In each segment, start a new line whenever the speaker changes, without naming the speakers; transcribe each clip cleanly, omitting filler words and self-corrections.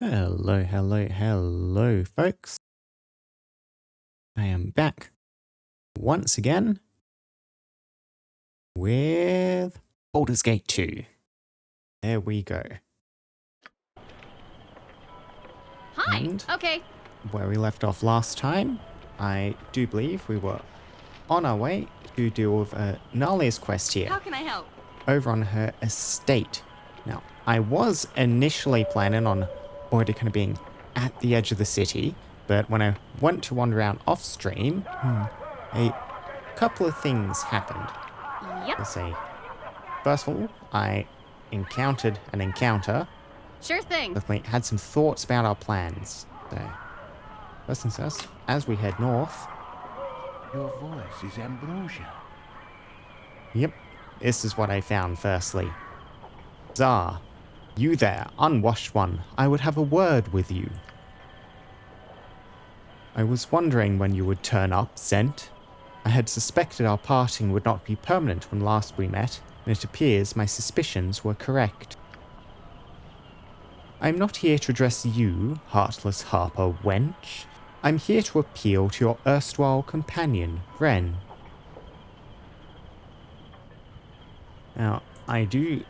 Hello, hello, hello, folks. I am back once again with Baldur's Gate 2. There we go.
Hi.
And
Okay.
where we left off last time, I do believe we were on our way to deal with Nalia's quest here,
How can I help?
over on her estate. Now, I was initially planning on already kind of being at the edge of the city, but when I went to wander around off stream, a couple of things happened.
Yep.
Let's see. First of all, I encountered an encounter.
Sure thing.
Definitely had some thoughts about our plans. So, first things first, as we head north.
Your voice is ambrosia.
Yep, this is what I found firstly. Zar, you there, unwashed one, I would have a word with you. I was wondering when you would turn up, Zent. I had suspected our parting would not be permanent when last we met, and it appears my suspicions were correct. I'm not here to address you, heartless harper wench. I'm here to appeal to your erstwhile companion, Wren. Now, I do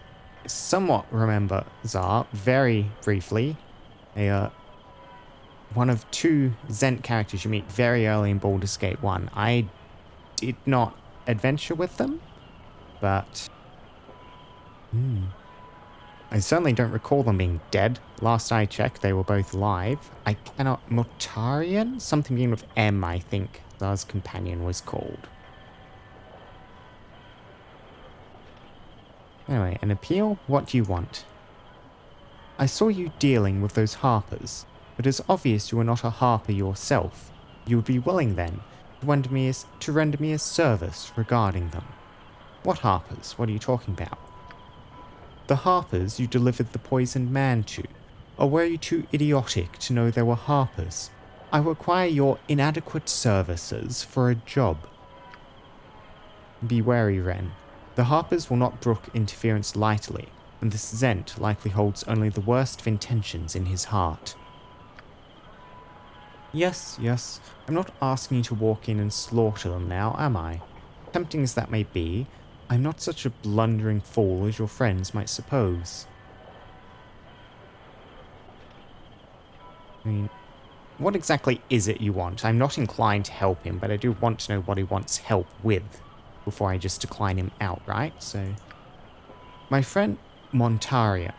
somewhat remember Zar, very briefly, one of two Zent characters you meet very early in Baldur's Gate 1. I did not adventure with them, but I certainly don't recall them being dead. Last I checked, they were both alive. I cannot... Mortarian? Something beginning with M, I think Zar's companion was called. Anyway, an appeal? What do you want? I saw you dealing with those harpers, but it's obvious you are not a harper yourself. You would be willing, then, to render me a service regarding them. What harpers? What are you talking about? The harpers you delivered the poisoned man to, or were you too idiotic to know they were harpers? I require your inadequate services for a job. Be wary, Wren. The harpers will not brook interference lightly, and this Zent likely holds only the worst of intentions in his heart. Yes, I'm not asking you to walk in and slaughter them now, am I? Tempting as that may be, I'm not such a blundering fool as your friends might suppose. I mean, what exactly is it you want? I'm not inclined to help him, but I do want to know what he wants help with before I just decline him outright, so... My friend Montaron,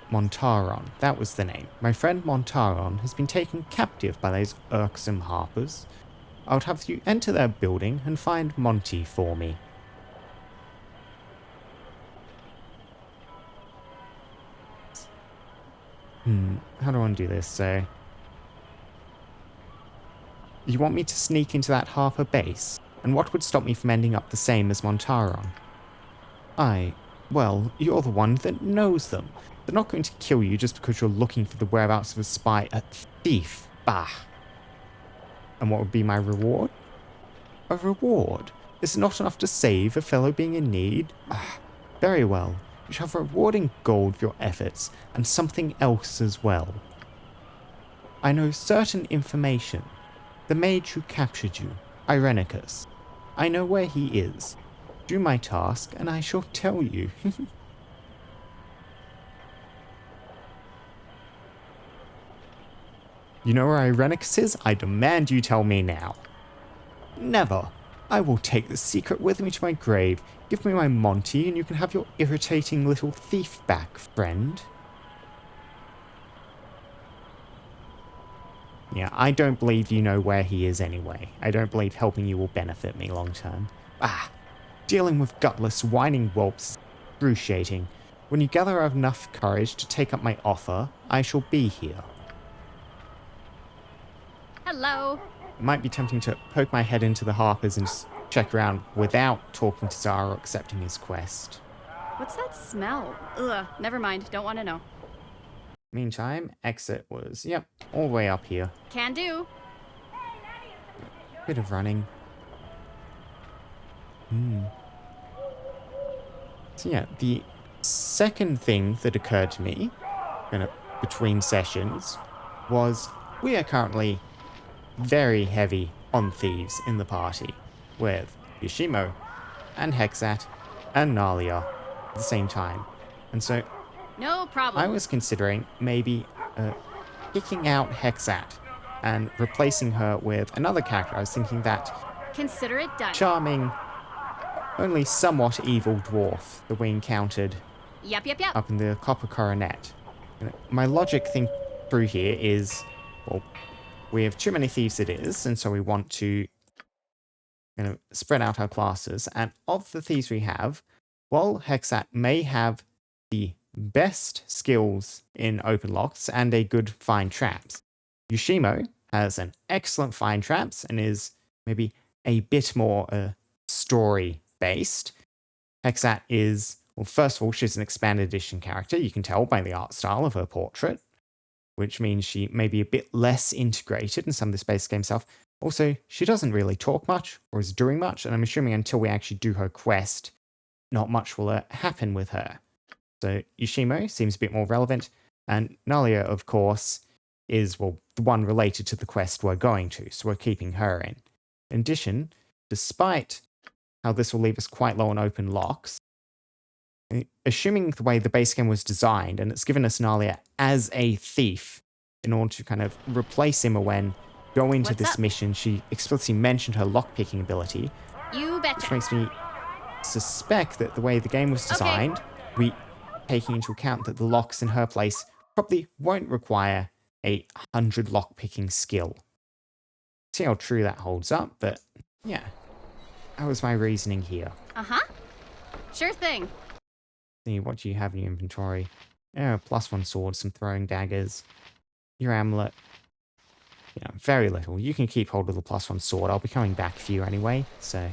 that was the name. My friend Montaron has been taken captive by those irksome harpers. I would have you enter their building and find Monty for me. How do I want to do this? So, you want me to sneak into that harper base? And what would stop me from ending up the same as Montaron? Well, you're the one that knows them. They're not going to kill you just because you're looking for the whereabouts of a thief. Bah. And what would be my reward? A reward? Is it not enough to save a fellow being in need? Very well. You shall have reward in gold for your efforts, and something else as well. I know certain information. The mage who captured you, Irenicus. I know where he is. Do my task, and I shall tell you. You know where Irenicus is? I demand you tell me now. Never. I will take the secret with me to my grave. Give me my Monty, and you can have your irritating little thief back, friend. Yeah, I don't believe you know where he is anyway. I don't believe helping you will benefit me long term. Dealing with gutless, whining whelps is excruciating. When you gather enough courage to take up my offer, I shall be here.
Hello.
It might be tempting to poke my head into the harpers and just check around without talking to Zara or accepting his quest.
What's that smell? Ugh. Never mind. Don't want to know.
Meantime, exit was, yep, all the way up here.
Can do.
Bit of running. So yeah, the second thing that occurred to me, kind of between sessions, was we are currently very heavy on thieves in the party, with Yoshimo and Hexat and Nalia at the same time. And so
No
I
problem.
was considering maybe kicking out Hexat and replacing her with another character. I was thinking that
Consider it done.
charming, only somewhat evil dwarf that we encountered
Yep, yep, yep.
up in the Copper Coronet. My logic thing through here is, well, we have too many thieves it is, and so we want to spread out our classes. And of the thieves we have, while Hexat may have the best skills in open locks and a good find traps, Yushimo has an excellent find traps and is maybe a bit more story based. Hexat is, well, first of all, she's an expanded edition character. You can tell by the art style of her portrait, which means she may be a bit less integrated in some of the space game stuff. Also, she doesn't really talk much or is doing much, and I'm assuming until we actually do her quest, not much will happen with her. So Yushimo seems a bit more relevant, and Nalia, of course, is, well, the one related to the quest we're going to, so we're keeping her in. In addition, despite how this will leave us quite low on open locks, assuming the way the base game was designed, and it's given us Nalia as a thief in order to kind of replace him when go into
What's
this
up?
mission, she explicitly mentioned her lockpicking ability,
You betcha.
which makes me suspect that the way the game was designed, we taking into account that the locks in her place probably won't require a 100 lockpicking skill. See how true that holds up, but yeah, that was my reasoning here.
Uh-huh. Sure thing.
See, what do you have in your inventory? Yeah, +1 sword, some throwing daggers, your amulet. Yeah, very little. You can keep hold of the +1 sword. I'll be coming back for you anyway, so.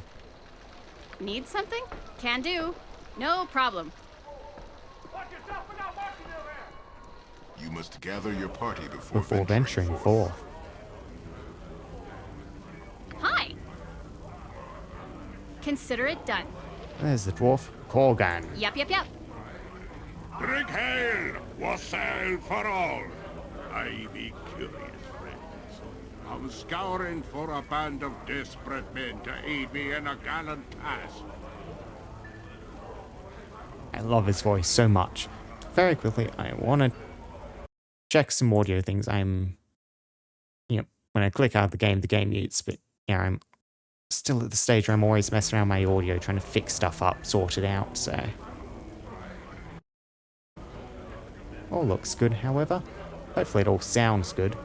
Need something? Can do. No problem.
You must gather your party before
Venturing forth.
Hi. Consider it done.
There's the dwarf, Korgan.
Yep, yep, yep.
Drink hail, wassail for all. I be curious, friends. I'm scouring for a band of desperate men to aid me in a gallant task.
I love his voice so much. Very quickly, I want to check some audio things. When I click out the game mutes, but yeah, I'm still at the stage where I'm always messing around my audio, trying to fix stuff up, sort it out, so. All looks good, however. Hopefully it all sounds good.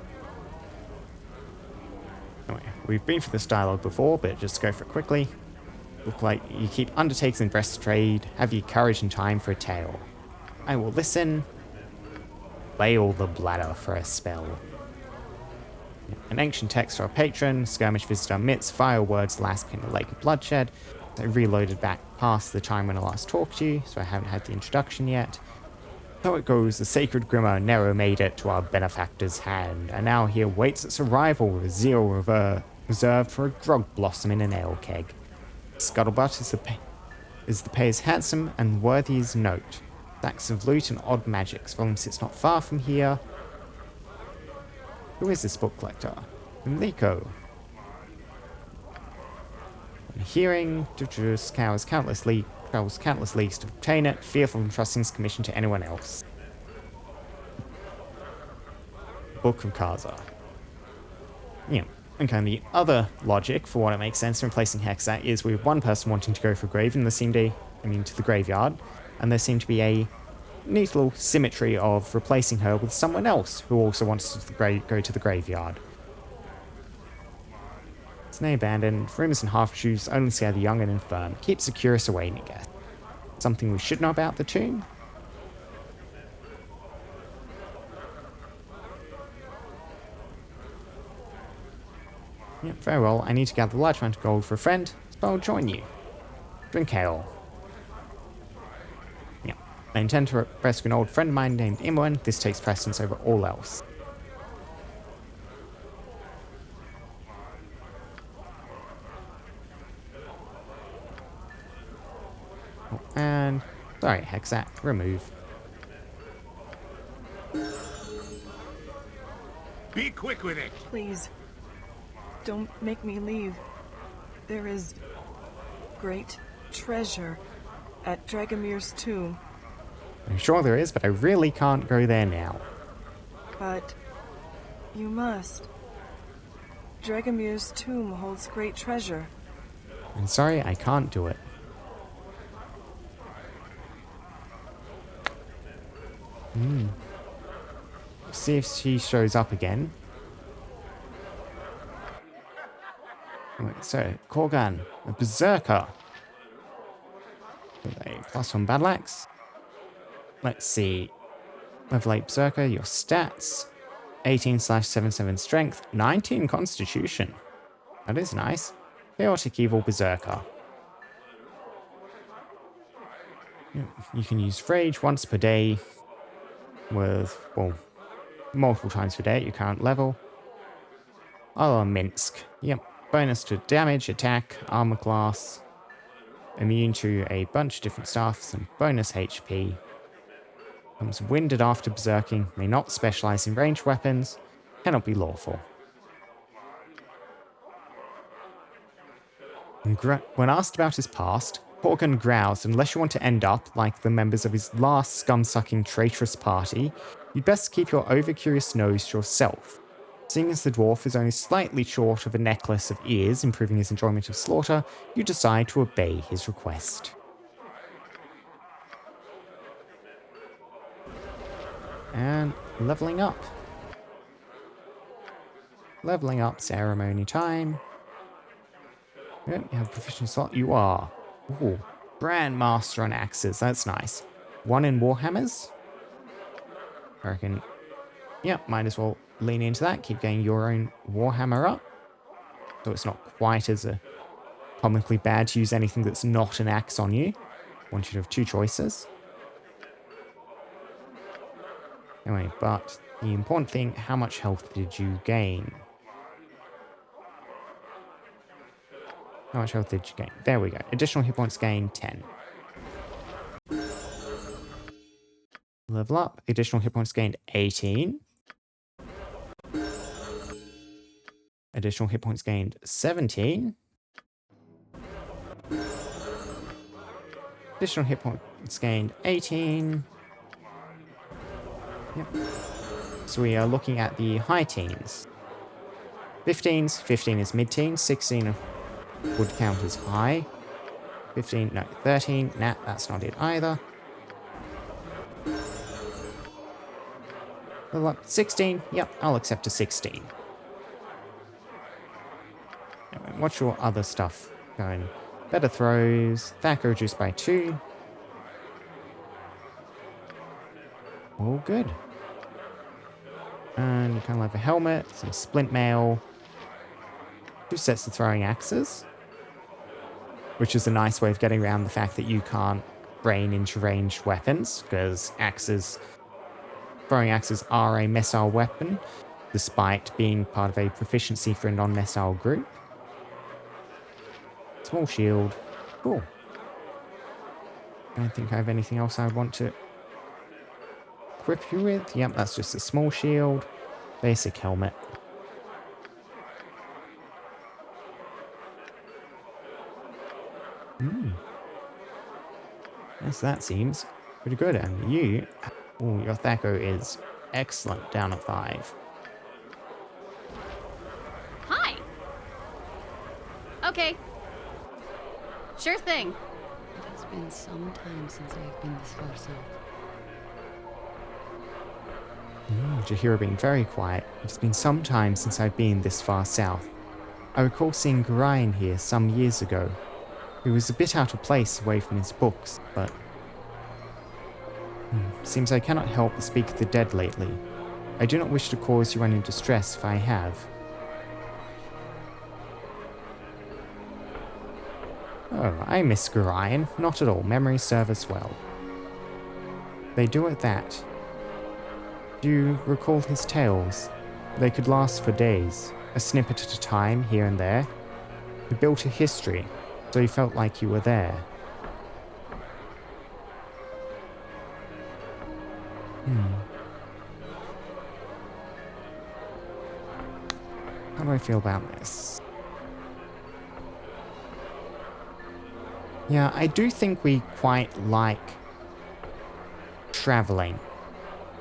Anyway, we've been through this dialogue before, but just to go for it quickly. Look like you keep undertakes in breast trade, have ye courage and time for a tale. I will listen. Lay all the bladder for a spell. An ancient text for our patron, skirmish visitor Mitz, fire words last in the lake of bloodshed. I reloaded back past the time when I last talked to you, so I haven't had the introduction yet. So it goes, the sacred Grimmer Nero made it to our benefactor's hand, and now he awaits its arrival with a zeal reserved for a grog blossom in an ale keg. Scuttlebutt is the payer's handsome and worthy as note. Stacks of loot and odd magics. Volume sits not far from here. Who is this book collector? Liko. On hearing, travels countless leagues to obtain it, fearful of entrusting his commission to anyone else. Book of Kaza. Yeah. Okay, and the other logic for what it makes sense in replacing Hexat is we have one person wanting to go for a grave, and to the graveyard, and there seemed to be a neat little symmetry of replacing her with someone else who also wants to go to the graveyard. Snay abandoned, rumors and half-shoes only scare the young and infirm. Keeps the curious away, nigga. Something we should know about the tomb? Yep, very well. I need to gather a large amount of gold for a friend, so I'll join you. Drink ale. Yep. I intend to rescue an old friend of mine named Imoen. This takes precedence over all else. Oh, and... sorry, Hexat. Remove.
Be quick with it.
Please, don't make me leave. There is great treasure at Dragomir's tomb,
I'm sure there is, but I really can't go there now.
but you must. Dragomir's tomb holds great treasure.
I'm sorry, I can't do it. See if she shows up again. Right, so, Korgan, a berserker. With a +1 battle axe. Let's see. Level 8 berserker, your stats. 18/77 strength, 19 constitution. That is nice. Chaotic evil berserker. You can use rage once per day with, well, multiple times per day at your current level. Oh, Minsk. Yep. Bonus to damage, attack, armor class. Immune to a bunch of different stuff. Some bonus HP. Comes winded after berserking. May not specialize in ranged weapons. Cannot be lawful. When asked about his past, Korgan growls unless you want to end up like the members of his last scum-sucking traitorous party, you'd best keep your over-curious nose to yourself. Seeing as the dwarf is only slightly short of a necklace of ears, improving his enjoyment of slaughter, you decide to obey his request. And leveling up. Leveling up ceremony time. Yep, you have proficient slot. You are. Ooh, Grandmaster on axes. That's nice. 1 in Warhammers. I reckon. Yep, might as well lean into that. Keep getting your own Warhammer up. So it's not quite as comically bad to use anything that's not an axe on you. I want you to have 2 choices. Anyway, but the important thing, how much health did you gain? How much health did you gain? There we go. Additional hit points gained, 10. Level up. Additional hit points gained, 18. Additional hit points gained, 17. Additional hit points gained, 18. Yep. So we are looking at the high teens. 15s. 15 is mid-teens. 16 would count as high. 15, no, 13. Nah, that's not it either. Level up. 16. Yep, I'll accept a 16. Anyway, what's your other stuff going? Better throws. Attack reduced by 2. All good. And you kind of have a helmet, some splint mail, 2 sets of throwing axes, which is a nice way of getting around the fact that you can't brain into ranged weapons, because throwing axes are a missile weapon, despite being part of a proficiency for a non-missile group. Small shield. Cool. I don't think I have anything else I want to equip you with. Yep, that's just a small shield. Basic helmet. Yes, that seems pretty good. And you, oh, your Thaco is excellent, down at 5.
Hi. Okay. Sure thing.
It has been some time since I've been this far south.
Jahira being very quiet. It's been some time since I've been this far south. I recall seeing Gorion here some years ago. He was a bit out of place away from his books, but... seems I cannot help but speak of the dead lately. I do not wish to cause you any distress if I have. Oh, I miss Gorion. Not at all. Memories serve us well. They do at that. Do you recall his tales? They could last for days, a snippet at a time here and there. He built a history, so you felt like you were there. How do I feel about this? Yeah, I do think we quite like traveling.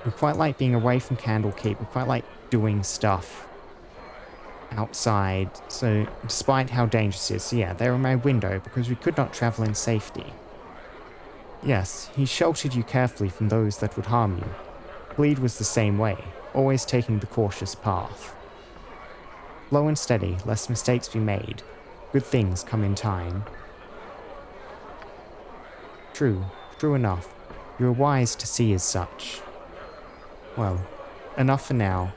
We quite like being away from Candlekeep. We quite like doing stuff outside. So, despite how dangerous it is, so yeah, they were my window because we could not travel in safety. Yes, he sheltered you carefully from those that would harm you. Bleed was the same way, always taking the cautious path. Slow and steady, lest mistakes be made. Good things come in time. True, true enough. You are wise to see as such. Well, enough for now.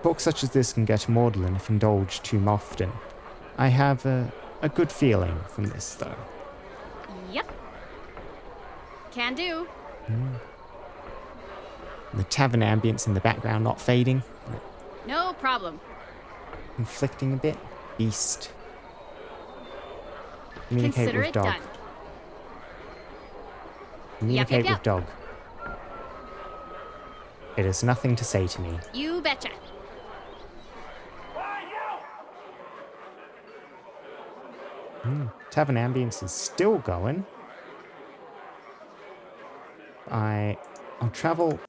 Talk such as this can get maudlin if indulged too often. I have a good feeling from this, though.
Yep. Can do.
The tavern ambience in the background not fading,
No problem.
conflicting a bit. Beast. Communicate
Consider
with
it
dog.
done.
Communicate
Yep.
with dog. It has nothing to say to me.
You betcha.
Tavern ambience is still going. I'll travel.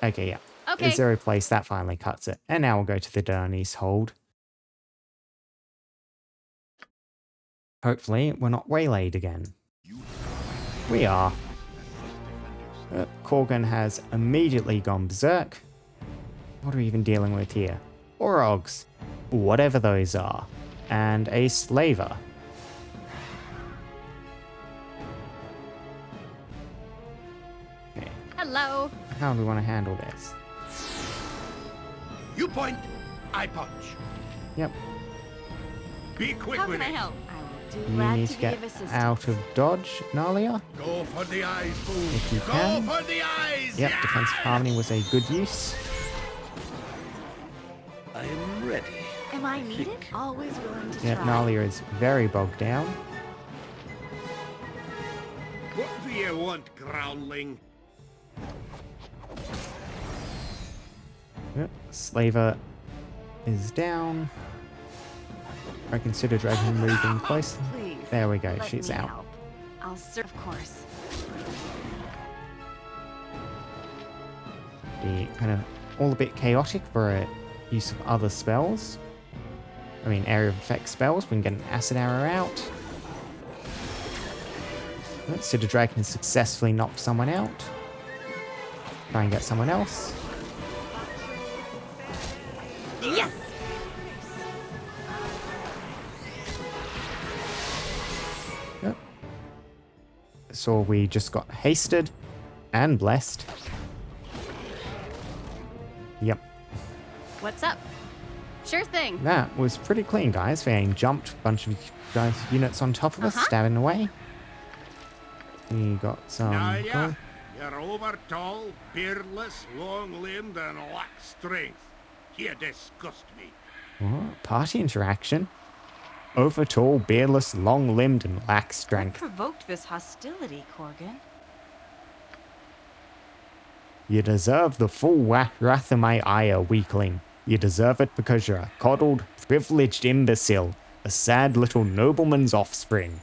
Okay, yeah.
Okay.
Is there a place that finally cuts it? And now we'll go to the Dernies hold. Hopefully, we're not waylaid again. We are. Corgan has immediately gone berserk. What are we even dealing with here? Orogs. Whatever those are. And a slaver. Okay,
Hello.
how do we want to handle this?
You point, I punch.
Yep,
Be quick
How
with
can I
it.
help? I will do
you
glad
need
to
to
be
get
of assistance.
out of dodge, Nalia.
Go for the eyes, fool.
If you
Go
can.
for the eyes.
Yep, defensive harmony was a good use.
I am ready.
Am I needed? Always willing to
Yeah,
try.
Nalia is very bogged down.
What do you want, groundling?
Yep, Slaver is down. I consider Dragon moving close.
Please.
There we go,
let
she's
me
out.
help. I'll serve, of course.
Be kind of all a bit chaotic for a use of other spells. I mean, area of effect spells. We can get an acid arrow out. Cider Dragon has successfully knocked someone out. Try and get someone else.
Yes.
Yep. So we just got hasted and blessed. Yep.
What's up? Sure thing.
That was pretty clean, guys. Fang jumped a bunch of guys units on top of us, stabbing away. We got some
Nalia,
gold.
you're over tall, beardless, long-limbed, and lack strength. You disgust me.
What? Party interaction. Over tall, beardless, long-limbed, and lack
What
strength.
provoked this hostility, Corgan?
You deserve the full wrath of my ire, weakling. You deserve it because you're a coddled, privileged imbecile, a sad little nobleman's offspring.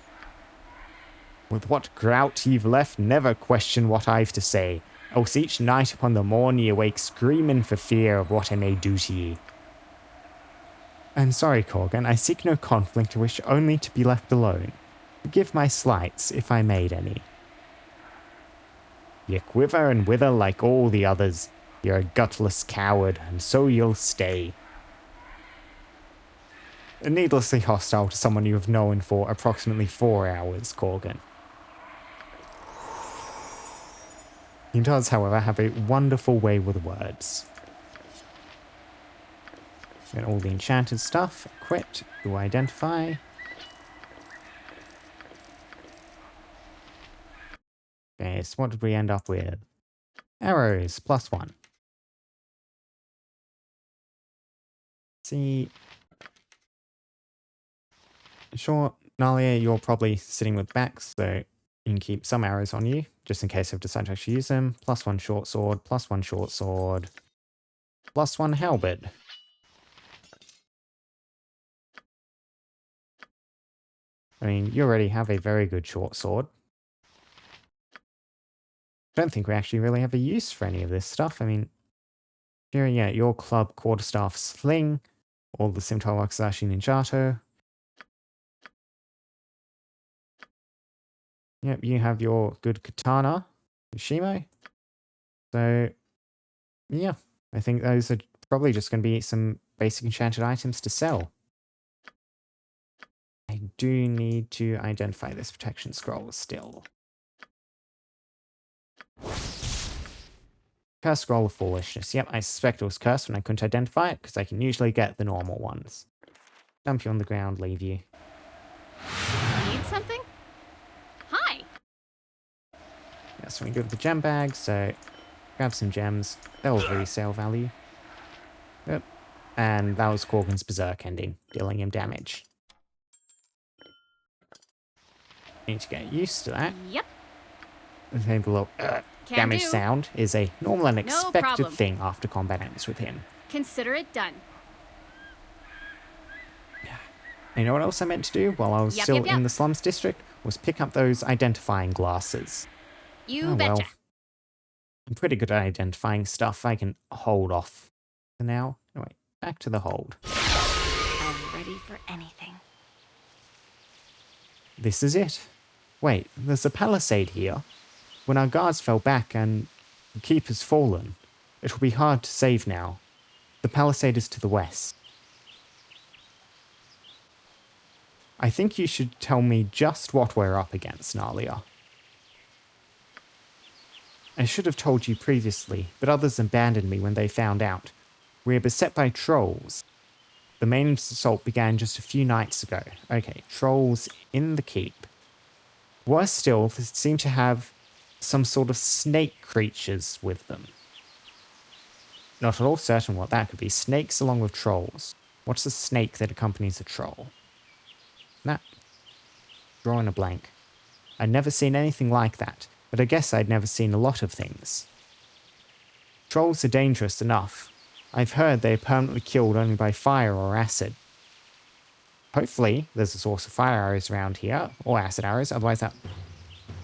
With what grout you've left, never question what I've to say, else each night upon the morn ye awake screaming for fear of what I may do to ye. I'm sorry, Corgan, I seek no conflict, I wish only to be left alone. Forgive my slights, if I made any. You quiver and wither like all the others. You're a gutless coward, and so you'll stay. Needlessly hostile to someone you have known for approximately 4 hours, Corgan. He does, however, have a wonderful way with words. Get all the enchanted stuff equipped to identify. Okay, so what did we end up with? Arrows, +1. See. Sure, Nalia, you're probably sitting with backs, so you can keep some arrows on you, just in case I've decided to actually use them. +1 short sword, +1 short sword, +1 halberd. I mean, you already have a very good short sword. Don't think we actually really have a use for any of this stuff. I mean, yeah, your club, quarterstaff, sling, all the scimitar, wakizashi, ninjato. Yep, you have your good katana, Yoshimo. So, yeah, I think those are probably just going to be some basic enchanted items to sell. I do need to identify this protection scroll still. Curse scroll of foolishness. Yep, I suspect it was cursed when I couldn't identify it, because I can usually get the normal ones. Dump you on the ground, leave you.
Need something? Hi.
Yeah, so we go to the gem bag, so grab some gems. They'll resale value. Yep. And that was Corgan's Berserk ending, dealing him damage. Need to get used to that.
Yep.
I think the little
Can
damage
do.
sound is a normal and
No
expected
problem.
thing after combat ends with him.
Consider it done.
You know what else I meant to do while I was
Yep,
still
yep, yep.
in the slums district? Was pick up those identifying glasses.
You
Oh
betcha.
well. I'm pretty good at identifying stuff. I can hold off for now. Anyway, back to the hold.
I'm ready for anything.
This is it. Wait, there's a palisade here. When our guards fell back and the keep has fallen, it will be hard to save now. The palisade is to the west. I think you should tell me just what we're up against, Nalia. I should have told you previously, but others abandoned me when they found out. We are beset by trolls. The main assault began just a few nights ago. Okay, trolls in the keep. Worse still, they seem to have some sort of snake creatures with them. Not at all certain what that could be. Snakes along with trolls. What's the snake that accompanies a troll? Nah. Drawing a blank. I'd never seen anything like that, but I guess I'd never seen a lot of things. Trolls are dangerous enough. I've heard they are permanently killed only by fire or acid. Hopefully, there's a source of fire arrows around here, or acid arrows, otherwise that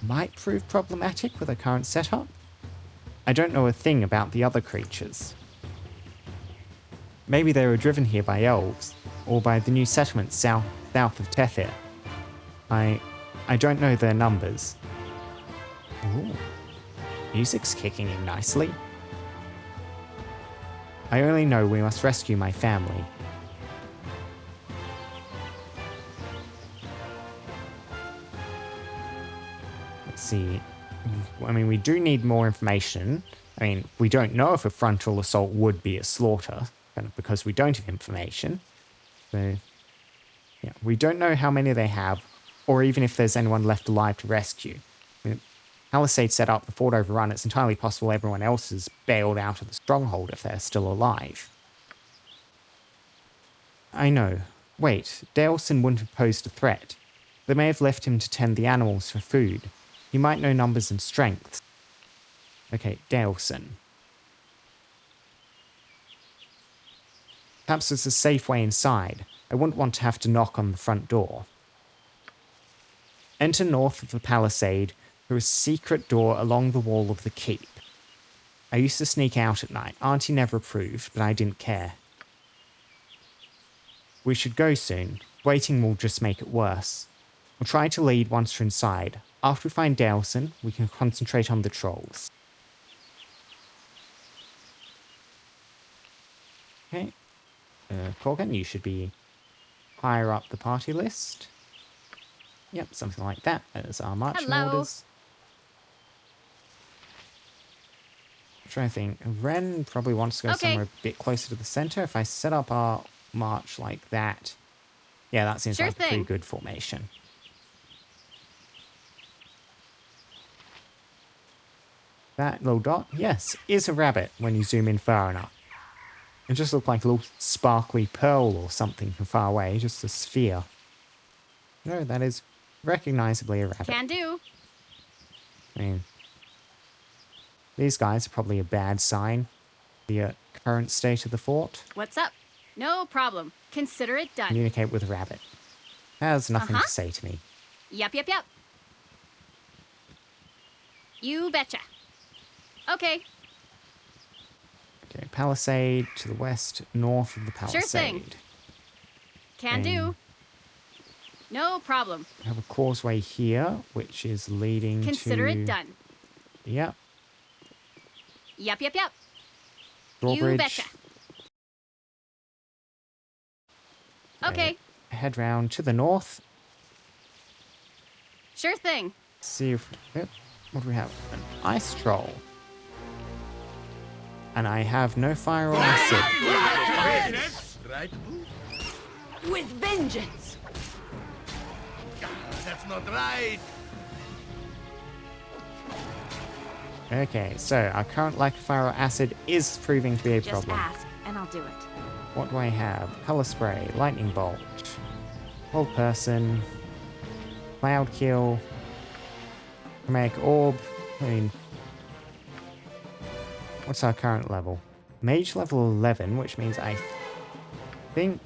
might prove problematic with our current setup. I don't know a thing about the other creatures. Maybe they were driven here by elves, or by the new settlements south of Tethir. I don't know their numbers. Ooh. Music's kicking in nicely. I only know we must rescue my family. Let's see. I mean, we do need more information. I mean, we don't know if a frontal assault would be a slaughter, kind of because we don't have information. So, yeah, we don't know how many they have, or even if there's anyone left alive to rescue. I mean, Palisade set up, the fort overrun, it's entirely possible everyone else has bailed out of the stronghold if they're still alive. I know. Wait, Daleson wouldn't have posed a threat. They may have left him to tend the animals for food. He might know numbers and strengths. Okay, Daleson. Perhaps there's a safe way inside. I wouldn't want to have to knock on the front door. Enter north of the palisade through a secret door along the wall of the keep. I used to sneak out at night. Auntie never approved, but I didn't care. We should go soon. Waiting will just make it worse. We'll try to lead once we're inside. After we find Daleson, we can concentrate on the trolls. Okay. Corgan, you should be higher up the party list. Yep, something like that as our marching
Hello.
orders. I'm trying to think. Wren probably wants to go
Okay.
somewhere a bit closer to the center. If I set up our march like that, yeah, that seems
Sure
like a pretty
thing.
good formation. That little dot, yes, is a rabbit when you zoom in far enough. It just looked like a little sparkly pearl or something from far away, just a sphere. No, that is recognizably a rabbit.
Can do.
I mean, these guys are probably a bad sign. The current state of the fort.
What's up? No problem. Consider it done.
Communicate with a rabbit. has nothing to say to me.
Yep. You betcha. Okay,
Okay, palisade to the west, north of the
Sure thing.
palisade.
can do. No problem.
We have a causeway here, which is leading
Consider
to...
it done.
Yep,
Yep. You
drawbridge.
betcha. Okay,
Head round to the north.
sure thing.
See if... Yep, what do we have? An ice troll. And I have no fire or acid.
Right?
With vengeance!
That's not right.
Okay, so our current lack of fire or acid is proving to be a
Just
problem.
ask, and I'll do it.
What do I have? Color spray, lightning bolt, hold person, cloud kill, chromatic orb. I mean, what's our current level? Mage level 11, which means I think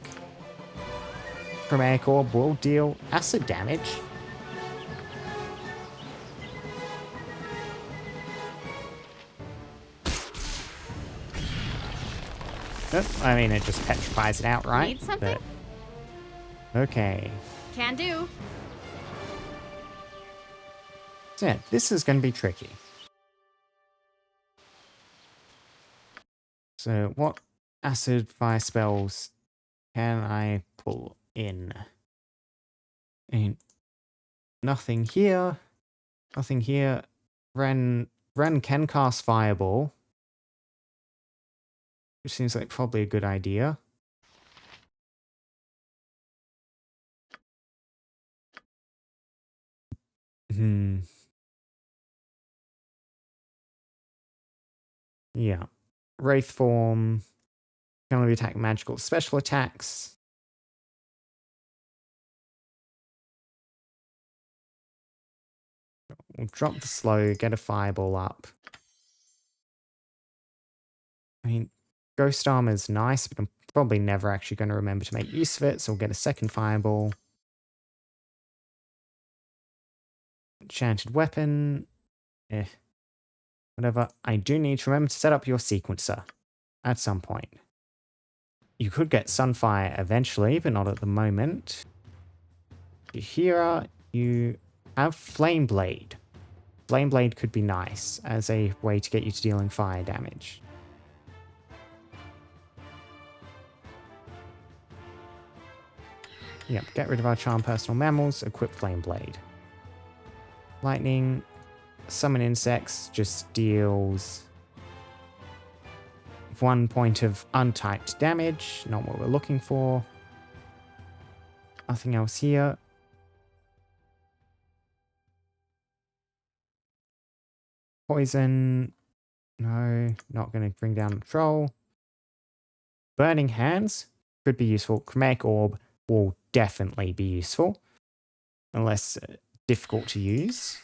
chromatic orb will deal acid damage. Oh, I mean, it just petrifies it outright.
Need something?
But... Okay.
Can do.
So yeah, this is going to be tricky. So what acid fire spells can I pull in? Nothing here. Nothing here. Wren can cast Fireball, which seems like probably a good idea. Yeah. Wraith form can only attack magical special attacks. We'll drop the slow, get a fireball up. I mean, ghost armor's nice, but I'm probably never actually going to remember to make use of it, so we'll get a second fireball. Enchanted weapon. Whatever. I do need to remember to set up your sequencer at some point. You could get Sunfire eventually, but not at the moment. Here you have Flame Blade. Flame Blade could be nice as a way to get you to dealing fire damage. Yep, get rid of our charm personal mammals, equip Flame Blade. Lightning, summon insects, just deals 1 point of untyped damage, not what we're looking for. Nothing else here. Poison, no, not going to bring down the troll. Burning Hands could be useful. Chromatic Orb will definitely be useful, unless difficult to use.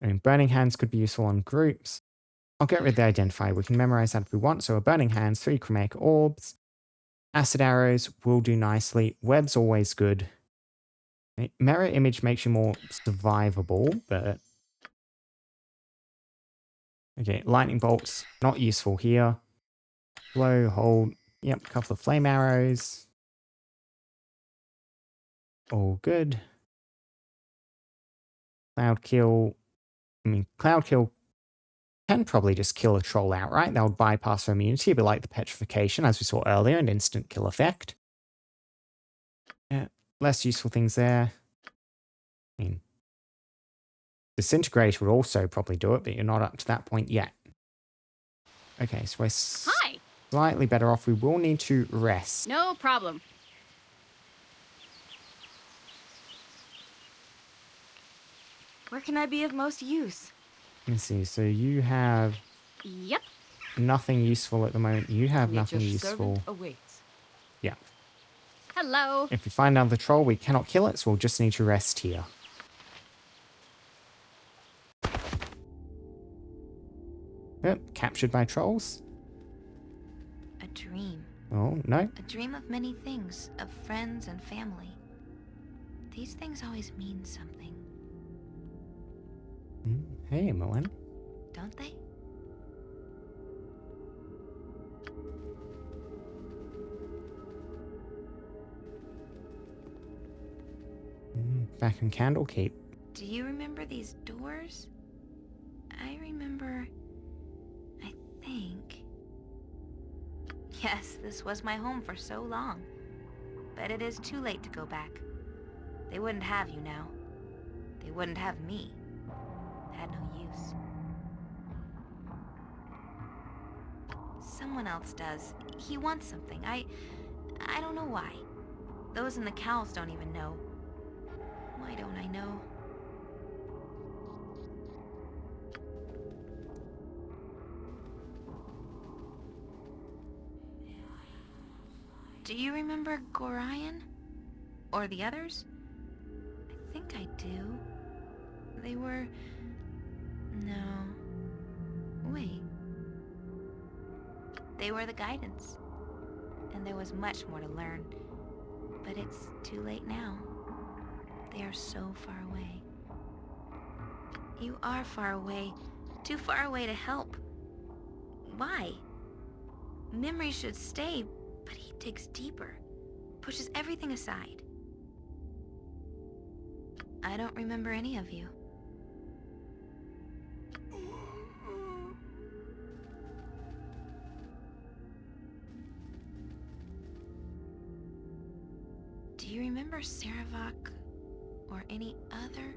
I mean, Burning Hands could be useful on groups. I'll get rid of the identifier. We can memorize that if we want. So a Burning Hands, 3 Chromatic Orbs. Acid Arrows will do nicely. Web's always good. Mirror Image makes you more survivable, but... Okay, Lightning Bolts, not useful here. Blow, hold, yep, couple of Flame Arrows. All good. Cloud Kill. I mean, Cloud Kill can probably just kill a troll outright. That would bypass her immunity, but like the Petrification, as we saw earlier, an instant kill effect. Yeah, less useful things there. I mean, Disintegrate would also probably do it, but you're not up to that point yet. Okay, so we're
Hi.
slightly better off. We will need to rest.
No problem.
Where can I be of most use?
Let me see. So you have
Yep.
nothing useful at the moment. You have nothing
Nature's
useful.
servant awaits.
Yeah.
Hello.
If we find another troll, we cannot kill it, so we'll just need to rest here. Yep, captured by trolls.
A dream.
Oh, no.
A dream of many things, of friends and family. These things always mean something,
Hey, Moen.
don't they?
Back in Candlekeep.
Do you remember these doors? I remember... I think... Yes, this was my home for so long. But it is too late to go back. They wouldn't have you now. They wouldn't have me. Had no use. Someone else does. He wants something. I don't know why. Those in the cows don't even know. Why don't I know? Do you remember Gorion? Or the others? I think I do. They were... No. Wait. They were the guidance. And there was much more to learn. But it's too late now. They are so far away. You are far away. Too far away to help. Why? Memory should stay, but he digs deeper. Pushes everything aside. I don't remember any of you. Do you remember Saravak or any other?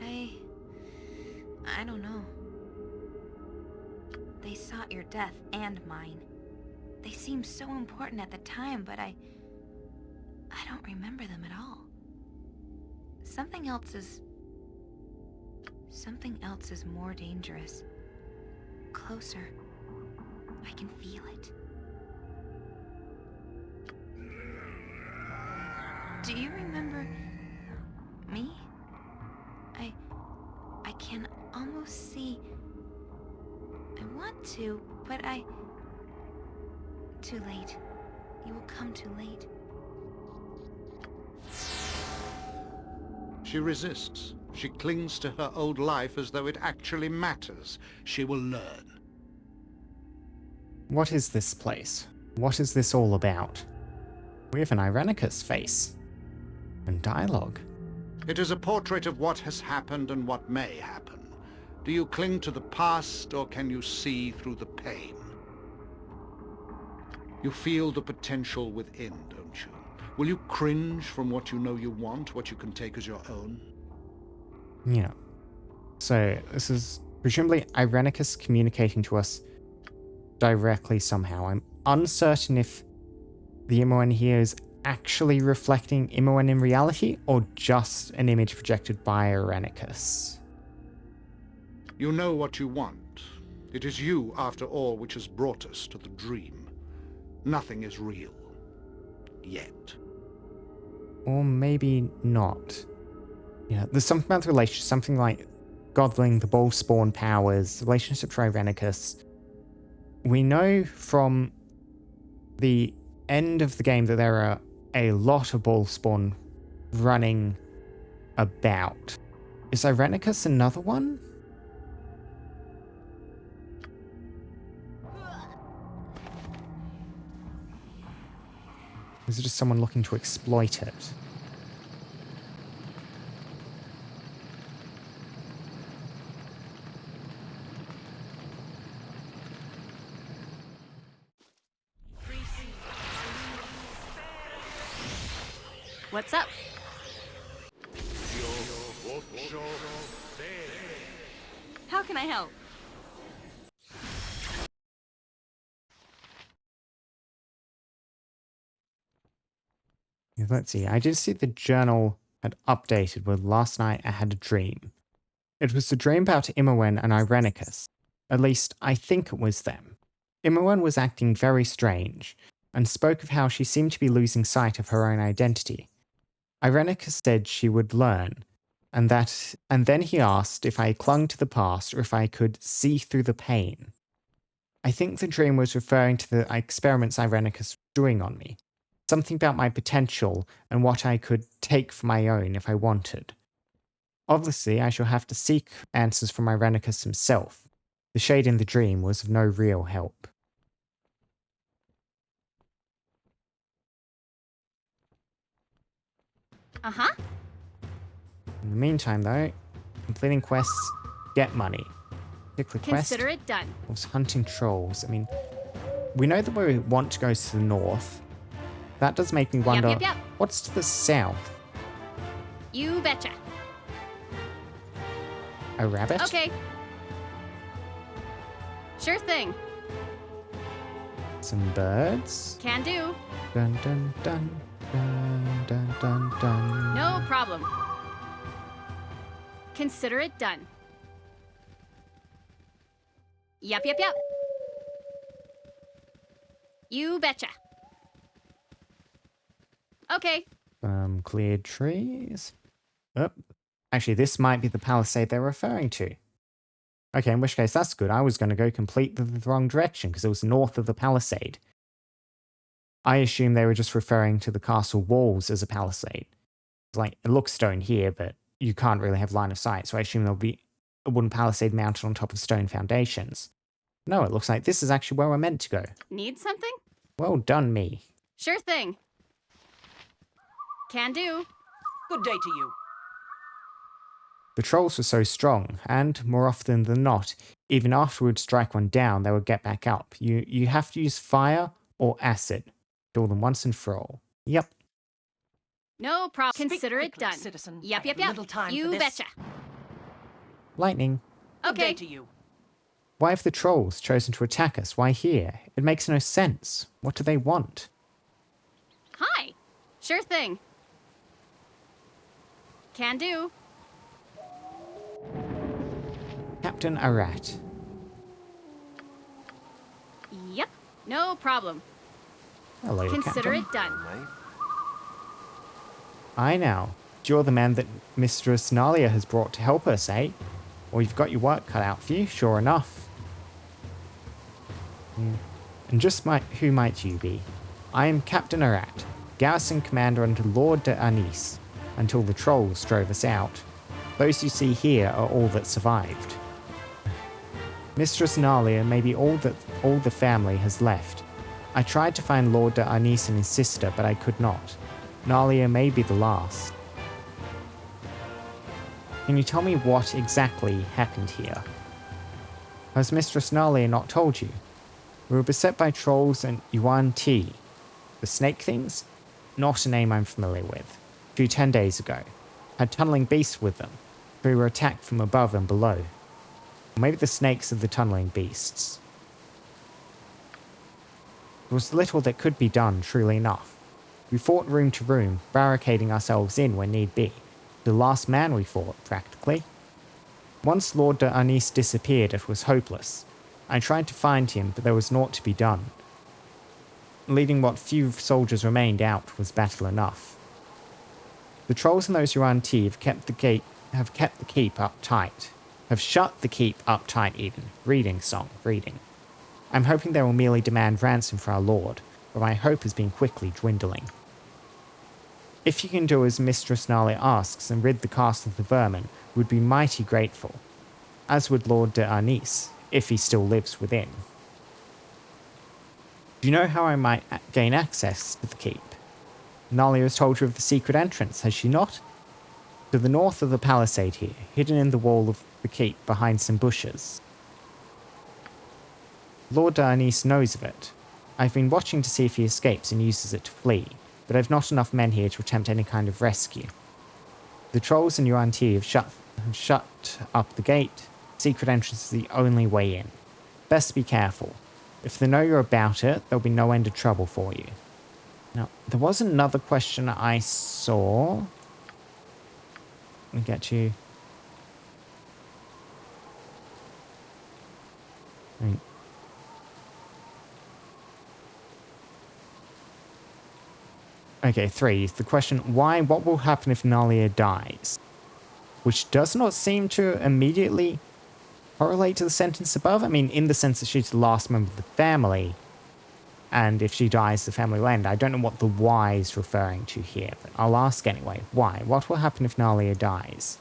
I don't know. They sought your death and mine. They seemed so important at the time, but I don't remember them at all. Something else is more dangerous. Closer. I can feel it. Do you remember me? I can almost see. I want to, but too late. You will come too late.
She resists. She clings to her old life as though it actually matters. She will learn.
What is this place? What is this all about? We have an Irenicus face. And dialogue.
It is a portrait of what has happened and what may happen. Do you cling to the past, or can you see through the pain? You feel the potential within, don't you? Will you cringe from what you know you want, what you can take as your own?
Yeah. So, this is presumably Irenicus communicating to us directly somehow. I'm uncertain if the Imoen here is actually reflecting Imoen in reality, or just an image projected by Irenicus.
You know what you want. It is you, after all, which has brought us to the dream. Nothing is real. Yet.
Or maybe not. Yeah, there's something about the relationship, something like Godling, the ball spawn powers, the relationship to Irenicus. We know from the end of the game that there are a lot of ball spawn running about. Is Irenicus another one? Is it just someone looking to exploit it?
What's up? How can I help?
Yeah, let's see. I did see the journal had updated with last night I had a dream. It was a dream about Imoen and Irenicus. At least, I think it was them. Imoen was acting very strange, and spoke of how she seemed to be losing sight of her own identity. Irenicus said she would learn, and then he asked if I clung to the past or if I could see through the pain. I think the dream was referring to the experiments Irenicus was doing on me. Something about my potential and what I could take for my own if I wanted. Obviously, I shall have to seek answers from Irenicus himself. The shade in the dream was of no real help.
Uh-huh.
In the meantime, though, completing quests, get money. Particular quest
Consider it done.
was hunting trolls. I mean, we know that we want to go to the north. That does make me wonder,
Yep.
what's to the south?
You betcha.
A rabbit?
Okay. Sure thing.
Some birds?
Can do.
Dun dun dun dun dun dun dun.
No problem. Consider it done. Yep. You betcha. Okay.
Cleared trees. Oh, actually, this might be the palisade they're referring to. Okay, in which case that's good. I was going to go completely the wrong direction because it was north of the palisade. I assumed they were just referring to the castle walls as a palisade. It's like, it looks stone here, but you can't really have line of sight, so I assume there'll be a wooden palisade mounted on top of stone foundations. No, it looks like this is actually where we're meant to go.
Need something?
Well done, me.
Sure thing. Can do.
Good day to you.
The trolls were so strong, and, more often than not, even after we'd strike one down, they would get back up. You have to use fire or acid. Kill them once and for all. Yep.
No problem.
Speak
Consider it
quickly,
done.
citizen.
Yep.
I have little time
You
for this.
betcha.
Lightning.
Good day
Okay.
to you.
Why have the trolls chosen to attack us? Why here? It makes no sense. What do they want?
Hi. Sure thing. Can do.
Captain Arat.
Yep. No problem.
Hello,
Consider
Captain.
it done.
I now. You're the man that Mistress Nalia has brought to help us, eh? Well, you've got your work cut out for you, sure enough. And just who might you be? I am Captain Arat, garrison commander under Lord de Anis, until the trolls drove us out. Those you see here are all that survived. Mistress Nalia may be all the family has left. I tried to find Lord de Anis and his sister, but I could not. Nalia may be the last. Can you tell me what exactly happened here? Has Mistress Nalia not told you? We were beset by trolls and Yuan Ti. The snake things? Not a name I'm familiar with. 10 days ago. Had tunneling beasts with them. We were attacked from above and below. Or maybe the snakes are the tunneling beasts. There was little that could be done, truly enough. We fought room to room, barricading ourselves in when need be. The last man we fought, practically. Once Lord de Anis disappeared, it was hopeless. I tried to find him, but there was naught to be done. Leaving what few soldiers remained out was battle enough. The trolls and those Yuan Ti have kept the keep up tight. Have shut the keep up tight even. Reading. I'm hoping they will merely demand ransom for our lord, but my hope has been quickly dwindling. If you can do as Mistress Nalia asks and rid the castle of the vermin, we'd be mighty grateful. As would Lord de Anis, if he still lives within. Do you know how I might gain access to the keep? Nalia has told you of the secret entrance, has she not? To the north of the palisade here, hidden in the wall of the keep behind some bushes. Lord de Anis knows of it. I've been watching to see if he escapes and uses it to flee, but I've not enough men here to attempt any kind of rescue. The trolls and Yuan Ti have shut up the gate. Secret entrance is the only way in. Best be careful. If they know you're about it, there'll be no end of trouble for you. Now, there was another question I saw. Let me get you. Right. Okay, 3. The question, what will happen if Nalia dies? Which does not seem to immediately correlate to the sentence above? I mean, in the sense that she's the last member of the family, and if she dies, the family will end. I don't know what the why is referring to here, but I'll ask anyway. Why? What will happen if Nalia dies?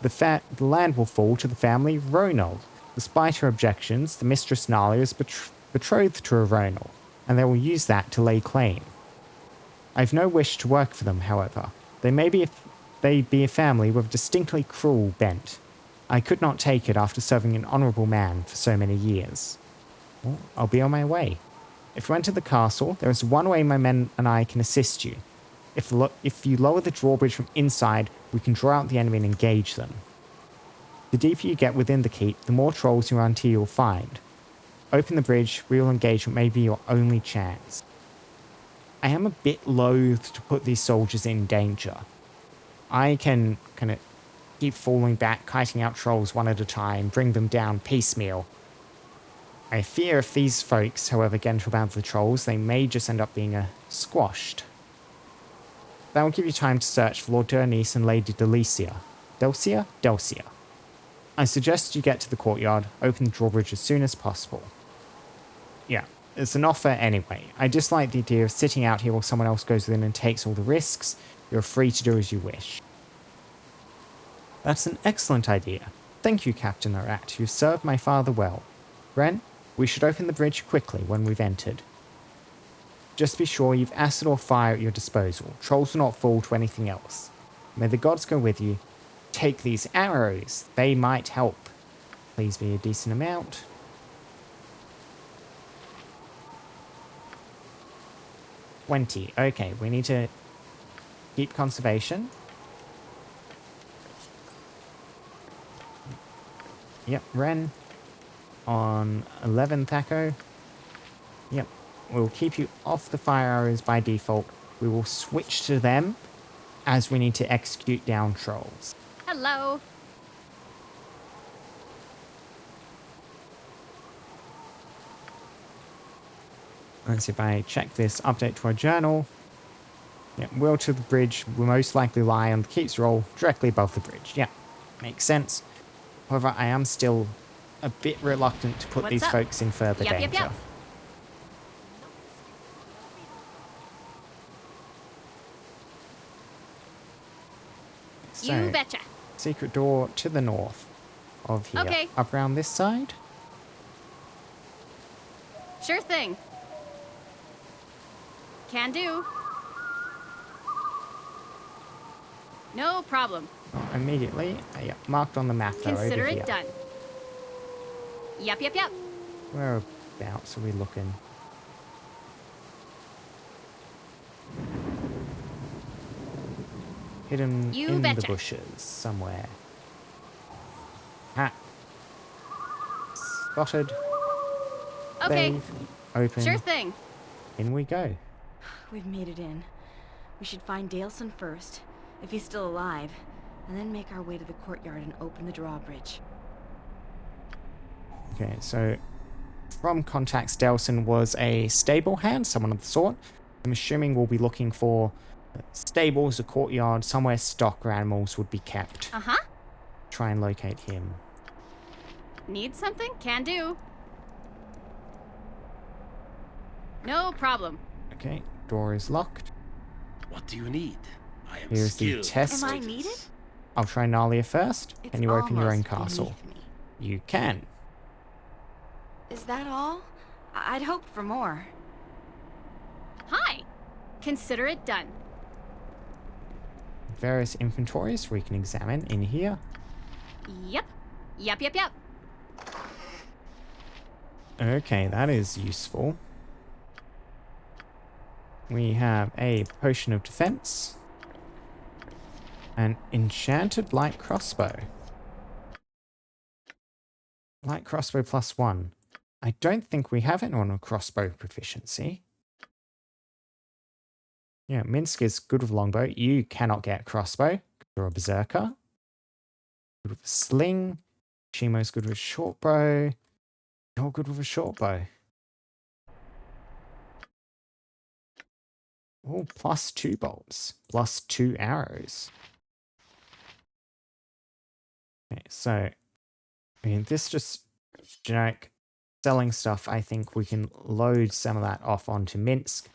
The land will fall to the family Ronald. Despite her objections, the mistress Nalia is betrothed to a Ronald, and they will use that to lay claim. I've no wish to work for them, however. They be a family with a distinctly cruel bent. I could not take it after serving an honourable man for so many years. Well, I'll be on my way. If you enter the castle, there is one way my men and I can assist you. If you lower the drawbridge from inside, we can draw out the enemy and engage them. The deeper you get within the keep, the more trolls you run to you'll find. Open the bridge, real engagement may be your only chance. I am a bit loath to put these soldiers in danger. I can kind of keep falling back, kiting out trolls one at a time, bring them down piecemeal. I fear if these folks, however, get into a battle with the trolls, they may just end up being squashed. That will give you time to search for Lord Dernice and Lady Delicia. Delcia? I suggest you get to the courtyard, open the drawbridge as soon as possible. Yeah, it's an offer anyway. I dislike the idea of sitting out here while someone else goes in and takes all the risks. You're free to do as you wish. That's an excellent idea. Thank you, Captain Arat. You've served my father well. Wren, we should open the bridge quickly when we've entered. Just be sure you've acid or fire at your disposal. Trolls will not fall to anything else. May the gods go with you. Take these arrows. They might help. Please be a decent amount. $20. Okay, we need to keep conservation. Yep, Wren on 11 Thaco. Yep, we'll keep you off the fire arrows by default. We will switch to them as we need to execute down trolls.
Hello.
Let's see if I check this update to our journal. Yeah, wheel to the bridge will most likely lie on the keep's roll directly above the bridge. Yeah, makes sense. However, I am still a bit reluctant to put
What's
these
up?
folks in further danger.
Yep.
So,
You betcha.
secret door to the north of here.
Okay.
Up around this side?
Sure thing. Can do. No problem.
Not immediately. Yeah, marked on the map though,
Consider
over
it
here.
done. Yep.
Whereabouts are we looking? Hidden
You
in the
betcha.
bushes somewhere. Ha! Spotted.
Okay.
Save. Open.
Sure thing.
In we go.
We've made it in. We should find Daleson first, if he's still alive, and then make our way to the courtyard and open the drawbridge.
Okay, so from contacts, Delson was a stable hand, someone of the sort. I'm assuming we'll be looking for stables, a courtyard, somewhere stock or animals would be kept.
Uh-huh.
Try and locate him.
Need something? Can do. No problem.
Okay, door is locked.
What do you need? I am
Here's the
skilled.
test.
Am I needed?
I'll try Nalia first.
It's
Can you open your own
almost
castle?
beneath me.
You can.
Is that all? I'd hoped for more.
Hi. Consider it done.
Various inventories we can examine in here.
Yep.
Okay, that is useful. We have a potion of defense. An enchanted light crossbow. Light crossbow +1. I don't think we have anyone on crossbow proficiency. Yeah, Minsk is good with longbow. You cannot get crossbow. You're a berserker. Good with a sling. Shimo's good with short bow. You're good with a short bow. Oh, +2 bolts. +2 arrows. Okay, so I mean, this just generic selling stuff. I think we can load some of that off onto Minsk.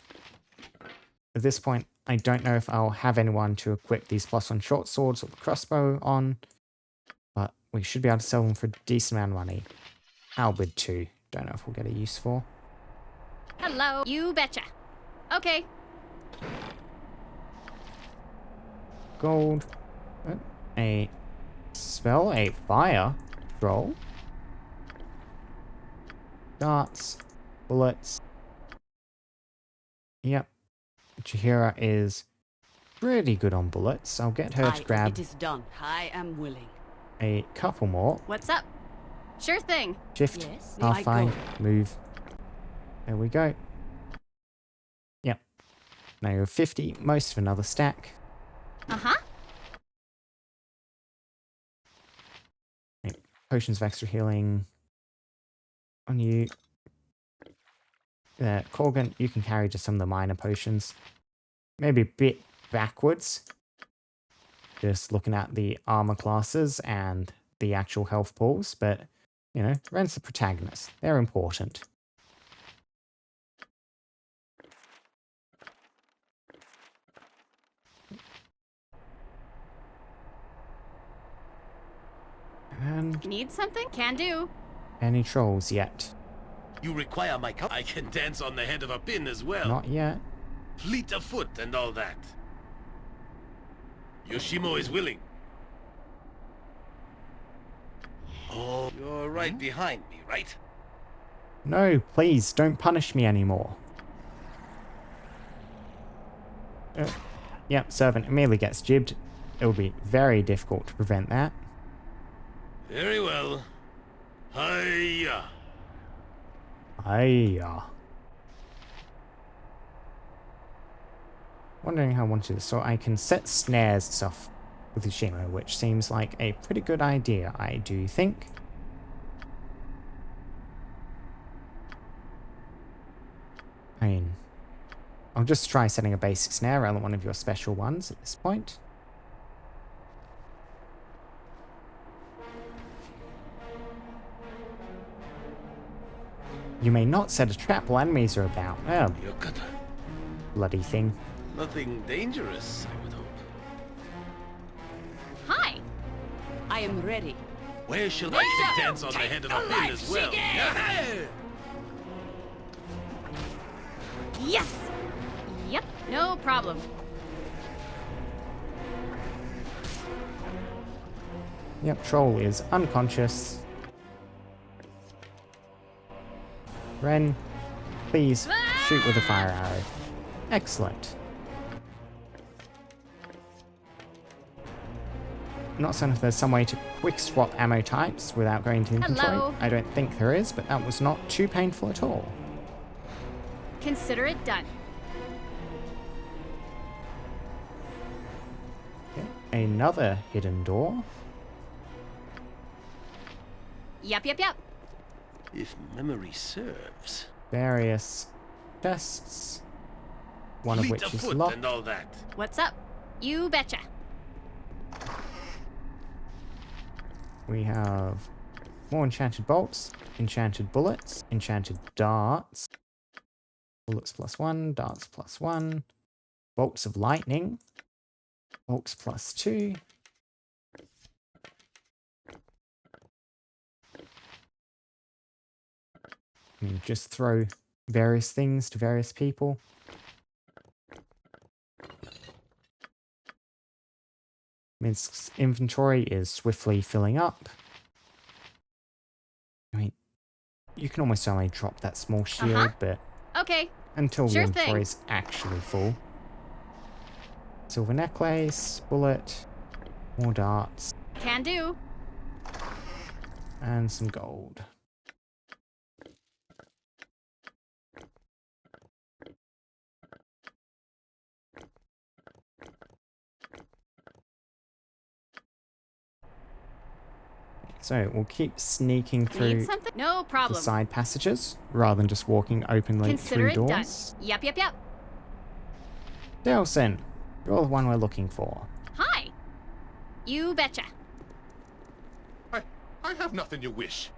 At this point, I don't know if I'll have anyone to equip these +1 short swords or the crossbow on, but we should be able to sell them for a decent amount of money. Halberd too. Don't know if we'll get a use for.
Hello. You betcha. Okay.
Gold. A spell, a fire roll. Darts, bullets. Yep. Chihira is pretty good on bullets. I'll get her to grab
It is done. I am willing.
a couple more.
What's up? Sure thing.
Shift,
Yes,
half
I
find,
go.
move. There we go. Yep. Now you're 50, most of another stack.
Uh-huh.
Potions of extra healing on you. Corgan, you can carry just some of the minor potions. Maybe a bit backwards. Just looking at the armor classes and the actual health pools, but, you know, Wren's the protagonist. They're important. And
Need something? Can do.
any trolls yet?
You require my I can dance on the head of a pin as well.
Not yet.
Fleet of foot and all that. Yoshimo is willing. Oh, you're right behind me, right?
No, please, don't punish me anymore. Yep, servant immediately gets jibbed. It will be very difficult to prevent that.
Very well. Hiya.
Hiya. Wondering how I want to do this. So I can set snares and stuff with Yoshimo, which seems like a pretty good idea, I do think. I mean, I'll just try setting a basic snare rather than one of your special ones at this point. You may not set a trap while enemies are about. Oh,
Yokata.
bloody thing.
Nothing dangerous, I would hope.
Hi.
I am ready.
Where shall I dance on the head of a pin as well? Yeah.
Yes. Yep. No problem.
Yep, Troll is unconscious. Wren, please shoot with a fire arrow. Excellent. Not certain if there's some way to quick swap ammo types without going to inventory.
Hello.
I don't think there is, but that was not too painful at all.
Consider it done.
Okay, another hidden door.
Yep.
If memory serves.
Various chests. One of
Fleet
which
of
is
foot
locked.
and all that.
What's up? You betcha.
We have more enchanted bolts, enchanted bullets, enchanted darts. Bullets +1, darts +1. Bolts of lightning. Bolts +2. And just throw various things to various people. Minsk's inventory is swiftly filling up. I mean, you can almost only drop that small shield, but
Okay.
until
Sure
the inventory
thing.
is actually full. Silver necklace, bullet, more darts,
Can do.
and some gold. So we'll keep sneaking through
Need something? No
the
problem.
side passages rather than just walking openly
Consider
through
it done.
doors.
Yep.
Delson, you're the one we're looking for.
Hi. You betcha.
I
have nothing you wish.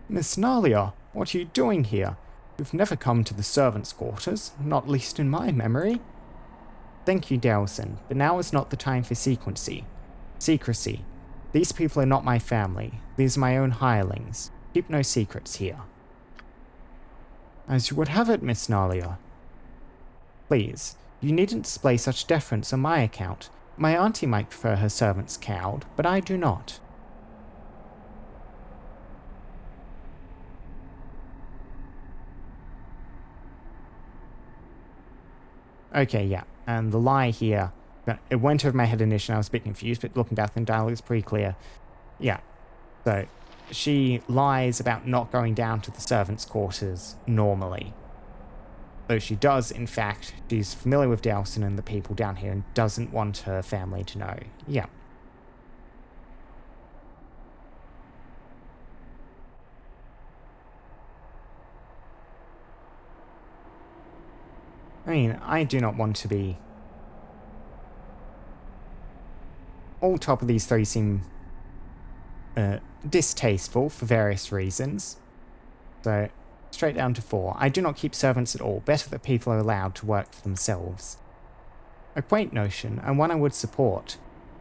Miss Nalia, what are you doing here? You've never come to the servants' quarters, not least in my memory. Thank you, Delson, but now is not the time for secrecy. These people are not my family. These are my own hirelings. Keep no secrets here. As you would have it, Miss Nalia. Please, you needn't display such deference on my account. My auntie might prefer her servants cowed, but I do not. Okay, yeah, and the lie here, it went over my head initially, I was a bit confused, but looking back in dialogue, it's pretty clear. Yeah, so she lies about not going down to the servants' quarters normally. Though she does, in fact, she's familiar with Delson and the people down here and doesn't want her family to know. Yeah. I mean, I do not want to be... All top of these three seem distasteful for various reasons. So, straight down to 4. I do not keep servants at all. Better that people are allowed to work for themselves. A quaint notion, and one I would support.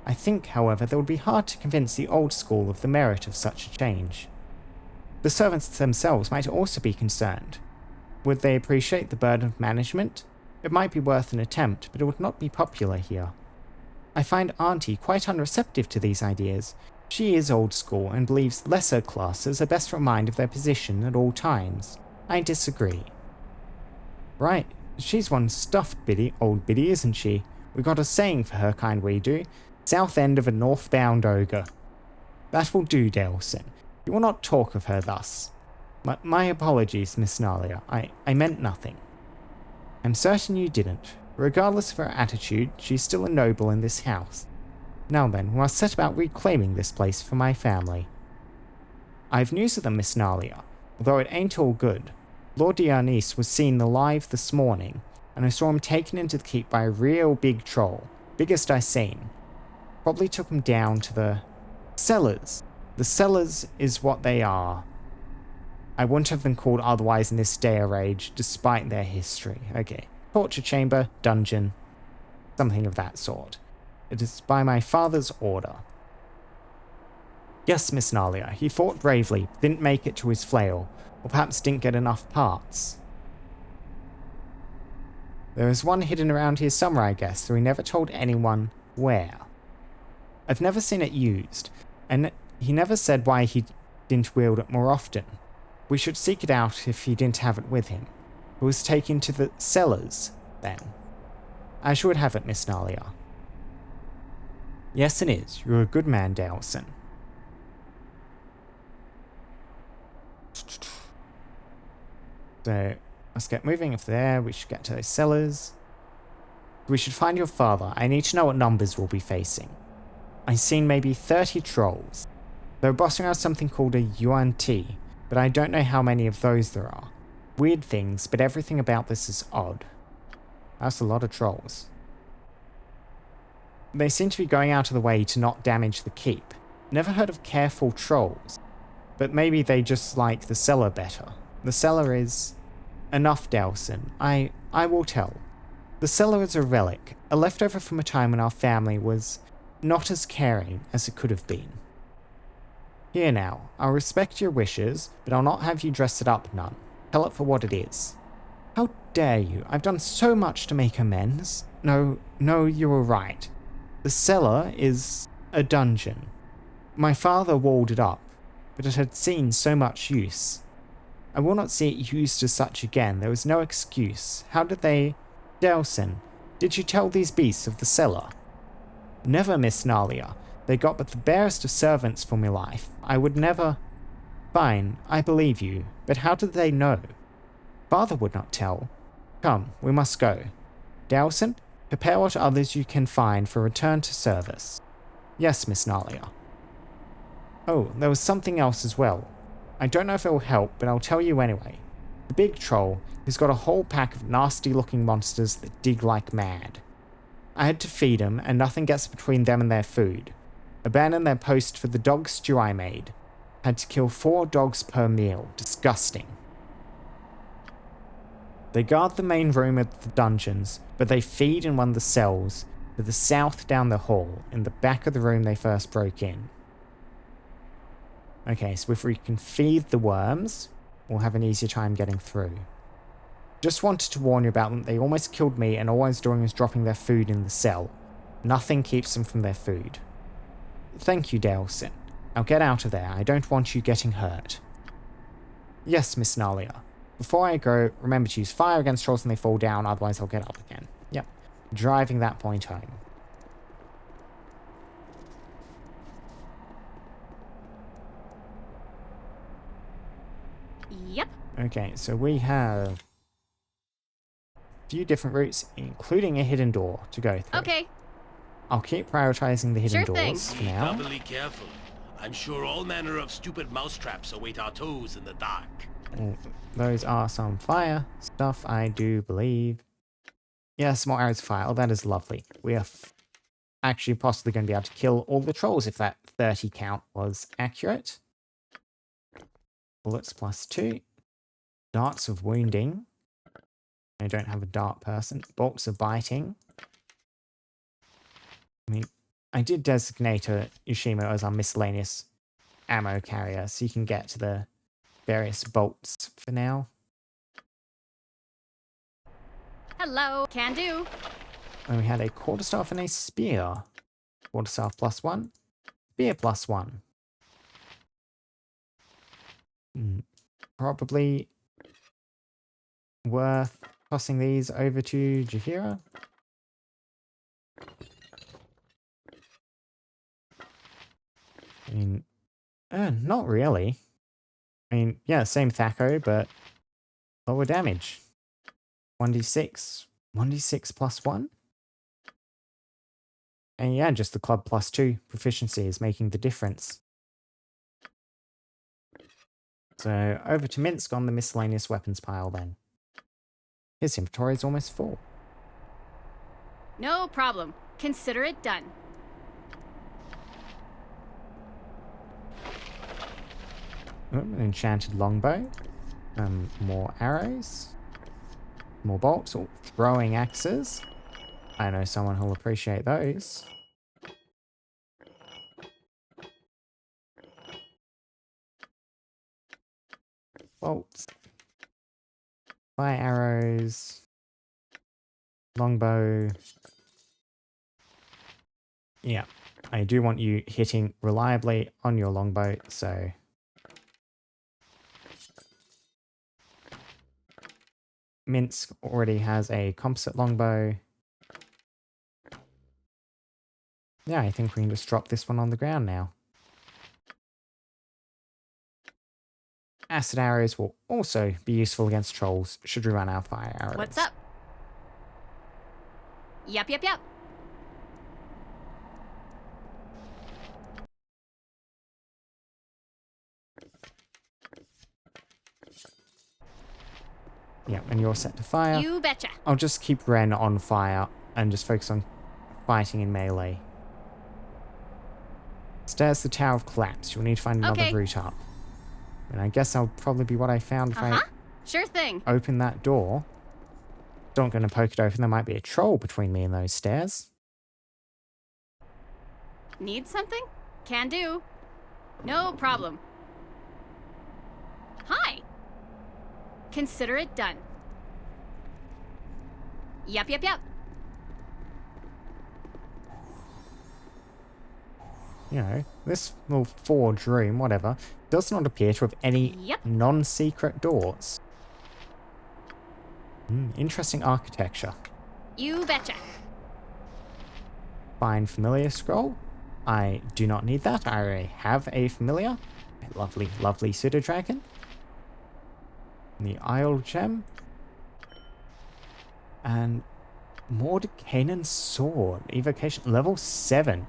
I think, however, that it would be hard to convince the old school of the merit of such a change. The servants themselves might also be concerned. Would they appreciate the burden of management? It might be worth an attempt, but it would not be popular here. I find Auntie quite unreceptive to these ideas. She is old school and believes lesser classes are best reminded of their position at all times. I disagree. Right, she's one stuffed old biddy, isn't she? We got a saying for her kind we do. South end of a northbound ogre. That will do, Delson. You will not talk of her thus. My apologies, Miss Nalia. I meant nothing. I'm certain you didn't. Regardless of her attitude, she's still a noble in this house. Now then, we must set about reclaiming this place for my family. I've news of them, Miss Nalia, although it ain't all good. Lord Dionyse was seen alive this morning, and I saw him taken into the keep by a real big troll, biggest I seen. Probably took him down to the cellars. The cellars is what they are. I wouldn't have them called otherwise in this day or age, despite their history. Okay. Torture chamber, dungeon, something of that sort. It is by my father's order. Yes, Miss Nalia, he fought bravely, didn't make it to his flail, or perhaps didn't get enough parts. There is one hidden around here somewhere, I guess, though he never told anyone where. I've never seen it used, and he never said why he didn't wield it more often. We should seek it out if he didn't have it with him. It was taken to the cellars, then. As you would have it, Miss Nalia. Yes, it is. You're a good man, Delson. So, let's get moving. If there, we should get to those cellars. We should find your father. I need to know what numbers we'll be facing. I've seen maybe 30 trolls. They're bossing out something called a UNT, but I don't know how many of those there are. Weird things, but everything about this is odd. That's a lot of trolls. They seem to be going out of the way to not damage the keep. Never heard of careful trolls, but maybe they just like the cellar better. The cellar is... Enough, Delson. I will tell. The cellar is a relic, a leftover from a time when our family was not as caring as it could have been. Here now, I'll respect your wishes, but I'll not have you dress it up none. Tell it for what it is. How dare you? I've done so much to make amends. No, you were right. The cellar is a dungeon. My father walled it up, but it had seen so much use. I will not see it used as such again. There was no excuse. How did they... Delson, did you tell these beasts of the cellar? Never, Miss Nalia. They got but the barest of servants for me life. I would never... Fine, I believe you, but how did they know? Father would not tell. Come, we must go. Delson, prepare what others you can find for return to service. Yes, Miss Nalia. Oh, there was something else as well. I don't know if it will help, but I'll tell you anyway. The big troll has got a whole pack of nasty-looking monsters that dig like mad. I had to feed them, and nothing gets between them and their food. Abandoned their post for the dog stew I made. Had to kill 4 dogs per meal. Disgusting. They guard the main room of the dungeons, but they feed in one of the cells to the south down the hall, in the back of the room they first broke in. Okay, so if we can feed the worms, we'll have an easier time getting through. Just wanted to warn you about them. They almost killed me, and all I was doing was dropping their food in the cell. Nothing keeps them from their food. Thank you, Daleson. Now get out of there. I don't want you getting hurt. Yes, Miss Nalia. Before I go, remember to use fire against trolls when they fall down, otherwise I'll get up again. Yep. Driving that point home.
Yep.
Okay, so we have a few different routes, including a hidden door to go through.
Okay.
I'll keep prioritizing the hidden
Sure thing.
doors for
Be
now.
doubly careful. I'm sure all manner of stupid mousetraps await our toes in the dark.
Oh, those are some fire stuff, I do believe. Yes, more arrows of fire. Oh, that is lovely. We are actually possibly going to be able to kill all the trolls if that 30 count was accurate. Bullets +2. Darts of wounding. I don't have a dart person. Bolts of biting. I mean, I did designate Ushimo as our miscellaneous ammo carrier, so you can get to the various bolts for now.
Hello. Can do.
And we had a quarterstaff and a spear. Quarterstaff +1. Spear +1. Probably worth tossing these over to Jaheira. I mean, not really. I mean, yeah, same Thaco, but lower damage. 1d6. 1d6 +1. And yeah, just the club +2 proficiency is making the difference. So over to Minsk on the miscellaneous weapons pile then. His inventory is almost full.
No problem. Consider it done.
Oh, an enchanted longbow. More arrows. More bolts. Oh, throwing axes. I know someone who'll appreciate those. Bolts. Fire arrows. Longbow. Yeah, I do want you hitting reliably on your longbow, so... Minsk already has a composite longbow. Yeah, I think we can just drop this one on the ground now. Acid arrows will also be useful against trolls should we run out of fire arrows.
What's up? Yep.
Yeah, and you're set to fire.
You betcha.
I'll just keep Wren on fire and just focus on fighting in melee. Stairs to the Tower of Collapse. You'll need to find another
Okay.
route up. And I guess that'll probably be what I found if I
Sure thing.
open that door. Don't going to poke it open. There might be a troll between me and those stairs.
Need something? Can do. No problem. Hi. Consider it done. Yep.
You know, this little forge room, whatever, does not appear to have any
Yep.
non-secret doors. Interesting architecture.
You betcha.
Find familiar scroll. I do not need that. I already have a familiar. A lovely pseudo dragon. The Isle gem. And Mordekainen's sword. Evocation level 7.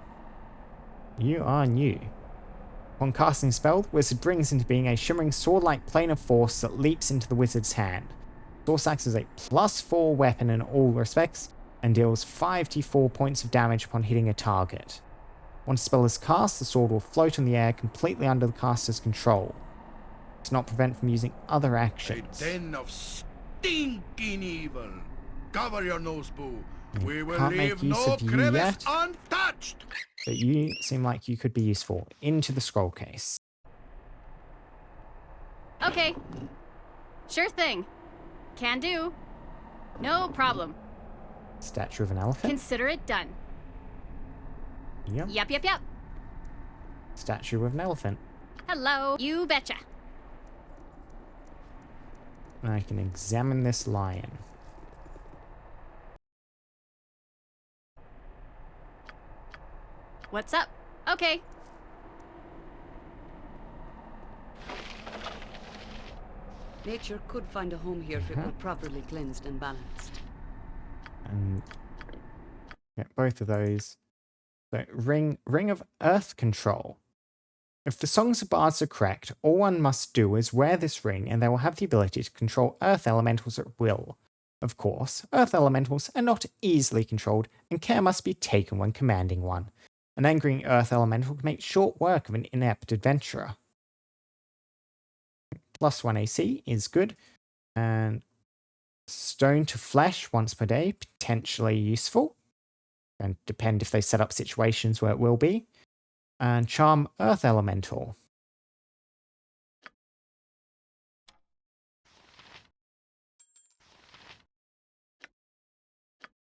You are new. Upon casting spell, the wizard brings into being a shimmering sword-like plane of force that leaps into the wizard's hand. Source Axe is a +4 weapon in all respects, and deals 5d4 points of damage upon hitting a target. Once a spell is cast, the sword will float in the air completely under the caster's control. It does not prevent from using other
A
actions.
den of stinking evil. Cover your nose, Boo.
I
We will
can't make
leave
use
no
of you
crevice
yet.
untouched.
But you seem like you could be useful. Into the scroll case.
Okay. Sure thing. Can do. No problem.
Statue of an elephant.
Consider it done.
Yep.
Yep.
Statue of an elephant.
Hello. You betcha.
I can examine this lion.
What's up? Okay.
Nature could find a home here if it were properly cleansed and balanced.
And get both of those. So ring of earth control. If the songs of bards are correct, all one must do is wear this ring and they will have the ability to control earth elementals at will. Of course, earth elementals are not easily controlled and care must be taken when commanding one. An angry earth elemental can make short work of an inept adventurer. +1 AC is good. And stone to flesh once per day, potentially useful. And depend if they set up situations where it will be. And charm earth elemental.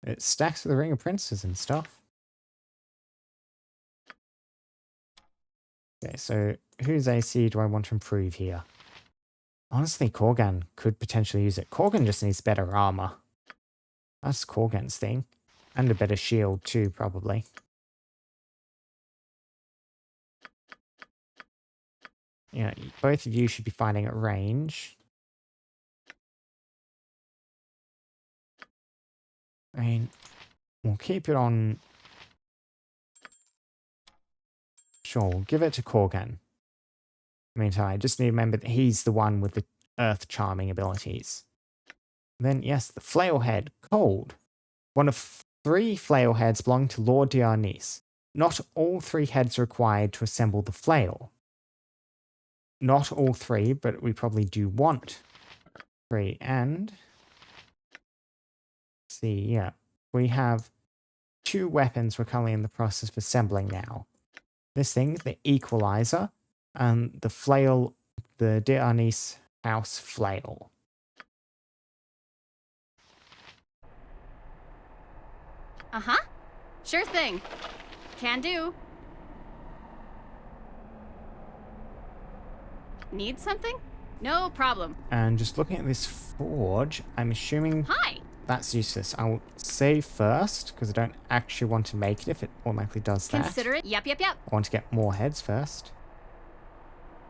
It stacks with the ring of princes and stuff. Okay, so whose AC do I want to improve here? Honestly, Korgan could potentially use it. Korgan just needs better armor. That's Korgan's thing. And a better shield too, probably. Yeah, both of you should be fighting at range. I mean, we'll keep it on... Sure, we'll give it to Korgan. Meantime, I just need to remember that he's the one with the earth charming abilities. Then, yes, the flail head, Cold. One of 3 flail heads belong to Lord Diarnis. Not all 3 heads are required to assemble the flail. Not all 3, but we probably do want 3. And... let's see, yeah. We have 2 weapons we're currently in the process of assembling now. This thing, the Equalizer, and the flail, the Diarnis House Flail.
Uh-huh. Sure thing. Can do. Need something? No problem.
And just looking at this forge, I'm assuming
Hi.
that's useless. I'll save first, because I don't actually want to make it if it automatically does that.
Consider it. Yep.
I want to get more heads first.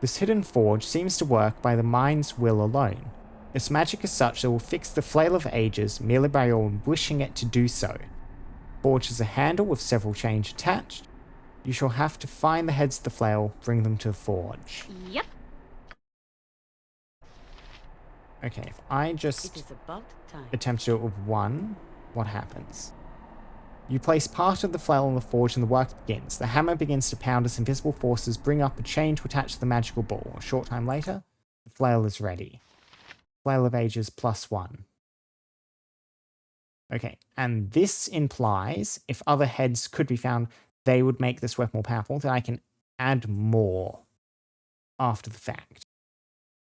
This hidden forge seems to work by the mind's will alone. Its magic is such that it will fix the flail of ages merely by your wishing it to do so. Forge has a handle with several chains attached. You shall have to find the heads of the flail, bring them to the forge.
Yep.
Okay, if I
It
just
is about time.
attempt to do it with 1, what happens? You place part of the flail on the forge and the work begins. The hammer begins to pound as invisible forces bring up a chain to attach to the magical ball. A short time later, the flail is ready. Flail of Ages +1. Okay, and this implies if other heads could be found, they would make this weapon more powerful, then I can add more after the fact.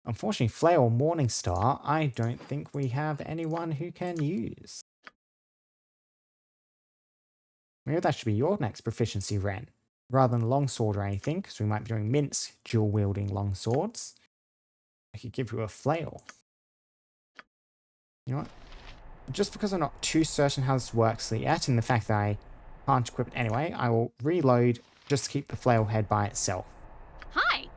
Unfortunately, Flail or Morningstar, I don't think we have anyone who can use. Maybe that should be your next proficiency, Wren. Rather than a longsword or anything, because we might be doing Mint's dual-wielding longswords. I could give you a flail. You know what? Just because I'm not too certain how this works yet, and the fact that I can't equip it anyway, I will reload just to keep the flail head by itself.
Hi.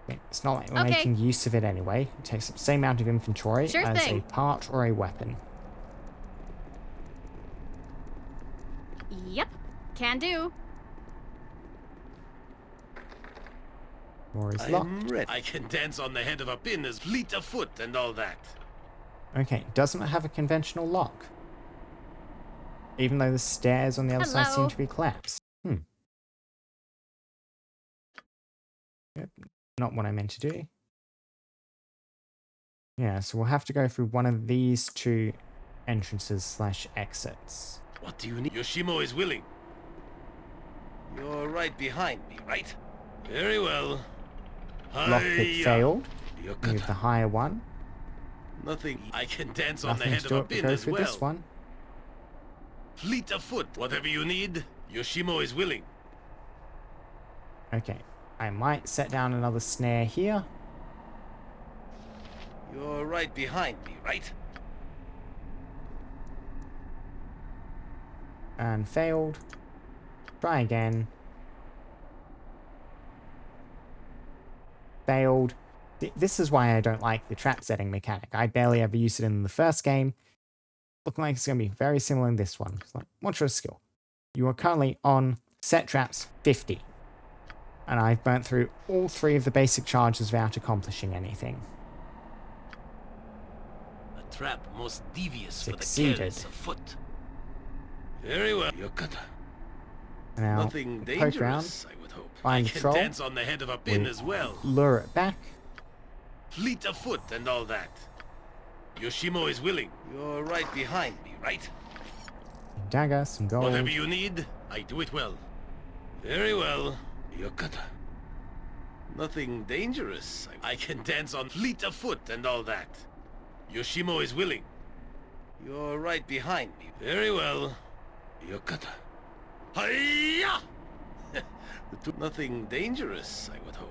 Okay, it's not like we're
Okay.
making use of it anyway. It takes up the same amount of inventory
Sure
as
thing.
a part or a weapon.
Yep. Can do.
Door is locked.
I'm ready. I can dance on the head of a pin as fleet of foot and all that.
Okay, doesn't have a conventional lock. Even though the stairs on the other side seem
Hello.
to be collapsed. Yep, not what I meant to do. Yeah, so we'll have to go through one of these two entrances / exits.
What do you need? Yoshimo is willing. You're right behind me, right? Very well.
Lockpick
Hiya.
failed.
Yokata.
Move the higher one.
Nothing. I can dance on the
Nothing
head
to
of
do
a
it, but
pin
go
as
through
well.
this one.
Fleet of foot. Whatever you need, Yoshimo is willing.
Okay, I might set down another snare here.
You're right behind me, right?
And failed. Try again. Failed. This is why I don't like the trap setting mechanic. I barely ever used it in the first game. Looking like it's going to be very similar in this one. It's like, what's your skill? You are currently on set traps 50. And I've burnt through all 3 of the basic charges without accomplishing anything.
A trap most devious
Succeeded.
for the careless of foot. Very well, Yokata.
Now,
Nothing
poke around,
dangerous, I would hope.
find
I
the
can
troll.
dance on the head of a pin
We
as well.
lure it back.
Fleet of foot and all that. Yoshimo is willing. You're right behind me, right?
Dagger, some gold.
Whatever you need, I do it well. Very well, Yokata. Nothing dangerous. I can dance on fleet of foot and all that. Yoshimo is willing. You're right behind me. Very well, Yokata. Hiya! Nothing dangerous, I would hope.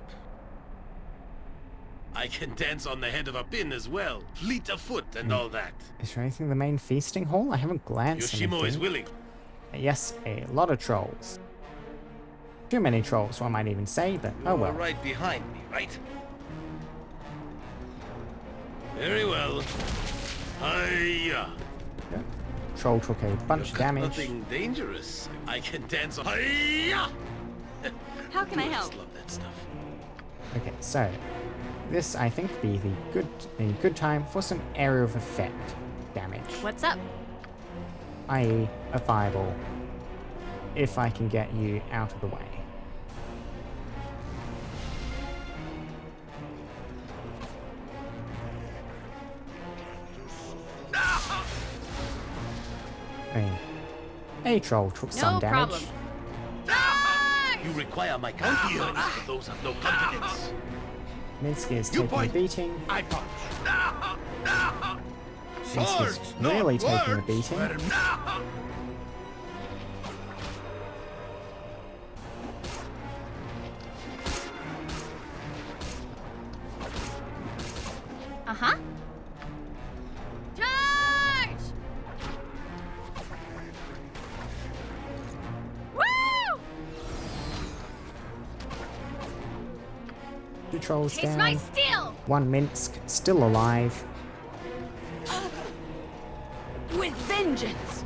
I can dance on the head of a pin as well. Fleet of foot and all that.
Is there anything in the main feasting hall? I haven't glanced at
Yoshimo
anything.
is willing.
Yes, a lot of trolls. Too many trolls, one might even say, but oh well.
You're right behind me, right? Very well. Hiya!
Yeah. Troll took a bunch of damage.
Nothing dangerous. I can dance on. Hiya!
How can I help?
Love that stuff.
Okay, so this I think would be a good time for some area of effect damage,
What's up?
i.e. a fireball, if I can get you out of the way. I mean, a troll took some
No
damage.
problem.
You require my confidence, but those have no confidence.
Minsky is taking a beating.
I punch.
Minsky's really taking a beating.
Uh-huh. Charge! Woo!
2 trolls
Taste
down.
my steel!
1 Minsk still alive.
With vengeance!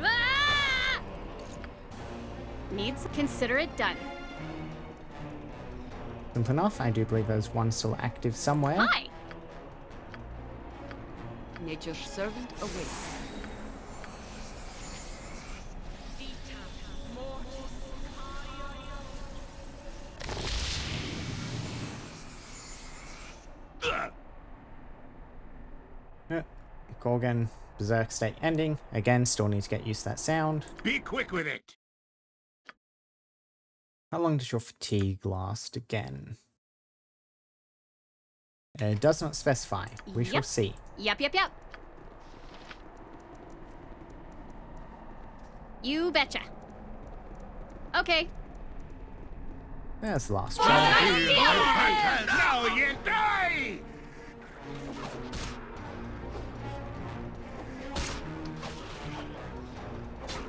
Ah! Needs consider it done.
Simple enough. I do believe there's one still active somewhere.
Hi!
Nature's servant awaits.
Gorgon, Berserk state ending. Again, still need to get used to that sound.
Be quick with it.
How long does your fatigue last again? It does not specify. We shall
Yep.
see.
Yep. You betcha. Okay.
There's the last troll.
Now you die!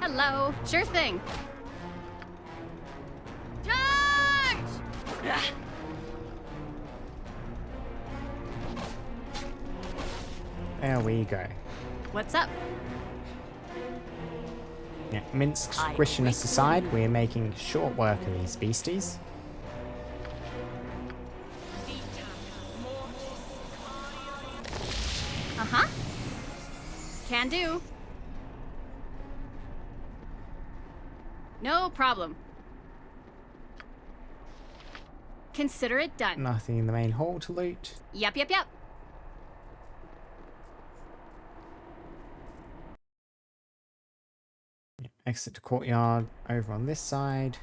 Hello. Sure thing. Charge!
There we go.
What's up?
Yeah, Minsk squishing us aside, we're making short work of these beasties.
Uh-huh. Can do. No problem. Consider it done.
Nothing in the main hall to loot.
Yep, yep, yep.
Exit to courtyard over on this side.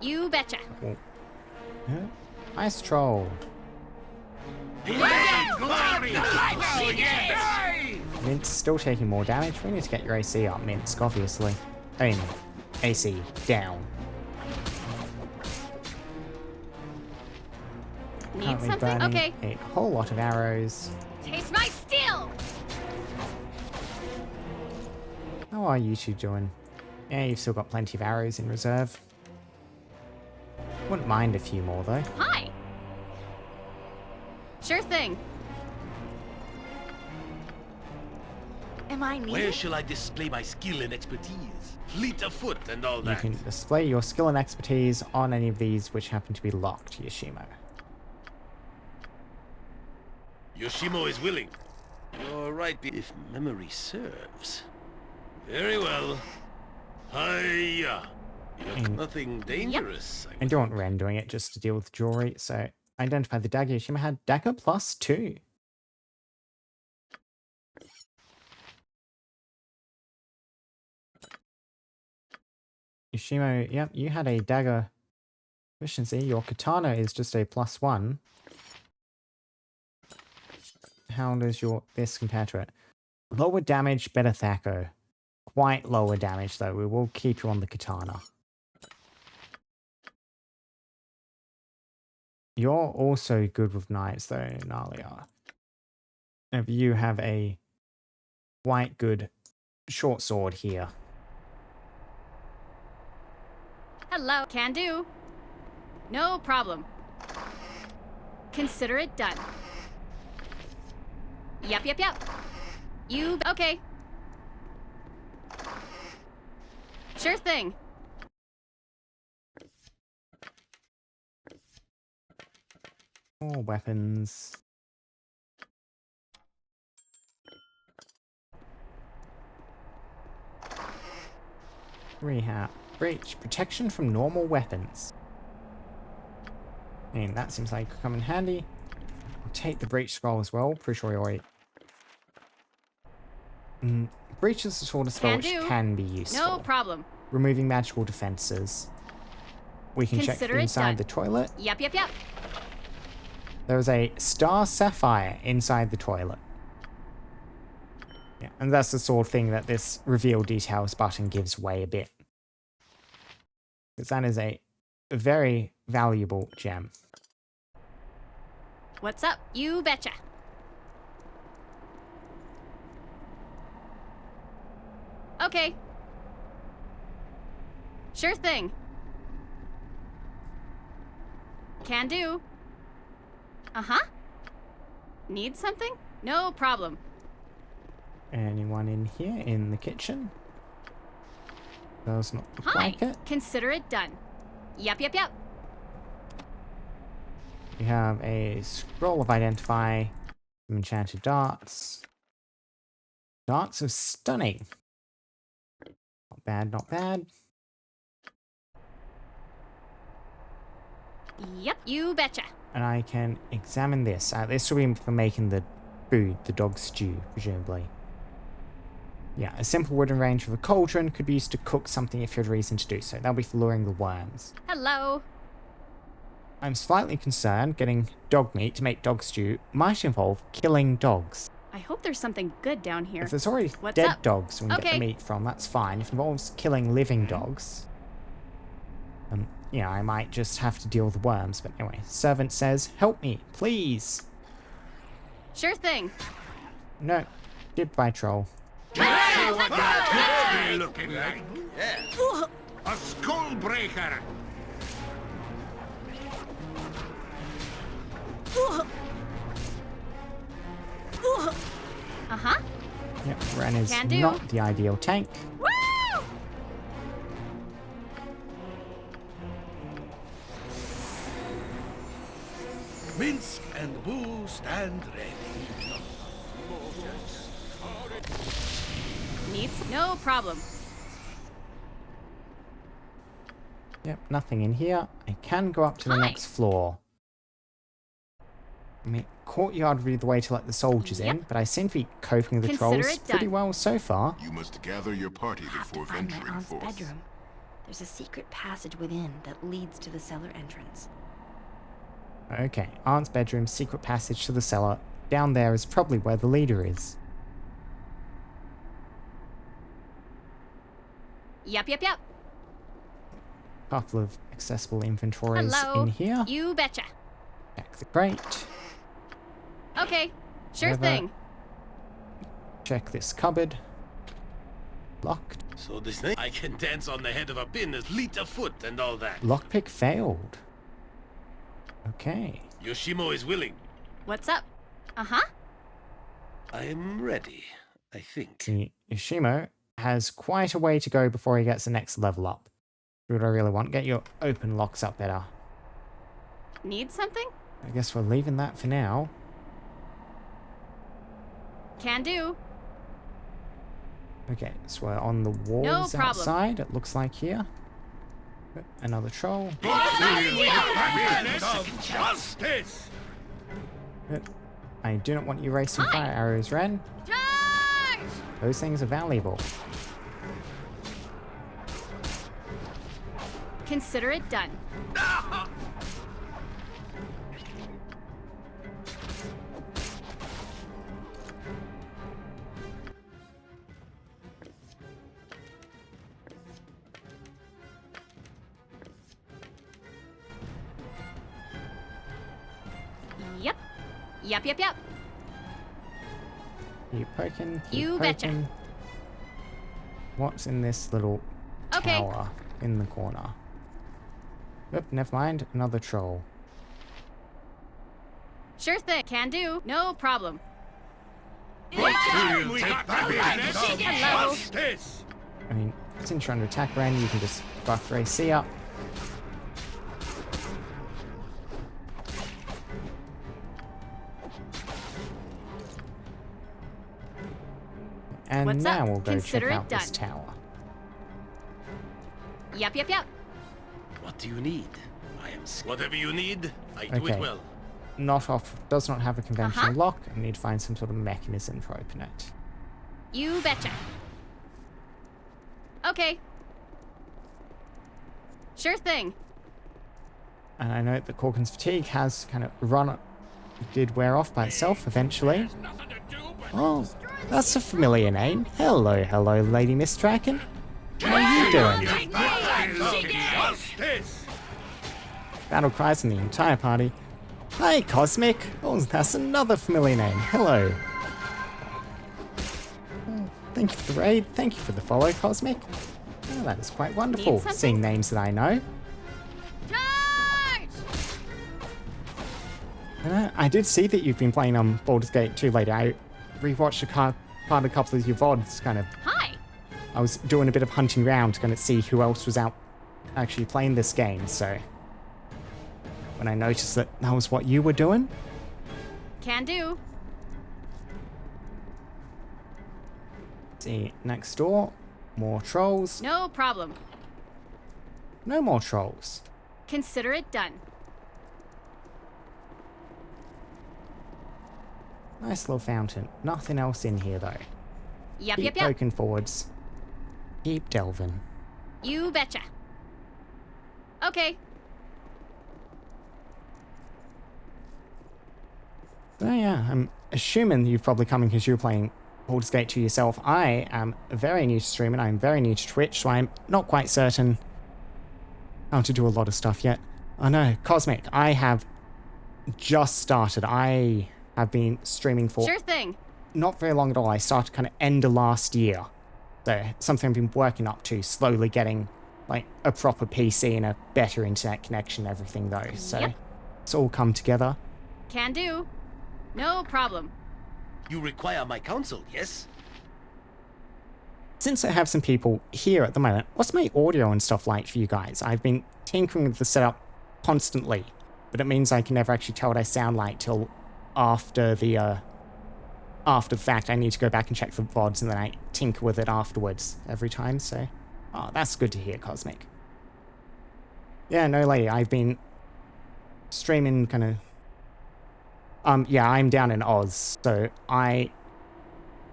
You betcha.
Oh. Huh? Ice troll. Mint's still taking more damage. We need to get your AC up, Minsk, obviously. I mean, AC down.
Need
Currently
something?
burning
Okay.
a whole lot of arrows.
Taste my steel!
How are you two doing? Yeah, you've still got plenty of arrows in reserve. Wouldn't mind a few more though.
Hi! Sure thing.
Am I needed?
Where shall I display my skill and expertise? Fleet of foot and all
You
that.
can display your skill and expertise on any of these which happen to be locked, Yoshimo.
Yoshimo is willing. You're right, if memory serves. Very well. Hiya! Nothing dangerous.
I don't want Wren doing it just to deal with jewelry, so identify the dagger. Yoshimo had dagger +2. Yoshimo, yep, you had a dagger efficiency. Your katana is just a +1. How does this compare to it? Lower damage, better Thaco. Quite lower damage though. We will keep you on the katana. You're also good with knives though, Nalia. If you have a quite good short sword here.
Hello. Can do. No problem. Consider it done. Yep, yep, yep. You... Okay. Sure thing.
More weapons. Rehab. Breach. Protection from normal weapons. I mean, that seems like it could come in handy. I'll take the breach scroll as well. Pretty sure you already... Breach is the sort of spell which can be useful.
No problem.
Removing magical defenses. We can
Consider
check
it
inside
done.
the toilet.
Yep, yep, yep.
There was a star sapphire inside the toilet. Yeah, and that's the sort of thing that this reveal details button gives away a bit. Because that is a very valuable gem.
What's up? You betcha. Okay. Sure thing. Can do. Uh-huh. Need something? No problem.
Anyone in here in the kitchen? Does not look
Hi.
like it.
Consider it done. Yep, yep, yep.
We have a scroll of identify, some enchanted darts. Darts of stunning. Not bad, not bad.
Yep, you betcha.
And I can examine this. This will be for making the food, the dog stew, presumably. Yeah, a simple wooden range with a cauldron could be used to cook something if you had reason to do so. That'll be for luring the worms.
Hello.
I'm slightly concerned getting dog meat to make dog stew might involve killing dogs.
I hope there's something good down here.
If there's already
What's
dead
up?
dogs we can get
Okay.
the meat from, that's fine. If it involves killing living dogs, yeah, I might just have to deal with the worms. But anyway, servant says, help me, please.
Sure thing.
No, goodbye, troll.
What's he looking like? A skull breaker!
Uh-huh.
Yep, Wren is
Can do.
not the ideal tank.
Woo!
Minsk and Boo stand ready.
Needs no problem.
Yep, nothing in here. I can go up to the
Hi.
next floor. I mean, courtyard would be the way to let the soldiers in,
Yep.
but I seem to be coping with the
Consider
trolls
it
pretty
done.
well so far.
You must gather your party
Have to
before
find my
venturing
aunt's
forth.
bedroom. There's a secret passage within that leads to the cellar entrance.
Okay, aunt's bedroom, secret passage to the cellar. Down there is probably where the leader is.
Yep, yep, yep.
Couple of accessible inventories
Hello.
in here.
You betcha.
Check the crate.
Okay, sure
Whatever.
thing.
Check this cupboard. Locked.
So this name, I can dance on the head of a pin as fleet of foot and all that.
Lockpick failed. Okay.
Yoshimo is willing.
What's up? Uh-huh.
I'm ready, I think.
See, Yoshimo has quite a way to go before he gets the next level up. Do what I really want. Get your open locks up better.
Need something?
I guess we're leaving that for now.
Can do.
Okay, so we're on the walls
problem.
outside, it looks like here. Another troll.
Justice!
I do not want you racing
Hi.
fire arrows, Wren.
Charge!
Those things are valuable.
Consider it done. Yep. Yep, yep, yep.
Keep poking, keep
You
poking.
betcha.
What's in this little
Okay.
tower in the corner? Oop, never mind. Another troll.
Sure thing. Can do. No problem.
Hello. Justice!
I mean, since you're under attack, Wren, you can just buff AC up. And
What's
now
up?
we'll go
Consider
check
it
out this
done.
tower.
Yep, yep, yep.
What do you need? I am whatever you need, I do
Okay.
it well.
Does not have a conventional
Uh-huh.
lock. I need to find some sort of mechanism to open it.
You betcha. Okay. Sure thing.
And I know that Corkin's fatigue has kind of did wear off by itself eventually. Oh, that's a familiar name. Hello, Lady Miss Draken. How are you doing?
Justice!
Battle cries from the entire party. Hi, Cosmic. Oh, that's another familiar name. Hello. Oh, thank you for the raid. Thank you for the follow, Cosmic. Oh, that is quite wonderful,
something?
seeing names that I know.
Charge!
I did see that you've been playing on Baldur's Gate 2 later. I rewatched part of a couple of your VODs, kind of.
Hi.
I was doing a bit of hunting around to kind of see who else was out actually playing this game, so when I noticed that that was what you were doing,
Can do.
see, next door, more trolls.
No problem.
No more trolls.
Consider it done.
Nice little fountain. Nothing else in here though.
Yep,
Keep
yep, yep.
poking forwards. Keep delving.
You betcha. Okay.
So yeah, I'm assuming you've probably come in because you were playing Baldur's Gate 2 yourself. I am very new to streaming. I'm very new to Twitch, so I'm not quite certain how to do a lot of stuff yet. I know, Cosmic, I have just started. I have been streaming for
Sure thing.
not very long at all. I started kind of end of last year. So something I've been working up to, slowly getting like a proper PC and a better internet connection and everything though. So
Yep.
it's all come together.
Can do. No problem.
You require my counsel, yes?
Since I have some people here at the moment, what's my audio and stuff like for you guys? I've been tinkering with the setup constantly, but it means I can never actually tell what I sound like till after the fact. I need to go back and check for VODs and then I tinker with it afterwards every time, so... Oh, that's good to hear, Cosmic. Yeah, no lady, I've been streaming kind of... yeah, I'm down in Oz, so I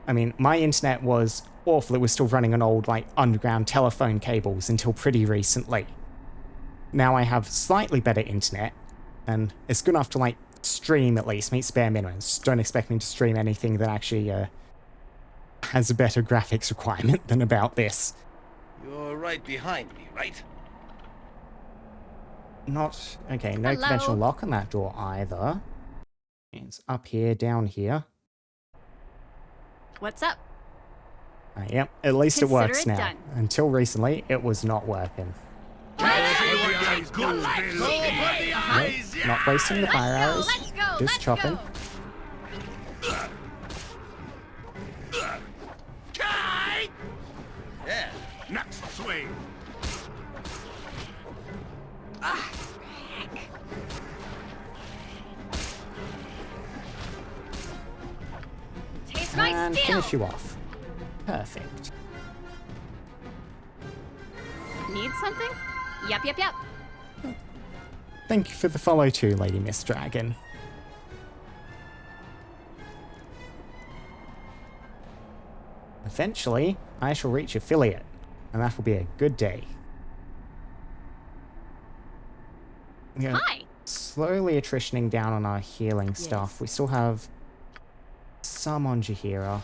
mean, my internet was awful. It was still running on old, like, underground telephone cables until pretty recently. Now I have slightly better internet, and it's good enough to, like, stream at least, meets bare minimums. Don't expect me to stream anything that actually has a better graphics requirement than about this.
You're right behind me, right?
Not... Okay, no
Hello?
conventional lock on that door either. It's up here, down here.
What's up?
Yep, at least it
Consider
works
it
now.
done.
Until recently, it was not working. Not wasting the fire arrows.
Let's go!
Just chopping.
Yeah. Next swing.
Taste my
And
steel!
finish you off. Perfect.
Need something? Yep, yep, yep.
Thank you for the follow too, Lady Miss Dragon. Eventually, I shall reach affiliate, and that will be a good day. Yeah,
Hi!
slowly attritioning down on our healing stuff. We still have some on Jaheira.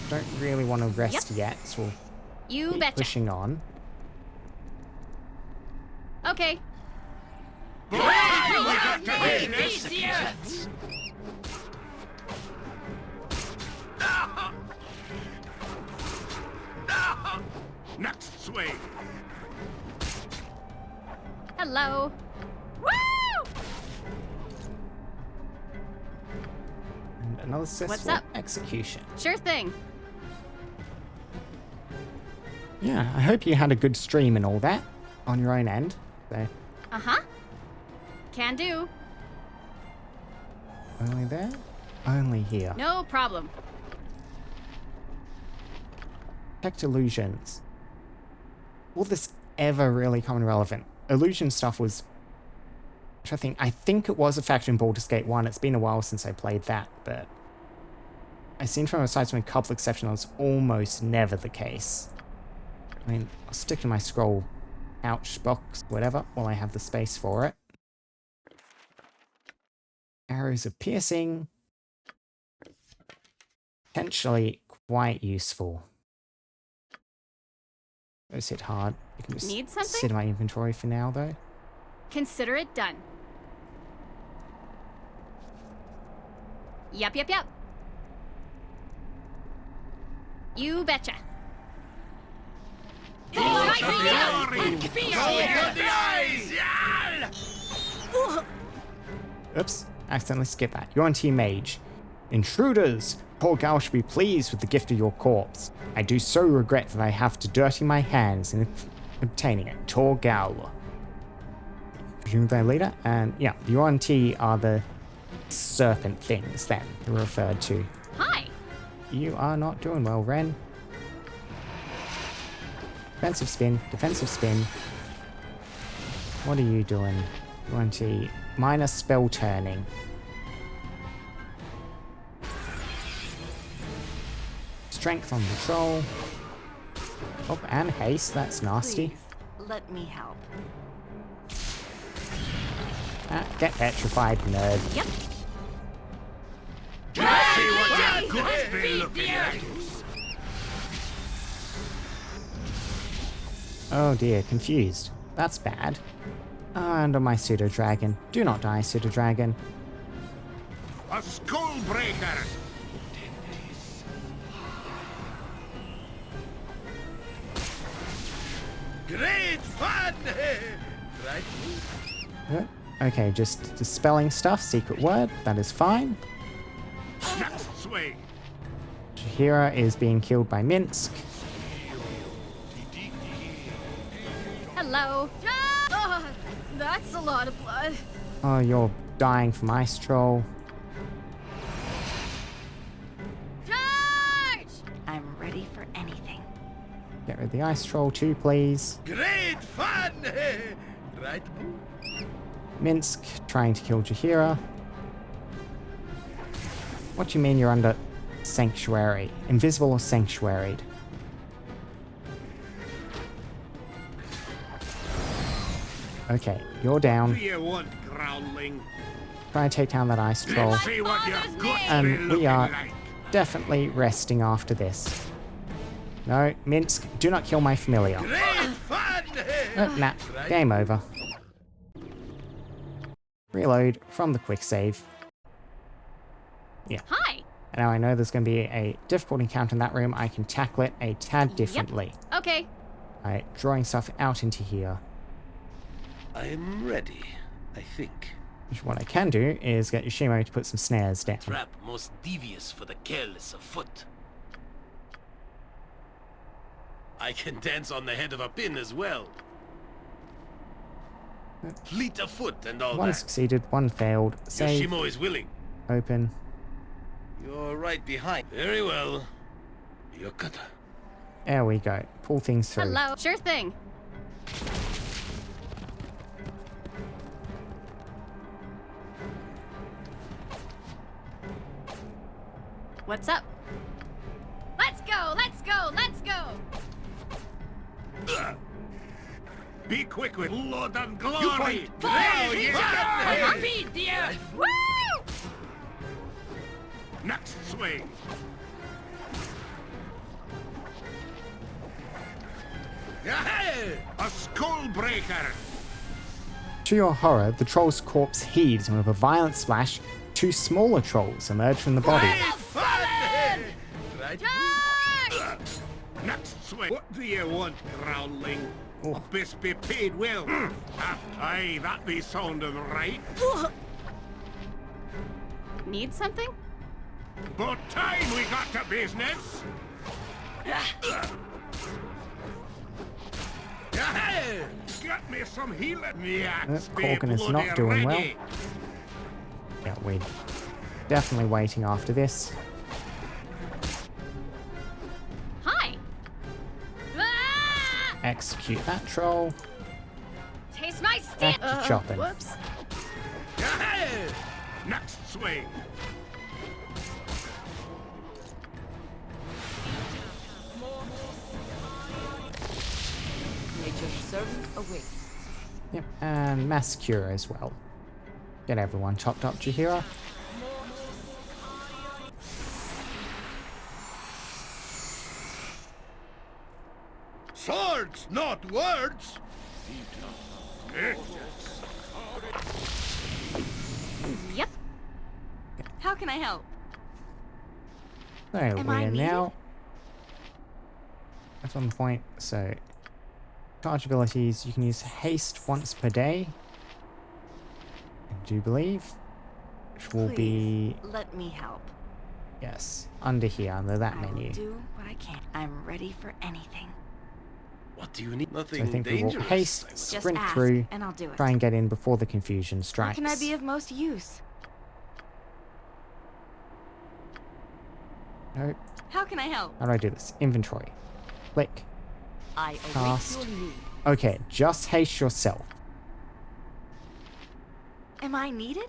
Don't really want to rest yet, so we'll
You
keep
betcha.
pushing on.
Okay.
Next swing.
Hello. Woo!
And another successful
up?
execution.
Sure thing.
Yeah, I hope you had a good stream and all that on your own end. So,
Uh-huh. Can do.
only there, only here.
No problem.
Detect illusions. Will this ever really come in relevant? Illusion stuff was... Which I think it was a factor in Baldur's Gate 1. It's been a while since I played that, but... I've seen from aside from a couple exceptions, it's almost never the case. I mean, I'll stick in my scroll pouch box, whatever, while I have the space for it. Arrows of piercing. Potentially quite useful. Those hit hard. You can just
Need something?
sit in my inventory for now, though.
Consider it done. Yep, yep, yep. You betcha.
Oops, accidentally skipped that. You're on Team Mage. Intruders! Poor gal should be pleased with the gift of your corpse. I do so regret that I have to dirty my hands in obtaining it. Tor gal. Presume their leader? And yeah, the UNT are the serpent things then they're referred to.
Hi.
You are not doing well, Wren. Defensive spin, defensive spin. What are you doing? UNT minus spell turning. Strength on the troll. Oh, and haste, that's nasty.
Please, let me help.
Ah, get petrified, nerd.
Yep.
Oh dear, confused. That's bad. And on my pseudo dragon. Do not die, pseudo dragon.
A skull breaker.
Great fun! Right?
Okay, just dispelling stuff, secret word, that is fine.
Next swing.
Jaheira is being killed by Minsk.
Hello. Oh, that's a lot of blood.
Oh, you're dying from ice troll.
Charge!
I'm ready for anything.
Get rid of the ice troll too, please.
Great fun! Right?
Minsk trying to kill Jaheira. What do you mean you're under sanctuary? Invisible or sanctuaried? Okay, you're down.
Do you want growling?
Try to take down that ice troll.
Let's see what your guts be
And we
looking
are
like.
definitely resting after this. No, Minsk, do not kill my familiar.
Great fun!
Nah, game over. Reload from the quick save. Yeah.
Hi.
Now I know there's going to be a difficult encounter in that room. I can tackle it a tad differently.
Okay.
Alright, drawing stuff out into here.
I'm ready, I think.
What I can do is get Yoshimo to put some snares down.
Trap most devious for the careless of foot. I can dance on the head of a pin as well. Fleet of foot and all
One
that.
succeeded, one failed. Save,
Yoshimo is willing.
open.
You're right behind. Very well. Yokata.
There we go. Pull things through.
Hello. Sure thing. What's up? Let's go! Let's go! Let's go!
Be quick with blood and glory.
You point.
Now you got me.
Happy, dear! Woo!
Next swing. A skull breaker.
To your horror, the troll's corpse heaves, and with a violent splash, two smaller trolls emerge from the body.
Right?
Next swing. What do you want, growling?
Oh.
Best be paid well. Aye, that be sounding right.
Need something?
But time we got to business. Get me some healing. Yeah,
Corkin is not doing well. Yeah, we're definitely waiting after this.
Hi! Ah!
Execute that troll.
Taste my stamp!
Back to chopping.
Whoops.
Next swing.
Nature's servant awaits.
Yep, and mass cure as well. Get everyone chopped up, Jaheira.
Swords, not words!
Yep.
How can I help?
So
Am I
we're
needed?
now that's on the point. So charge abilities, you can use haste once per day. I do believe. Which will be
Please, let me help.
yes, under here, under that
I will
menu.
do what I can. I'm ready for anything.
What do you need?
So I
Nothing
think we will
dangerous.
haste,
I would-
Just
sprint
ask,
through,
and I'll do it.
try and get in before the confusion
How
strikes.
can I be of most use?
Nope.
How can I help?
How do I do this? Inventory. Click.
I await
Cast.
your need.
Okay, just haste yourself.
Am I needed?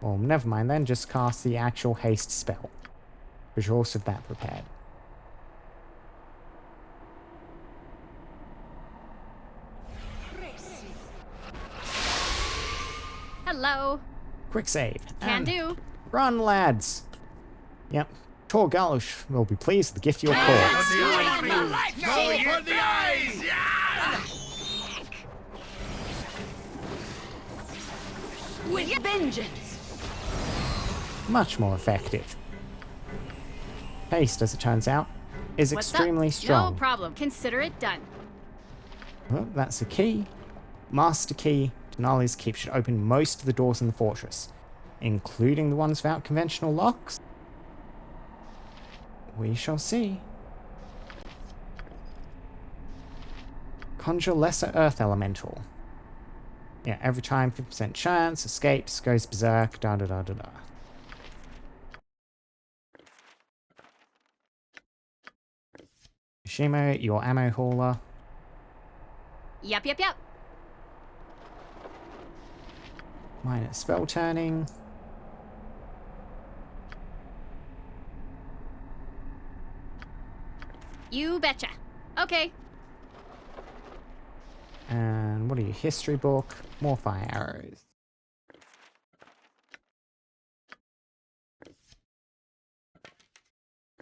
Well, never mind then, just cast the actual haste spell. Because you also have that prepared.
Hello.
Quick save.
Can
and
do.
Run, lads! Yep. Tor Galush will be pleased with the gift of your
For
call.
the eyes! No, for the eyes! Yeah!
With vengeance!
Much more effective. Haste, as it turns out, is
What's
extremely
up?
strong.
No problem. Consider it done.
Well, that's a key. Master key to Nali's keep should open most of the doors in the fortress, including the ones without conventional locks. We shall see. Conjure Lesser Earth Elemental. Yeah, every time 50% chance, escapes, goes berserk, da da da da da. Shimo, your ammo hauler.
Yep, yep, yep.
Minor spell turning.
You betcha. Okay.
And what are you? History book. More fire arrows.